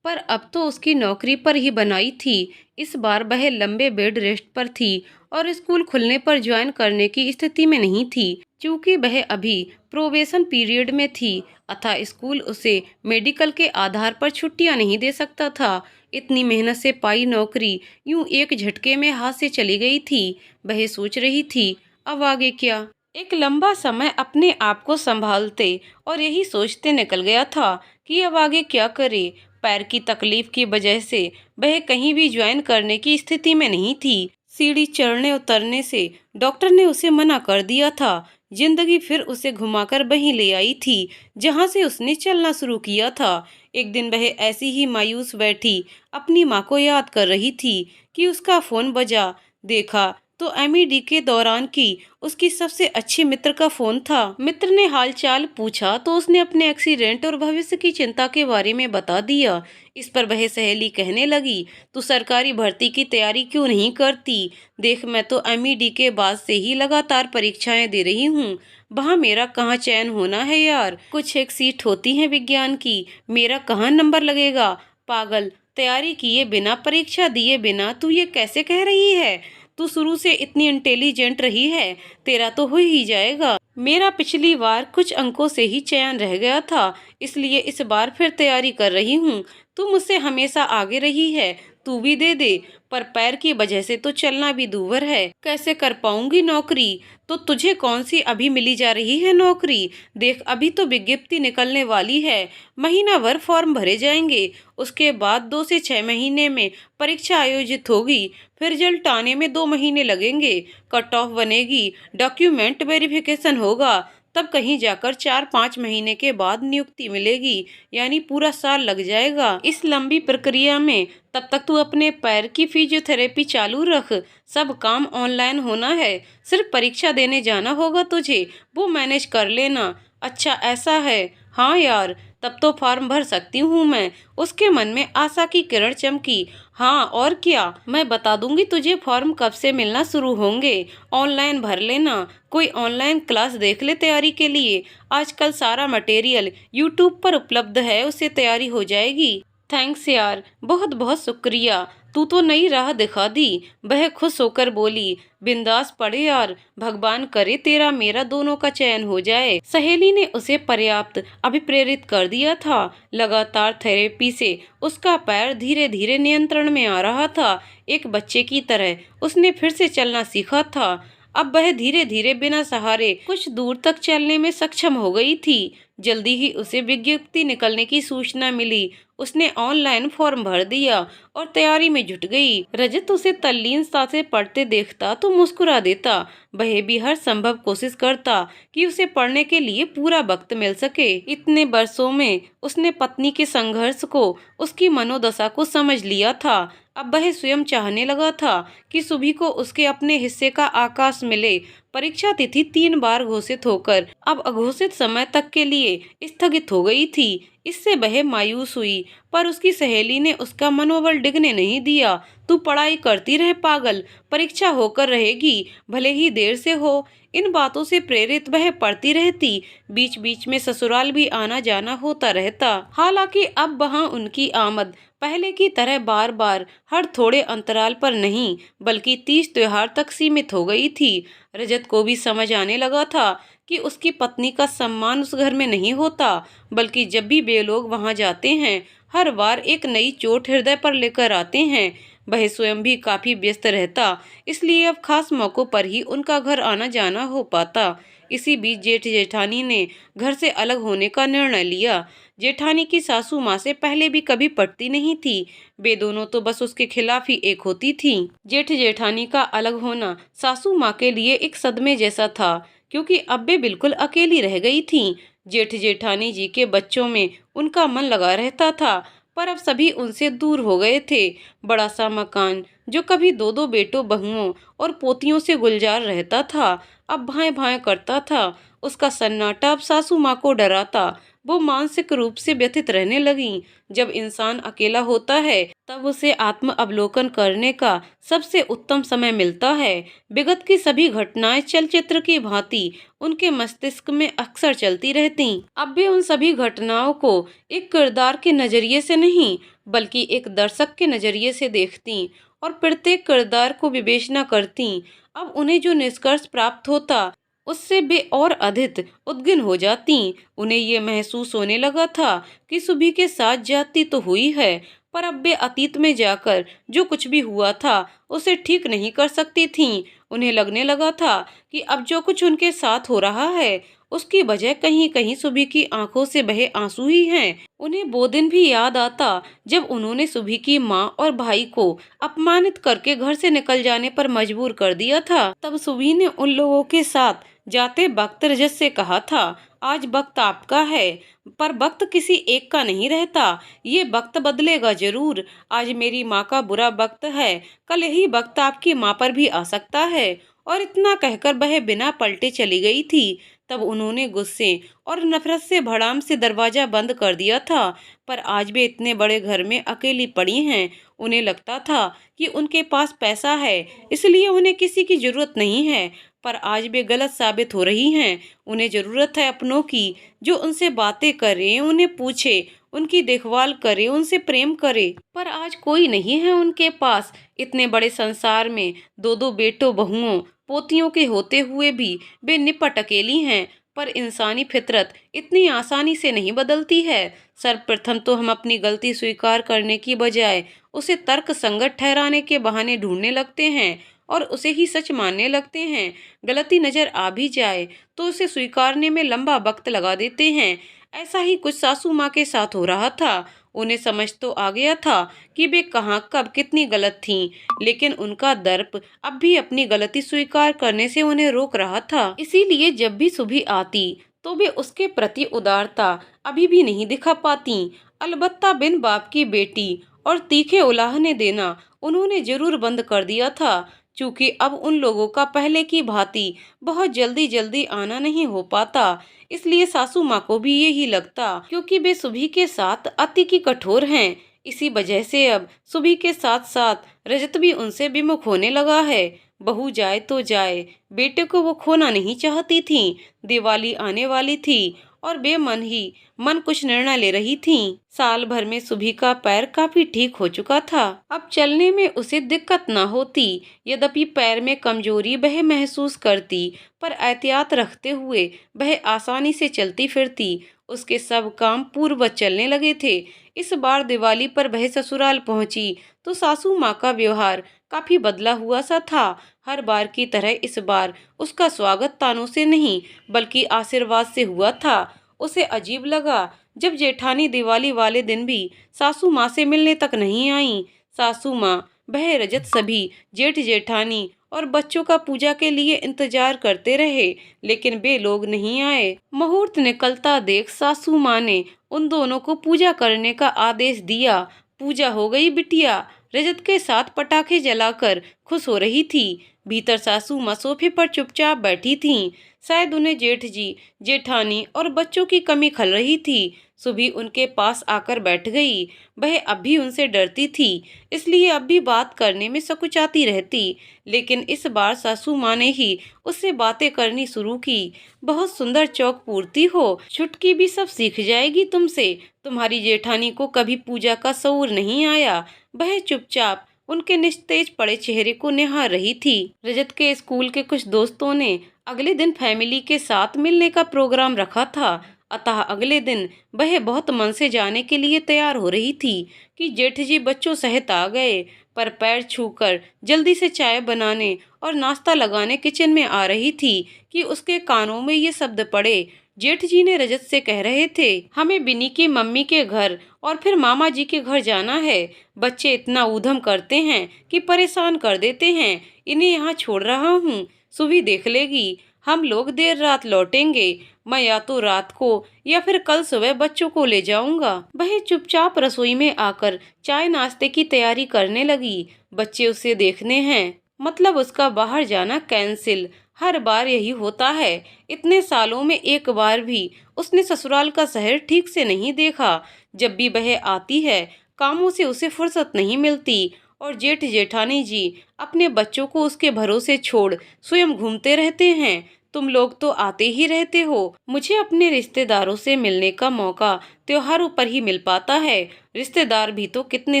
पर अब तो उसकी नौकरी पर ही बनाई थी। इस बार वह लंबे बेड रेस्ट पर थी और स्कूल खुलने पर ज्वाइन करने की स्थिति में नहीं थी, क्योंकि वह अभी प्रोबेशन पीरियड में थी। अतः स्कूल उसे मेडिकल के आधार पर छुट्टियां नहीं दे सकता था। इतनी मेहनत से पाई नौकरी यूं एक झटके में हाथ से चली गई थी। वह सोच रही थी, अब आगे क्या। एक लंबा समय अपने आप को संभालते और यही सोचते निकल गया था कि अब आगे क्या करे। पैर की तकलीफ की वजह से वह कहीं भी ज्वाइन करने की स्थिति में नहीं थी। सीढ़ी चढ़ने उतरने से डॉक्टर ने उसे मना कर दिया था। जिंदगी फिर उसे घुमाकर वहीं ले आई थी जहां से उसने चलना शुरू किया था। एक दिन वह ऐसी ही मायूस बैठी अपनी माँ को याद कर रही थी कि उसका फोन बजा। देखा तो एमईडी के दौरान की उसकी सबसे अच्छी मित्र का फोन था। मित्र ने हालचाल पूछा तो उसने अपने एक्सीडेंट और भविष्य की चिंता के बारे में बता दिया। इस पर वह सहेली कहने लगी, तू सरकारी भर्ती की तैयारी क्यों नहीं करती? देख, मैं तो एमईडी के बाद से ही लगातार परीक्षाएं दे रही हूँ। वहाँ मेरा कहाँ चयन होना है यार। कुछ एक सीट होती है विज्ञान की, मेरा कहाँ नंबर लगेगा? पागल, तैयारी किए बिना, परीक्षा दिए बिना तू ये कैसे कह रही है? तू शुरू से इतनी इंटेलिजेंट रही है, तेरा तो हो ही जाएगा। मेरा पिछली बार कुछ अंकों से ही चयन रह गया था, इसलिए इस बार फिर तैयारी कर रही हूँ। तू मुझसे हमेशा आगे रही है, तू भी दे दे। पर पैर की वजह से तो चलना भी दूभर है, कैसे कर पाऊंगी नौकरी? तो तुझे कौन सी अभी मिली जा रही है नौकरी? देख, अभी तो विज्ञप्ति निकलने वाली है, महीना भर फॉर्म भरे जाएंगे, उसके बाद 2 से 6 महीने में परीक्षा आयोजित होगी, फिर रिजल्ट आने में 2 महीने लगेंगे, कट ऑफ बनेगी, डॉक्यूमेंट वेरिफिकेशन होगा, तब कहीं जाकर 4-5 महीने के बाद नियुक्ति मिलेगी, यानी पूरा साल लग जाएगा। इस लंबी प्रक्रिया में तब तक तू अपने पैर की फिजियोथेरेपी चालू रख। सब काम ऑनलाइन होना है, सिर्फ परीक्षा देने जाना होगा तुझे, वो मैनेज कर लेना। अच्छा ऐसा है, हाँ यार, तब तो फॉर्म भर सकती हूँ मैं। उसके मन में आशा की किरण चमकी। हाँ और क्या, मैं बता दूंगी तुझे फॉर्म कब से मिलना शुरू होंगे, ऑनलाइन भर लेना। कोई ऑनलाइन क्लास देख ले तैयारी के लिए, आजकल सारा मटेरियल यूट्यूब पर उपलब्ध है, उससे तैयारी हो जाएगी। थैंक्स यार, बहुत बहुत शुक्रिया, तू तो नई राह दिखा दी। वह खुश होकर बोली, बिंदास पढ़े यार, भगवान करे तेरा मेरा दोनों का चयन हो जाए। सहेली ने उसे पर्याप्त अभिप्रेरित कर दिया था। लगातार थेरेपी से उसका पैर धीरे धीरे नियंत्रण में आ रहा था। एक बच्चे की तरह उसने फिर से चलना सीखा था। अब वह धीरे धीरे बिना सहारे कुछ दूर तक चलने में सक्षम हो गई थी। जल्दी ही उसे विज्ञप्ति निकलने की सूचना मिली। उसने ऑनलाइन फॉर्म भर दिया और तैयारी में जुट गई। रजत उसे तल्लीनता से पढ़ते देखता तो मुस्कुरा देता। वह भी हर संभव कोशिश करता कि उसे पढ़ने के लिए पूरा वक्त मिल सके। इतने वर्षों में उसने पत्नी के संघर्ष को, उसकी मनोदशा को समझ लिया था। अब वह स्वयं चाहने लगा था कि सुबह को उसके अपने हिस्से का आकाश मिले। परीक्षा तिथि 3 बार घोषित होकर अब अघोषित समय तक के लिए स्थगित हो गई थी। इससे वह मायूस हुई, पर उसकी सहेली ने उसका मनोबल डिगने नहीं दिया। तू पढ़ाई करती रह पागल, परीक्षा होकर रहेगी, भले ही देर से हो। इन बातों से प्रेरित वह पढ़ती रहती। बीच बीच में ससुराल भी आना जाना होता रहता। हालांकि अब वहां उनकी आमद पहले की तरह बार बार हर थोड़े अंतराल पर नहीं, बल्कि 30 त्योहार तक सीमित हो गई थी। रजत को भी समझ आने लगा था कि उसकी पत्नी का सम्मान उस घर में नहीं होता, बल्कि जब भी वे लोग वहां जाते हैं, हर बार एक नई चोट हृदय पर लेकर आते हैं। वह स्वयं भी काफी व्यस्त रहता, इसलिए अब खास मौकों पर ही उनका घर आना जाना हो पाता। इसी बीच जेठ जेठानी ने घर से अलग होने का निर्णय लिया। जेठानी की सासू माँ से पहले भी कभी पटती नहीं थी, वे दोनों तो बस उसके खिलाफ ही एक होती थीं। जेठ जेठानी का अलग होना सासू माँ के लिए एक सदमे जैसा था, क्योंकि अब वे बिल्कुल अकेली रह गई थीं। जेठ जेठानी जी के बच्चों में उनका मन लगा रहता था, पर अब सभी उनसे दूर हो गए थे। बड़ा सा मकान जो कभी 2-2 बेटों, बहुओं और पोतियों से गुलजार रहता था, अब भाएं भाएं करता था। उसका सन्नाटा अब सासू माँ को डराता। वो मानसिक रूप से व्यथित रहने लगी। जब इंसान अकेला होता है तब उसे आत्म अवलोकन करने का सबसे उत्तम समय मिलता है। विगत की सभी घटनाएं चलचित्र की भांति उनके मस्तिष्क में अक्सर चलती रहती। अब भी उन सभी घटनाओं को एक किरदार के नजरिए से नहीं, बल्कि एक दर्शक के नजरिए से देखती और प्रत्येक किरदार को विवेचना करती। अब उन्हें जो निष्कर्ष प्राप्त होता उससे वे और अधिक उद्विग्न हो जाती। उन्हें ये महसूस होने लगा था कि सुबह के साथ जाती तो हुई है, पर अब वे अतीत में जाकर जो कुछ भी हुआ था उसे ठीक नहीं कर सकती थीं। उन्हें लगने लगा था कि अब जो कुछ उनके साथ हो रहा है उसकी वजह कहीं कहीं सुबह की आंखों से बहे आंसू ही हैं। उन्हें वो दिन भी याद आता जब उन्होंने सुबह की माँ और भाई को अपमानित करके घर से निकल जाने पर मजबूर कर दिया था। तब सुबह ने उन लोगों के साथ जाते वक्त रजत से कहा था, आज वक्त आपका है, पर वक्त किसी एक का नहीं रहता, ये वक्त बदलेगा जरूर। आज मेरी माँ का बुरा वक्त है, कल यही वक्त आपकी माँ पर भी आ सकता है। और इतना कहकर वह बिना पलटे चली गई थी। तब उन्होंने गुस्से और नफरत से भड़ाम से दरवाजा बंद कर दिया था। पर आज वे इतने बड़े घर में अकेली पड़ी हैं। उन्हें लगता था कि उनके पास पैसा है, इसलिए उन्हें किसी की जरूरत नहीं है। पर आज वे गलत साबित हो रही हैं। उन्हें जरूरत है अपनों की, जो उनसे बातें करे, उन्हें पूछे, उनकी देखभाल करे, उनसे प्रेम करे। पर आज कोई नहीं है उनके पास। इतने बड़े संसार में दो दो बेटों बहुओं पोतियों के होते हुए भी वे निपट अकेली हैं। पर इंसानी फितरत इतनी आसानी से नहीं बदलती है। सर्वप्रथम तो हम अपनी गलती स्वीकार करने की बजाय उसे तर्क संगत ठहराने के बहाने ढूंढने लगते हैं और उसे ही सच मानने लगते हैं। गलती नजर आ भी जाए तो उसे स्वीकारने में लंबा वक्त लगा देते हैं। ऐसा ही कुछ सासू माँ के साथ हो रहा था। उन्हें समझ तो आ गया था कि वे कहाँ कब कितनी गलत थीं, लेकिन उनका दर्प अब भी अपनी गलती स्वीकार करने से उन्हें रोक रहा था। इसीलिए जब भी सुबह आती तो वे उसके प्रति उदारता अभी भी नहीं दिखा पाती। अलबत्ता बिन बाप की बेटी और तीखे उलाहने देना उन्होंने जरूर बंद कर दिया था। चूंकि अब उन लोगों का पहले की भांति बहुत जल्दी जल्दी आना नहीं हो पाता, इसलिए सासू माँ को भी यही लगता, क्योंकि वे सुबह के साथ अति की कठोर हैं। इसी वजह से अब सुबह के साथ साथ रजत भी उनसे विमुख होने लगा है। बहू जाए तो जाए, बेटे को वो खोना नहीं चाहती थी। दिवाली आने वाली थी और बेमन ही मन कुछ निर्णय ले रही थीं। साल भर में सुबह का पैर काफी ठीक हो चुका था। अब चलने में उसे दिक्कत न होती। यद्यपि पैर में कमजोरी वह महसूस करती, पर एहतियात रखते हुए वह आसानी से चलती फिरती। उसके सब काम पूर्ववत चलने लगे थे। इस बार दिवाली पर वह ससुराल पहुंची तो सासू माँ का व्यवहार काफी बदला हुआ सा था। हर बार की तरह इस बार उसका स्वागत तानों से नहीं बल्कि आशीर्वाद से हुआ था। उसे अजीब लगा जब जेठानी दिवाली वाले दिन भी सासू माँ से मिलने तक नहीं आई। सासू माँ, वह रजत, सभी जेठ जेठानी और बच्चों का पूजा के लिए इंतजार करते रहे, लेकिन वे लोग नहीं आए। मुहूर्त निकलता देख सासू माँ ने उन दोनों को पूजा करने का आदेश दिया। पूजा हो गई बिटिया रजत के साथ पटाखे जलाकर खुश हो रही थी। भीतर सासू माँ सोफे पर चुपचाप बैठी थीं। शायद उन्हें जेठ जी, जेठानी और बच्चों की कमी खल रही थी। सुबह उनके पास आकर बैठ गई। वह अब भी उनसे डरती थी, इसलिए अब भी बात करने में सकुचाती रहती। लेकिन इस बार सासू माँ ने ही उससे बातें करनी शुरू की। बहुत सुंदर चौक पूरती हो, छुटकी भी सब सीख जाएगी तुमसे। तुम्हारी जेठानी को कभी पूजा का शऊर नहीं आया। वह चुपचाप उनके निस्तेज पड़े चेहरे को निहार रही थी। रजत के स्कूल के कुछ दोस्तों ने अगले दिन फैमिली के साथ मिलने का प्रोग्राम रखा था, अतः अगले दिन वह बहुत मन से जाने के लिए तैयार हो रही थी कि जेठ जी बच्चों सहित आ गए। पर पैर छूकर जल्दी से चाय बनाने और नाश्ता लगाने किचन में आ रही थी कि उसके कानों में ये शब्द पड़े। जेठ जी ने रजत से कह रहे थे, हमें बिनी की मम्मी के घर और फिर मामा जी के घर जाना है। बच्चे इतना ऊधम करते हैं कि परेशान कर देते हैं। इन्हें यहाँ छोड़ रहा हूँ, सुबह देख लेगी। हम लोग देर रात लौटेंगे। मैं या तो रात को या फिर कल सुबह बच्चों को ले जाऊंगा। वह चुपचाप रसोई में आकर चाय नाश्ते की तैयारी करने लगी। बच्चे उसे देखने हैं, मतलब उसका बाहर जाना कैंसिल। हर बार यही होता है। इतने सालों में एक बार भी उसने ससुराल का शहर ठीक से नहीं देखा। जब भी वह आती है कामों से उसे फुर्सत नहीं मिलती और जेठ जेठानी जी अपने बच्चों को उसके भरोसे छोड़ स्वयं घूमते रहते हैं। तुम लोग तो आते ही रहते हो। मुझे अपने रिश्तेदारों से मिलने का मौका त्योहारों पर ही मिल पाता है। रिश्तेदार भी तो कितने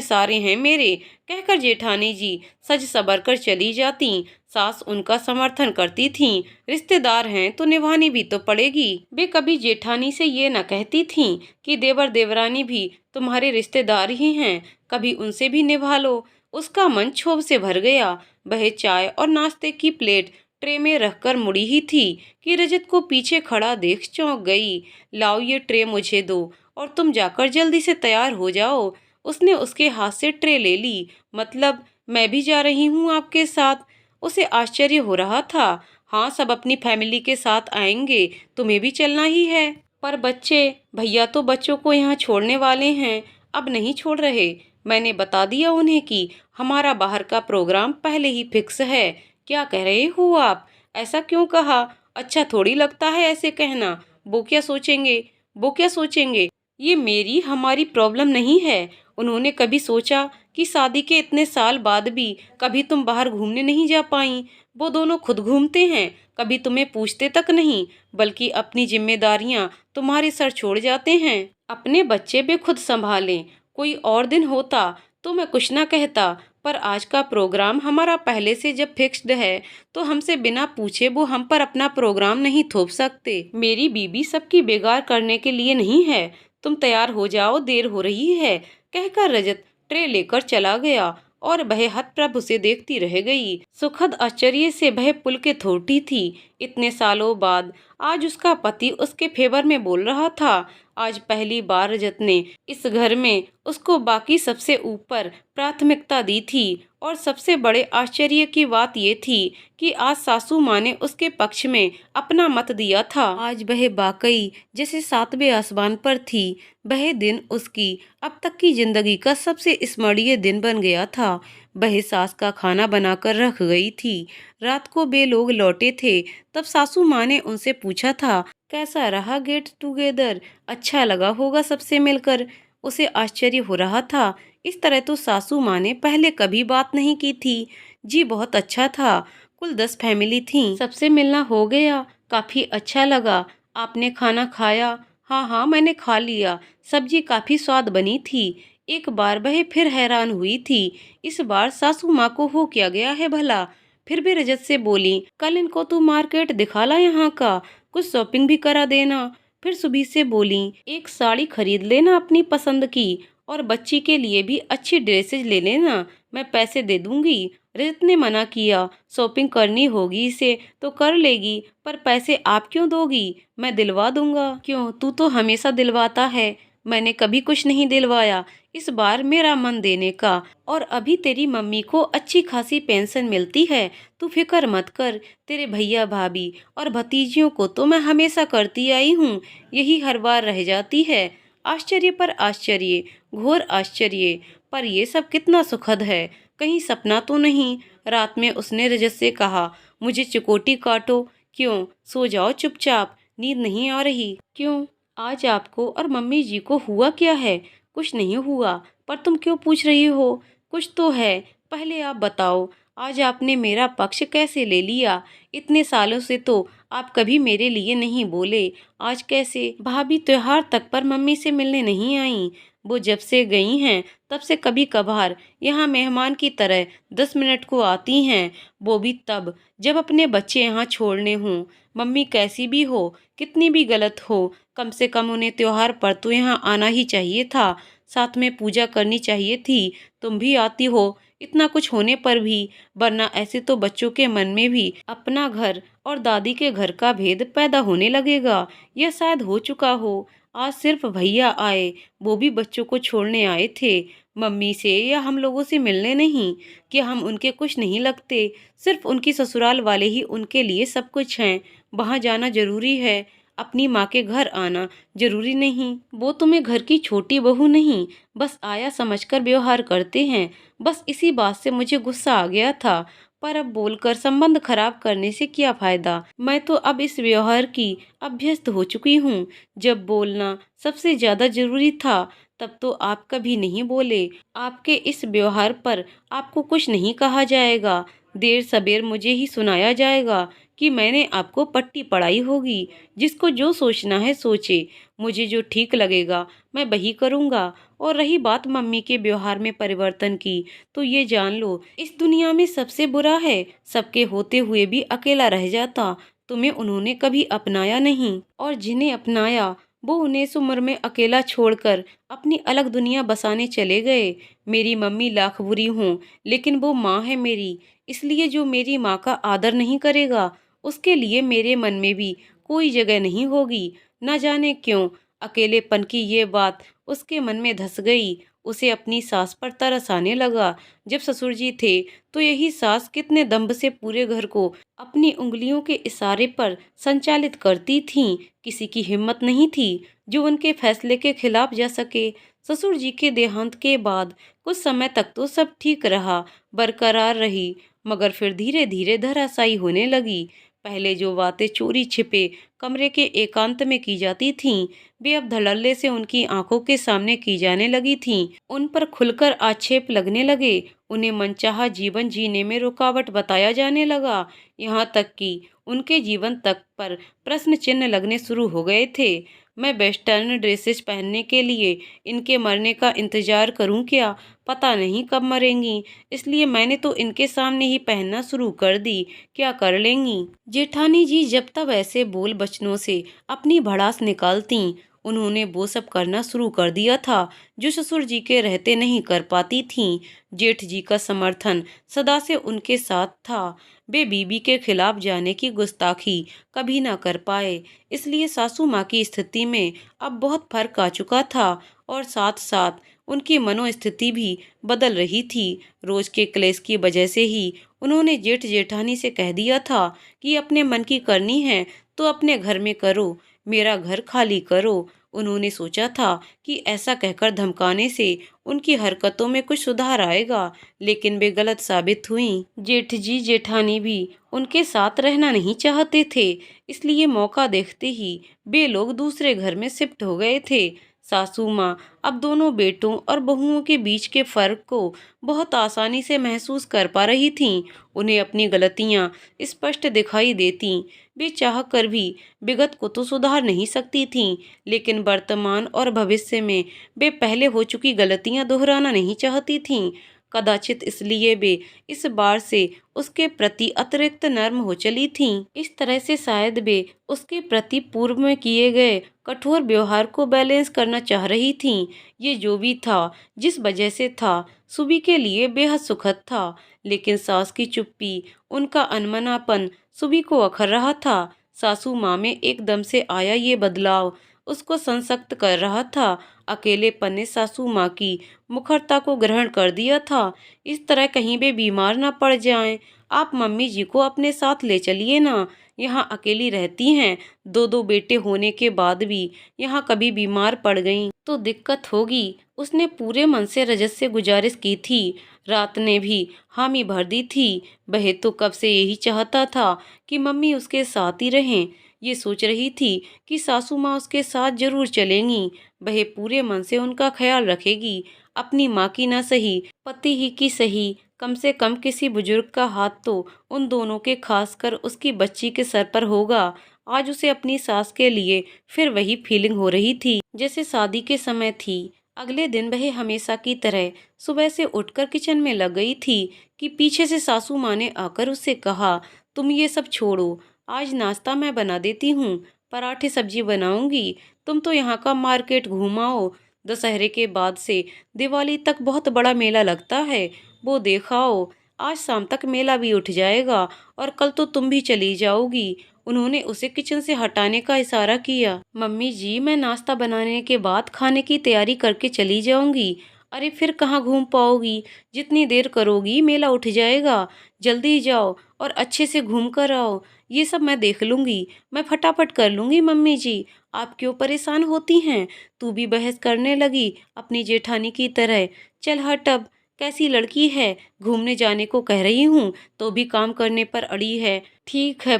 सारे हैं मेरे, कहकर जेठानी जी सज संवर कर चली जाती। सास उनका समर्थन करती थीं। रिश्तेदार हैं तो निभानी भी तो पड़ेगी। वे कभी जेठानी से ये न कहती थीं कि देवर देवरानी भी तुम्हारे रिश्तेदार ही हैं, कभी उनसे भी निभा लो। उसका मन क्षोभ से भर गया। वह चाय और नाश्ते की प्लेट ट्रे में रखकर मुड़ी ही थी कि रजत को पीछे खड़ा देख चौंक गई। लाओ ये ट्रे मुझे दो और तुम जाकर जल्दी से तैयार हो जाओ। उसने उसके हाथ से ट्रे ले ली। मतलब मैं भी जा रही हूँ आपके साथ? उसे आश्चर्य हो रहा था। हाँ, सब अपनी फैमिली के साथ आएंगे, तुम्हें भी चलना ही है। पर बच्चे, भैया तो बच्चों को यहाँ छोड़ने वाले हैं, अब नहीं छोड़ रहे। मैंने बता दिया उन्हें कि हमारा बाहर का प्रोग्राम पहले ही फिक्स है। क्या कह रहे हो आप? ऐसा क्यों कहा? अच्छा थोड़ी लगता है ऐसे कहना। वो क्या सोचेंगे? वो क्या सोचेंगे? ये मेरी हमारी प्रॉब्लम नहीं है। उन्होंने कभी सोचा कि शादी के इतने साल बाद भी कभी तुम बाहर घूमने नहीं जा पाई? वो दोनों खुद घूमते हैं, कभी तुम्हें पूछते तक नहीं, बल्कि अपनी जिम्मेदारियां तुम्हारे सर छोड़ जाते हैं। अपने बच्चे भी खुद संभालें। कोई और दिन होता तो मैं कुछ ना कहता, पर आज का प्रोग्राम हमारा पहले से जब फिक्स्ड है तो हमसे बिना पूछे वो हम पर अपना प्रोग्राम नहीं थोप सकते। मेरी बीबी सबकी बेगार करने के लिए नहीं है। तुम तैयार हो जाओ, देर हो रही है, कहकर रजत ट्रे लेकर चला गया और वह हतप्रभ उसे देखती रह गई। सुखद आश्चर्य से वह पुलकित होती थी। इतने सालों बाद आज उसका पति उसके फेवर में बोल रहा था। आज पहली बार रजत ने इस घर में उसको बाकी सबसे ऊपर प्राथमिकता दी थी। और सबसे बड़े आश्चर्य की बात ये थी कि आज सासू माँ ने उसके पक्ष में अपना मत दिया था। आज वह वाकई जैसे सातवें आसमान पर थी। वह दिन उसकी अब तक की जिंदगी का सबसे स्मरणीय दिन बन गया था। वह सास का खाना बनाकर रख गई थी। रात को वे लोग लौटे थे, तब सासू माँ ने उनसे पूछा था, कैसा रहा गेट टुगेदर? अच्छा लगा होगा सबसे मिलकर। उसे आश्चर्य हो रहा था। इस तरह तो सासू माँ ने पहले कभी बात नहीं की थी। जी बहुत अच्छा था। कुल 10 फैमिली थी, सबसे मिलना हो गया। काफी अच्छा लगा। आपने खाना खाया? हाँ हाँ, मैंने खा लिया। सब्जी काफी स्वाद बनी थी। एक बार वह फिर हैरान हुई थी। इस बार सासू माँ को हो क्या गया है भला? फिर भी रजत से बोली, कल इनको तू मार्केट दिखा ला यहाँ का, कुछ शॉपिंग भी करा देना। फिर सुबह से बोली, एक साड़ी खरीद लेना अपनी पसंद की, और बच्ची के लिए भी अच्छी ड्रेसेज ले लेना, मैं पैसे दे दूंगी। रजत ने मना किया। शॉपिंग करनी होगी इसे तो कर लेगी, पर पैसे आप क्यों दोगी? मैं दिलवा दूंगा। क्यों, तू तो हमेशा दिलवाता है। मैंने कभी कुछ नहीं दिलवाया। इस बार मेरा मन देने का। और अभी तेरी मम्मी को अच्छी खासी पेंशन मिलती है, तू फिक्र मत कर। तेरे भैया भाभी और भतीजियों को तो मैं हमेशा करती आई हूँ, यही हर बार रह जाती है। आश्चर्य पर आश्चर्य, घोर आश्चर्य। पर ये सब कितना सुखद है, कहीं सपना तो नहीं? रात में उसने रजत से कहा, मुझे चिकोटी काटो। क्यों, सो जाओ चुपचाप, नींद नहीं आ रही? क्यों, आज आपको और मम्मी जी को हुआ क्या है? कुछ नहीं हुआ, पर तुम क्यों पूछ रही हो? कुछ तो है, पहले आप बताओ। आज आपने मेरा पक्ष कैसे ले लिया? इतने सालों से तो आप कभी मेरे लिए नहीं बोले, आज कैसे? भाभी त्योहार तक पर मम्मी से मिलने नहीं आई। वो जब से गई हैं तब से कभी कभार यहाँ मेहमान की तरह 10 मिनट को आती हैं, वो भी तब जब अपने बच्चे यहाँ छोड़ने हों। मम्मी कैसी भी हो, कितनी भी गलत हो, कम से कम उन्हें त्योहार पर तो यहाँ आना ही चाहिए था, साथ में पूजा करनी चाहिए थी। तुम भी आती हो इतना कुछ होने पर भी, वरना ऐसे तो बच्चों के मन में भी अपना घर और दादी के घर का भेद पैदा होने लगेगा। यह शायद हो चुका हो। आज सिर्फ भैया आए, वो भी बच्चों को छोड़ने आए थे, मम्मी से या हम लोगों से मिलने नहीं। कि हम उनके कुछ नहीं लगते, सिर्फ उनकी ससुराल वाले ही उनके लिए सब कुछ हैं। वहाँ जाना जरूरी है, अपनी माँ के घर आना जरूरी नहीं। वो तुम्हें घर की छोटी बहू नहीं, बस आया समझकर व्यवहार करते हैं। बस इसी बात से मुझे गुस्सा आ गया था, पर अब बोलकर संबंध खराब करने से क्या फायदा? मैं तो अब इस व्यवहार की अभ्यस्त हो चुकी हूँ। जब बोलना सबसे ज्यादा जरूरी था, तब तो आप कभी नहीं बोले। आपके इस व्यवहार पर आपको कुछ नहीं कहा जाएगा, देर सबेर मुझे ही सुनाया जाएगा कि मैंने आपको पट्टी पढ़ाई होगी। जिसको जो सोचना है सोचे, मुझे जो ठीक लगेगा मैं वही करूँगा। और रही बात मम्मी के व्यवहार में परिवर्तन की, तो ये जान लो, इस दुनिया में सबसे बुरा है, सबके होते हुए भी अकेला रह जाता। तुम्हें उन्होंने कभी अपनाया नहीं, और जिन्हें अपनाया वो उन्हें इस उम्र में अकेला छोड़कर अपनी अलग दुनिया बसाने चले गए। मेरी मम्मी लाख बुरी हों, लेकिन वो माँ है मेरी, इसलिए जो मेरी माँ का आदर नहीं करेगा, उसके लिए मेरे मन में भी कोई जगह नहीं होगी। न जाने क्यों अकेलेपन की ये बात उसके मन में धस गई। उसे अपनी सास पर तरस आने लगा। जब ससुर जी थे, तो यही सास कितने दम्भ से पूरे घर को अपनी उंगलियों के इशारे पर संचालित करती थीं। किसी की हिम्मत नहीं थी जो उनके फैसले के खिलाफ जा सके। ससुर जी के देहांत के बाद कुछ समय तक तो सब ठीक रहा, बरकरार रही, मगर फिर धीरे धीरे धराशायी होने लगी। पहले जो बातें चोरी छिपे कमरे के एकांत में की जाती थीं, वे अब धड़ल्ले से उनकी आंखों के सामने की जाने लगी थीं। उन पर खुलकर आक्षेप लगने लगे। उन्हें मनचाहा जीवन जीने में रुकावट बताया जाने लगा। यहाँ तक कि उनके जीवन तक पर प्रश्न चिन्ह लगने शुरू हो गए थे। मैं वेस्टर्न ड्रेसेस पहनने के लिए इनके मरने का इंतजार करूं क्या? पता नहीं कब मरेंगी, इसलिए मैंने तो इनके सामने ही पहनना शुरू कर दी। क्या कर लेंगी? जेठानी जी जब तब ऐसे बोल बचनों से अपनी भड़ास निकालती। उन्होंने वो सब करना शुरू कर दिया था जो ससुर जी के रहते नहीं कर पाती थीं। जेठ जी का समर्थन सदा से उनके साथ था। वे बीबी के खिलाफ जाने की गुस्ताखी कभी ना कर पाए, इसलिए सासू माँ की स्थिति में अब बहुत फर्क आ चुका था और साथ साथ उनकी मनोस्थिति भी बदल रही थी। रोज के क्लेश की वजह से ही उन्होंने जेठ जेठानी से कह दिया था कि अपने मन की करनी है तो अपने घर में करो, मेरा घर खाली करो। उन्होंने सोचा था कि ऐसा कहकर धमकाने से उनकी हरकतों में कुछ सुधार आएगा, लेकिन वे गलत साबित हुई। जेठ जी जेठानी भी उनके साथ रहना नहीं चाहते थे, इसलिए मौका देखते ही वे लोग दूसरे घर में शिफ्ट हो गए थे। सासू माँ अब दोनों बेटों और बहुओं के बीच के फर्क को बहुत आसानी से महसूस कर पा रही थीं। उन्हें अपनी गलतियाँ स्पष्ट दिखाई देती। वे चाह कर भी विगत को तो सुधार नहीं सकती थीं, लेकिन वर्तमान और भविष्य में वे पहले हो चुकी गलतियाँ दोहराना नहीं चाहती थीं। कदाचित इसलिए वे इस बार से उसके प्रति अतिरिक्त नर्म हो चली थीं। इस तरह से शायद वे उसके प्रति पूर्व में किए गए कठोर व्यवहार को बैलेंस करना चाह रही थीं। ये जो भी था, जिस वजह से था, सुबी के लिए बेहद सुखद था, लेकिन सास की चुप्पी, उनका अनमनापन सुबी को अखर रहा था। सासू माँ में एकदम से आया ये बदलाव उसको संसक्त कर रहा था। अकेलेपन ने सासू माँ की मुखरता को ग्रहण कर दिया था। इस तरह कहीं वे बीमार ना पड़ जाएं। आप मम्मी जी को अपने साथ ले चलिए ना, यहाँ अकेली रहती हैं। दो दो बेटे होने के बाद भी यहाँ कभी बीमार पड़ गईं तो दिक्कत होगी। उसने पूरे मन से रजत से गुजारिश की थी। रात ने भी हामी भर दी थी। वह तो कब से यही चाहता था कि मम्मी उसके साथ ही रहें। ये सोच रही थी कि सासू माँ उसके साथ जरूर चलेंगी। वह पूरे मन से उनका ख्याल रखेगी। अपनी माँ की न सही, पति ही की सही, कम से कम किसी बुजुर्ग का हाथ तो उन दोनों के, खासकर उसकी बच्ची के सर पर होगा। आज उसे अपनी सास के लिए फिर वही फीलिंग हो रही थी जैसे शादी के समय थी। अगले दिन वह हमेशा की तरह सुबह से उठकर किचन में लग गई थी कि पीछे से सासू माँ ने आकर उससे कहा, तुम ये सब छोड़ो, आज नाश्ता मैं बना देती हूँ, पराठे सब्जी बनाऊंगी, तुम तो यहाँ का मार्केट घुमाओ। दशहरे के बाद से दिवाली तक बहुत बड़ा मेला लगता है, वो देखाओ। आज शाम तक मेला भी उठ जाएगा और कल तो तुम भी चली जाओगी। उन्होंने उसे किचन से हटाने का इशारा किया। मम्मी जी, मैं नाश्ता बनाने के बाद खाने की तैयारी करके चली जाऊंगी। अरे फिर कहाँ घूम पाओगी? जितनी देर करोगी मेला उठ जाएगा। जल्दी जाओ और अच्छे से घूम कर आओ। ये सब मैं देख लूंगी, मैं फटाफट कर लूंगी। मम्मी जी, आप क्यों परेशान होती हैं? तू भी बहस करने लगी अपनी जेठानी की तरह। चल हट अब, कैसी लड़की है, घूमने जाने को कह रही हूँ तो भी काम करने पर अड़ी है। ठीक है,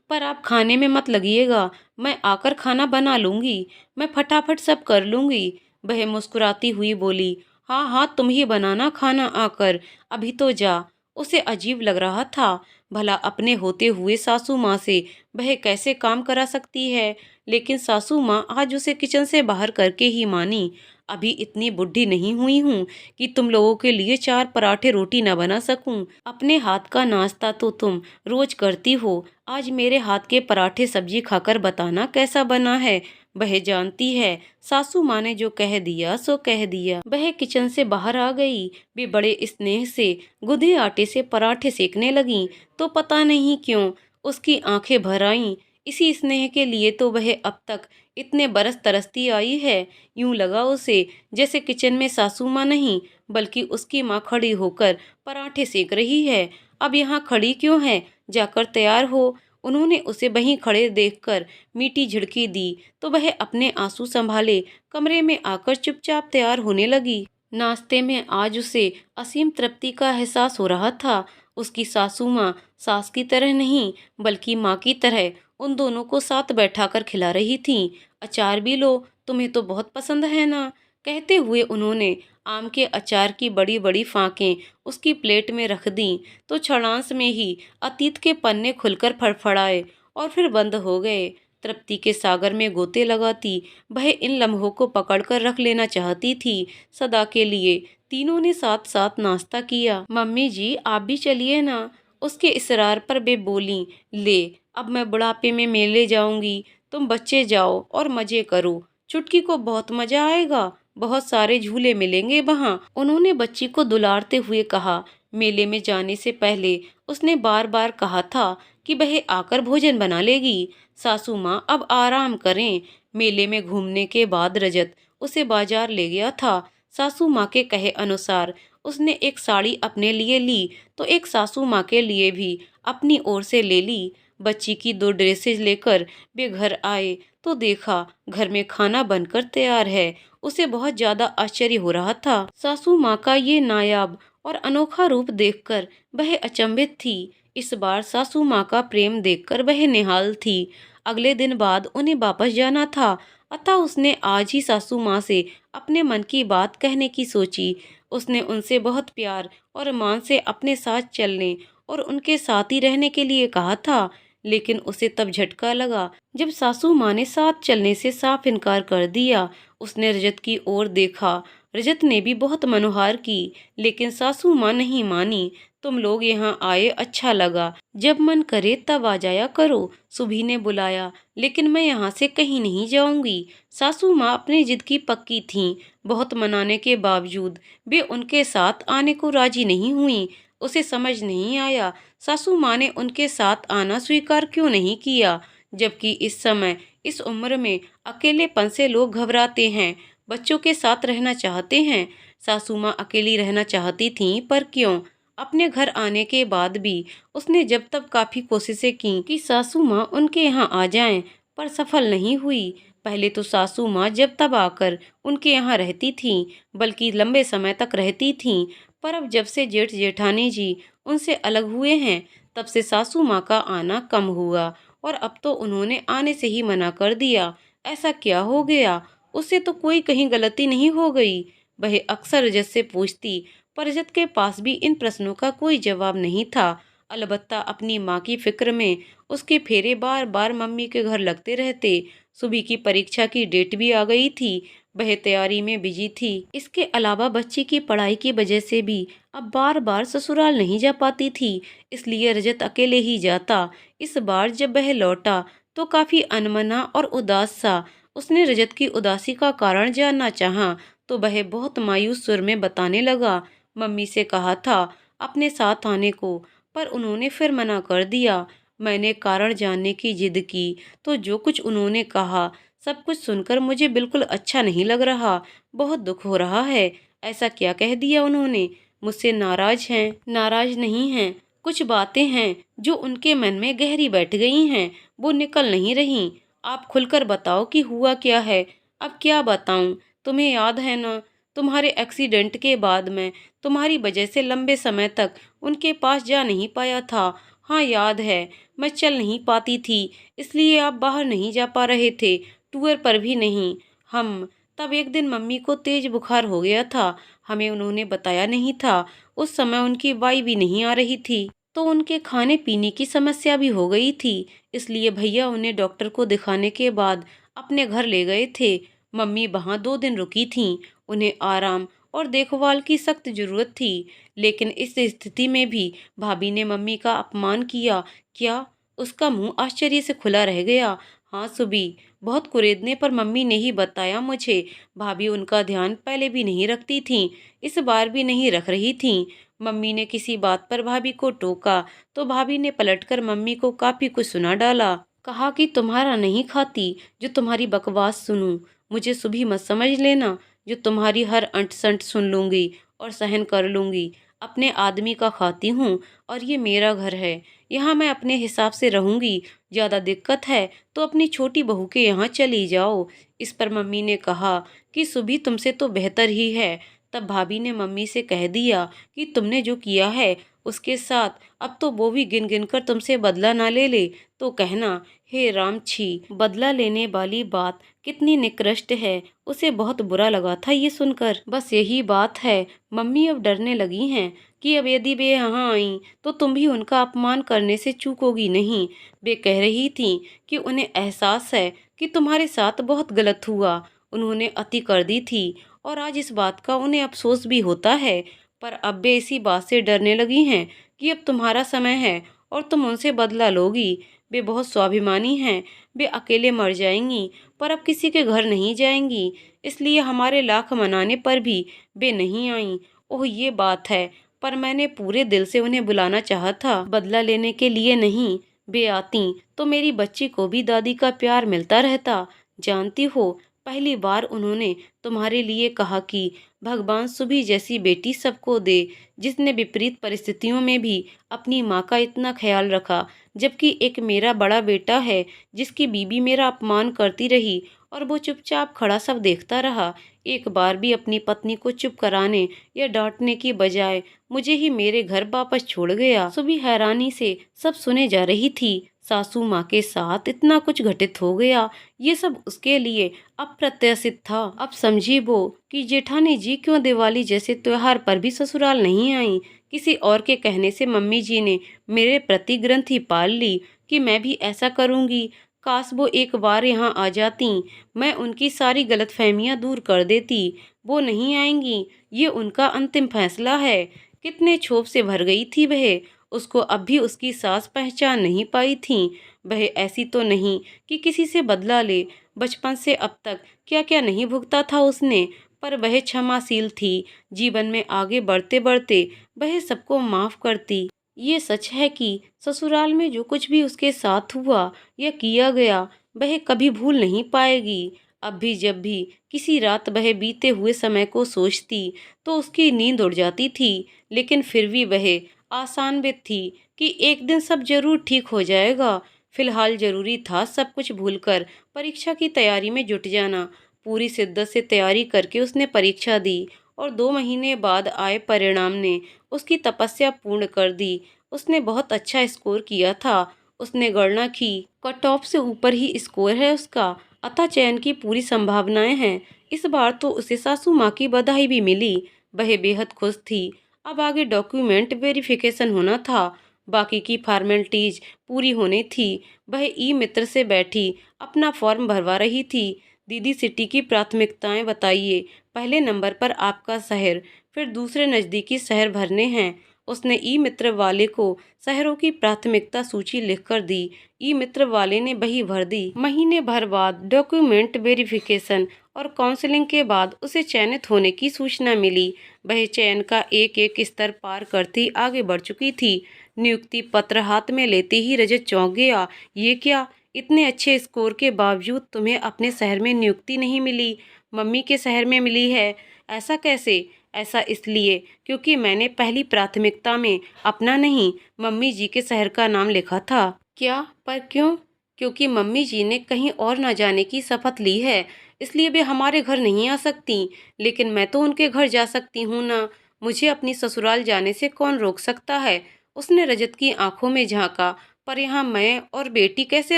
पर आप खाने में मत लगिएगा, मैं आकर खाना बना लूंगी, मैं फटाफट सब कर लूंगी। वह मुस्कुराती हुई बोली, हाँ हाँ, तुम ही बनाना खाना आकर, अभी तो जा। उसे अजीब लग रहा था, भला अपने होते हुए सासू माँ से वह कैसे काम करा सकती है। लेकिन सासू माँ आज उसे किचन से बाहर करके ही मानी। अभी इतनी बुढ़ी नहीं हुई हूँ कि तुम लोगों के लिए 4 पराठे रोटी न बना सकूं। अपने हाथ का नाश्ता तो तुम रोज करती हो, आज मेरे हाथ के पराठे सब्जी खाकर बताना कैसा बना है। वह जानती है सासू माँ ने जो कह दिया सो कह दिया। वह किचन से बाहर आ गई। वे बड़े स्नेह से गुदे आटे से पराठे सेकने लगी तो पता नहीं क्यों उसकी आंखें भर आईं। इसी स्नेह के लिए तो वह अब तक इतने बरस तरसती आई है। यूं लगा उसे जैसे किचन में सासू माँ नहीं बल्कि उसकी माँ खड़ी होकर पराठे सेक रही है। अब यहाँ खड़ी क्यों है, जाकर तैयार हो। उन्होंने उसे वहीं खड़े देखकर मीठी झिड़की दी तो वह अपने आंसू संभाले कमरे में आकर चुपचाप तैयार होने लगी। नाश्ते में आज उसे असीम तृप्ति का एहसास हो रहा था। उसकी सासू माँ सास की तरह नहीं बल्कि माँ की तरह उन दोनों को साथ बैठाकर खिला रही थीं। अचार भी लो, तुम्हें तो बहुत पसंद है ना। कहते हुए उन्होंने आम के अचार की बड़ी बड़ी फांकें उसकी प्लेट में रख दी तो क्षणांश में ही अतीत के पन्ने खुलकर फड़फड़ाए और फिर बंद हो गए। तृप्ति के सागर में गोते लगाती वह इन लम्हों को पकड़कर रख लेना चाहती थी सदा के लिए। तीनों ने साथ साथ नाश्ता किया। मम्मी जी आप भी चलिए ना, उसके इसरार पर वे बोली। ले, अब मैं बुढ़ापे में मेले जाऊंगी, तुम बच्चे जाओ और मजे करो। चुटकी को बहुत मजा आएगा, बहुत सारे झूले मिलेंगे वहाँ। उन्होंने बच्ची को दुलारते हुए कहा। मेले में जाने से पहले उसने बार बार कहा था कि वह आकर भोजन बना लेगी। सासू माँ अब आराम करें। मेले में घूमने के बाद रजत उसे बाजार ले गया था। सासू माँ के कहे अनुसार उसने एक साड़ी अपने लिए ली तो एक सासू माँ के लिए भी अपनी ओर से ले ली। बच्ची की 2 ड्रेसेज लेकर वे घर आए तो देखा घर में खाना बनकर तैयार है। उसे बहुत ज्यादा आश्चर्य हो रहा था। सासू माँ का ये नायाब और अनोखा रूप देखकर वह अचंभित थी। इस बार सासू माँ का प्रेम देखकर वह निहाल थी। अगले दिन बाद उन्हें वापस जाना था, अतः उसने आज ही सासू माँ से अपने मन की बात कहने की सोची। उसने उनसे बहुत प्यार और मान से अपने साथ चलने और उनके साथ ही रहने के लिए कहा था। लेकिन उसे तब झटका लगा जब सासू माँ ने साथ चलने से साफ इनकार कर दिया। उसने रजत की ओर देखा। रजत ने भी बहुत मनोहार की, लेकिन सासू माँ नहीं मानी। तुम लोग यहाँ आए अच्छा लगा, जब मन करे तब आ जाया करो। सुभी ने बुलाया, लेकिन मैं यहाँ से कहीं नहीं जाऊंगी। सासू माँ अपनी जिद की पक्की थीं। बहुत मनाने के बावजूद वे उनके साथ आने को राजी नहीं हुई। उसे समझ नहीं आया सासू माँ ने उनके साथ आना स्वीकार क्यों नहीं किया, जबकि इस समय इस उम्र में अकेलेपन से लोग घबराते हैं, बच्चों के साथ रहना चाहते हैं। सासू माँ अकेली रहना चाहती थीं, पर क्यों? अपने घर आने के बाद भी उसने जब तब काफी कोशिशें की कि सासू माँ उनके यहाँ आ जाएं, पर सफल नहीं हुई। पहले तो सासू माँ जब तब आकर उनके यहाँ रहती थीं, बल्कि लंबे समय तक रहती थीं, पर अब जब से जेठ जेठानी जी उनसे अलग हुए हैं, तब से सासू माँ का आना कम हुआ और अब तो उन्होंने आने से ही मना कर दिया। ऐसा क्या हो गया? उससे तो कोई कहीं गलती नहीं हो गई? वह अक्सर रजत से पूछती, पर रजत के पास भी इन प्रश्नों का कोई जवाब नहीं था। अलबत्ता अपनी माँ की फिक्र में उसके फेरे बार बार मम्मी के घर लगते रहते। सुबह की परीक्षा की डेट भी आ गई थी। वह तैयारी में बिजी थी। इसके अलावा बच्ची की पढ़ाई की वजह से भी अब बार बार ससुराल नहीं जा पाती थी, इसलिए रजत अकेले ही जाता। इस बार जब वह लौटा तो काफी अनमना और उदास सा। उसने रजत की उदासी का कारण जानना चाहा तो वह बहुत मायूस सुर में बताने लगा। मम्मी से कहा था अपने साथ आने को, पर उन्होंने फिर मना कर दिया। मैंने कारण जानने की जिद की तो जो कुछ उन्होंने कहा सब कुछ सुनकर मुझे बिल्कुल अच्छा नहीं लग रहा। बहुत दुख हो रहा है। ऐसा क्या कह दिया उन्होंने? मुझसे नाराज हैं? नाराज नहीं हैं, कुछ बातें हैं जो उनके मन में गहरी बैठ गई हैं, वो निकल नहीं रही। आप खुलकर बताओ कि हुआ क्या है। अब क्या बताऊं? तुम्हें याद है ना, तुम्हारे एक्सीडेंट के बाद मैं तुम्हारी वजह से लंबे समय तक उनके पास जा नहीं पाया था। हाँ याद है, मैं चल नहीं पाती थी, इसलिए आप बाहर नहीं जा पा रहे थे, टूर पर भी नहीं। हम तब एक दिन मम्मी को तेज बुखार हो गया था, हमें उन्होंने बताया नहीं था। उस समय उनकी वाई भी नहीं आ रही थी, तो उनके खाने पीने की समस्या भी हो गई थी, इसलिए भैया उन्हें डॉक्टर को दिखाने के बाद अपने घर ले गए थे। मम्मी वहाँ 2 दिन रुकी थीं। उन्हें आराम और देखभाल की सख्त जरूरत थी, लेकिन इस स्थिति में भी भाभी ने मम्मी का अपमान किया। क्या? उसका मुंह आश्चर्य से खुला रह गया। हाँ सुबी, बहुत कुरेदने पर मम्मी ने ही बताया मुझे। भाभी उनका ध्यान पहले भी नहीं रखती थीं, इस बार भी नहीं रख रही थीं। मम्मी ने किसी बात पर भाभी को टोका तो भाभी ने पलटकर मम्मी को काफी कुछ सुना डाला। कहा कि तुम्हारा नहीं खाती जो तुम्हारी बकवास सुनूं। मुझे सुबह मत समझ लेना जो तुम्हारी हर अंट संट सुन लूंगी और सहन कर लूंगी। अपने आदमी का खाती हूँ और ये मेरा घर है, यहाँ मैं अपने हिसाब से रहूंगी। ज़्यादा दिक्कत है तो अपनी छोटी बहू के यहाँ चली जाओ। इस पर मम्मी ने कहा कि सुबह तुमसे तो बेहतर ही है। तब भाभी ने मम्मी से कह दिया कि तुमने जो किया है उसके साथ अब तो वो भी गिन गिन कर तुमसे बदला ना ले ले तो कहना। हे राम, छी! बदला लेने वाली बात कितनी निकृष्ट है। उसे बहुत बुरा लगा था ये सुनकर। बस यही बात है, मम्मी अब डरने लगी हैं कि अब यदि वे यहाँ आईं तो तुम भी उनका अपमान करने से चूकोगी नहीं। वे कह रही थीं कि उन्हें एहसास है कि तुम्हारे साथ बहुत गलत हुआ, उन्होंने अति कर दी थी और आज इस बात का उन्हें अफसोस भी होता है। पर अब वे इसी बात से डरने लगी हैं कि अब तुम्हारा समय है और तुम उनसे बदला लोगी। वे बहुत स्वाभिमानी हैं, वे अकेले मर जाएंगी पर अब किसी के घर नहीं जाएंगी, इसलिए हमारे लाख मनाने पर भी वे नहीं आईं। ओह, ये बात है, पर मैंने पूरे दिल से उन्हें बुलाना चाहा था, बदला लेने के लिए नहीं। वे आती तो मेरी बच्ची को भी दादी का प्यार मिलता रहता। जानती हो, पहली बार उन्होंने तुम्हारे लिए कहा कि भगवान सुबह जैसी बेटी सबको दे, जिसने विपरीत परिस्थितियों में भी अपनी माँ का इतना ख्याल रखा। जबकि एक मेरा बड़ा बेटा है जिसकी बीबी मेरा अपमान करती रही और वो चुपचाप खड़ा सब देखता रहा। एक बार भी अपनी पत्नी को चुप कराने या डांटने की बजाय मुझे ही मेरे घर वापस छोड़ गया। सुबह हैरानी से सब सुने जा रही थी। सासू माँ के साथ इतना कुछ घटित हो गया, ये सब उसके लिए अप्रत्याशित था। अब समझी वो कि जेठानी जी क्यों दिवाली जैसे त्योहार पर भी ससुराल नहीं आई। किसी और के कहने से मम्मी जी ने मेरे प्रति ग्रंथि पाल ली कि मैं भी ऐसा करूंगी। काश वो एक बार यहाँ आ जाती, मैं उनकी सारी गलतफहमियां दूर कर देती। वो नहीं आएंगी, ये उनका अंतिम फैसला है। कितने क्षोभ से भर गई थी वह। उसको अब भी उसकी सास पहचान नहीं पाई थी। वह ऐसी तो नहीं कि किसी से बदला ले। बचपन से अब तक क्या क्या नहीं भुगता था उसने, पर वह क्षमाशील थी। जीवन में आगे बढ़ते बढ़ते वह सबको माफ करती। ये सच है कि ससुराल में जो कुछ भी उसके साथ हुआ या किया गया वह कभी भूल नहीं पाएगी। अब भी जब भी किसी रात वह बीते हुए समय को सोचती तो उसकी नींद उड़ जाती थी, लेकिन फिर भी वह आशान्वित थी कि एक दिन सब जरूर ठीक हो जाएगा। फिलहाल जरूरी था सब कुछ भूलकर परीक्षा की तैयारी में जुट जाना। पूरी शिद्दत से तैयारी करके उसने परीक्षा दी और 2 महीने बाद आए परिणाम ने उसकी तपस्या पूर्ण कर दी। उसने बहुत अच्छा स्कोर किया था। उसने गणना की, कट ऑफ से ऊपर ही स्कोर है उसका, अतः चयन की पूरी संभावनाएं हैं। इस बार तो उसे सासू माँ की बधाई भी मिली। वह बेहद खुश थी। अब आगे डॉक्यूमेंट वेरिफिकेशन होना था, बाकी की फॉर्मेलिटीज पूरी होनी थी। वह ई मित्र से बैठी अपना फॉर्म भरवा रही थी। दीदी, सिटी की प्राथमिकताएं बताइए। पहले नंबर पर आपका शहर, फिर दूसरे नज़दीकी शहर भरने हैं। उसने ई मित्र वाले को शहरों की प्राथमिकता सूची लिखकर दी। ई मित्र वाले ने वही भर दी। महीने भर बाद डॉक्यूमेंट वेरिफिकेशन और काउंसलिंग के बाद उसे चयनित होने की सूचना मिली। वह चयन का एक एक स्तर पार करती आगे बढ़ चुकी थी। नियुक्ति पत्र हाथ में लेते ही रजत चौंक गया। ये क्या, इतने अच्छे स्कोर के बावजूद तुम्हें अपने शहर में नियुक्ति नहीं मिली, मम्मी के शहर में मिली है? ऐसा कैसे? ऐसा इसलिए क्योंकि मैंने पहली प्राथमिकता में अपना नहीं, मम्मी जी के शहर का नाम लिखा था। क्या? पर क्यों? क्योंकि मम्मी जी ने कहीं और न जाने की शपथ ली है, इसलिए वे हमारे घर नहीं आ सकती। लेकिन मैं तो उनके घर जा सकती हूँ ना। मुझे अपनी ससुराल जाने से कौन रोक सकता है? उसने रजत की आंखों में झांका। पर यहाँ मैं और बेटी कैसे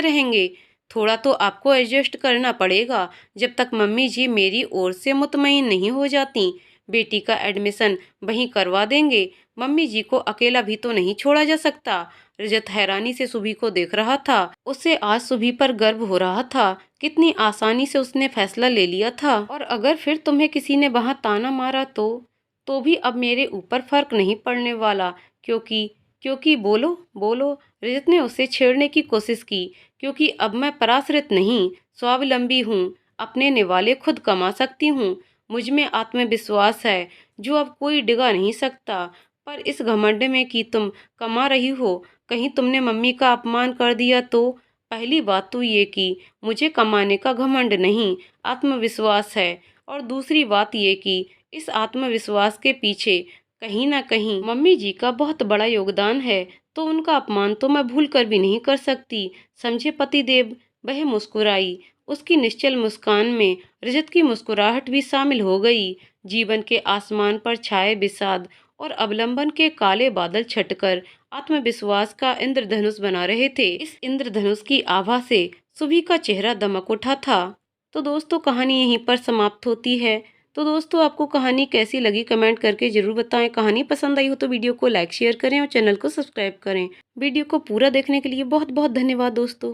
रहेंगे? थोड़ा तो आपको एडजस्ट करना पड़ेगा जब तक मम्मी जी मेरी ओर से मुतमईन नहीं हो जाती। बेटी का एडमिशन वहीं करवा देंगे। मम्मी जी को अकेला भी तो नहीं छोड़ा जा सकता। रजत हैरानी से सुबह को देख रहा था। उसे आज सुबह पर गर्व हो रहा था। कितनी आसानी से उसने फैसला ले लिया था। और अगर फिर तुम्हें किसी ने वहाँ ताना मारा तो भी अब मेरे ऊपर फर्क नहीं पड़ने वाला, क्योंकि बोलो बोलो, रजत ने उसे छेड़ने की कोशिश की, क्योंकि अब मैं पराश्रित नहीं, स्वावलंबी हूँ, अपने निवाले खुद कमा सकती हूँ। मुझ में आत्मविश्वास है जो अब कोई डिगा नहीं सकता। पर इस घमंड में कि तुम कमा रही हो, कहीं तुमने मम्मी का अपमान कर दिया तो? पहली बात तो ये कि मुझे कमाने का घमंड नहीं, आत्मविश्वास है। और दूसरी बात ये कि इस आत्मविश्वास के पीछे कहीं ना कहीं मम्मी जी का बहुत बड़ा योगदान है, तो उनका अपमान तो मैं भूल कर भी नहीं कर सकती, समझे पतिदेव। वह मुस्कुराई। उसकी निश्चल मुस्कान में रजत की मुस्कुराहट भी शामिल हो गई। जीवन के आसमान पर छाए विषाद और अवलंबन के काले बादल छटकर आत्मविश्वास का इंद्रधनुष बना रहे थे। इस इंद्रधनुष की आभा से सुभी का चेहरा दमक उठा था। तो दोस्तों, कहानी यहीं पर समाप्त होती है। तो दोस्तों, आपको कहानी कैसी लगी कमेंट करके जरूर बताएं। कहानी पसंद आई हो तो वीडियो को लाइक शेयर करें और चैनल को सब्सक्राइब करें। वीडियो को पूरा देखने के लिए बहुत बहुत धन्यवाद दोस्तों।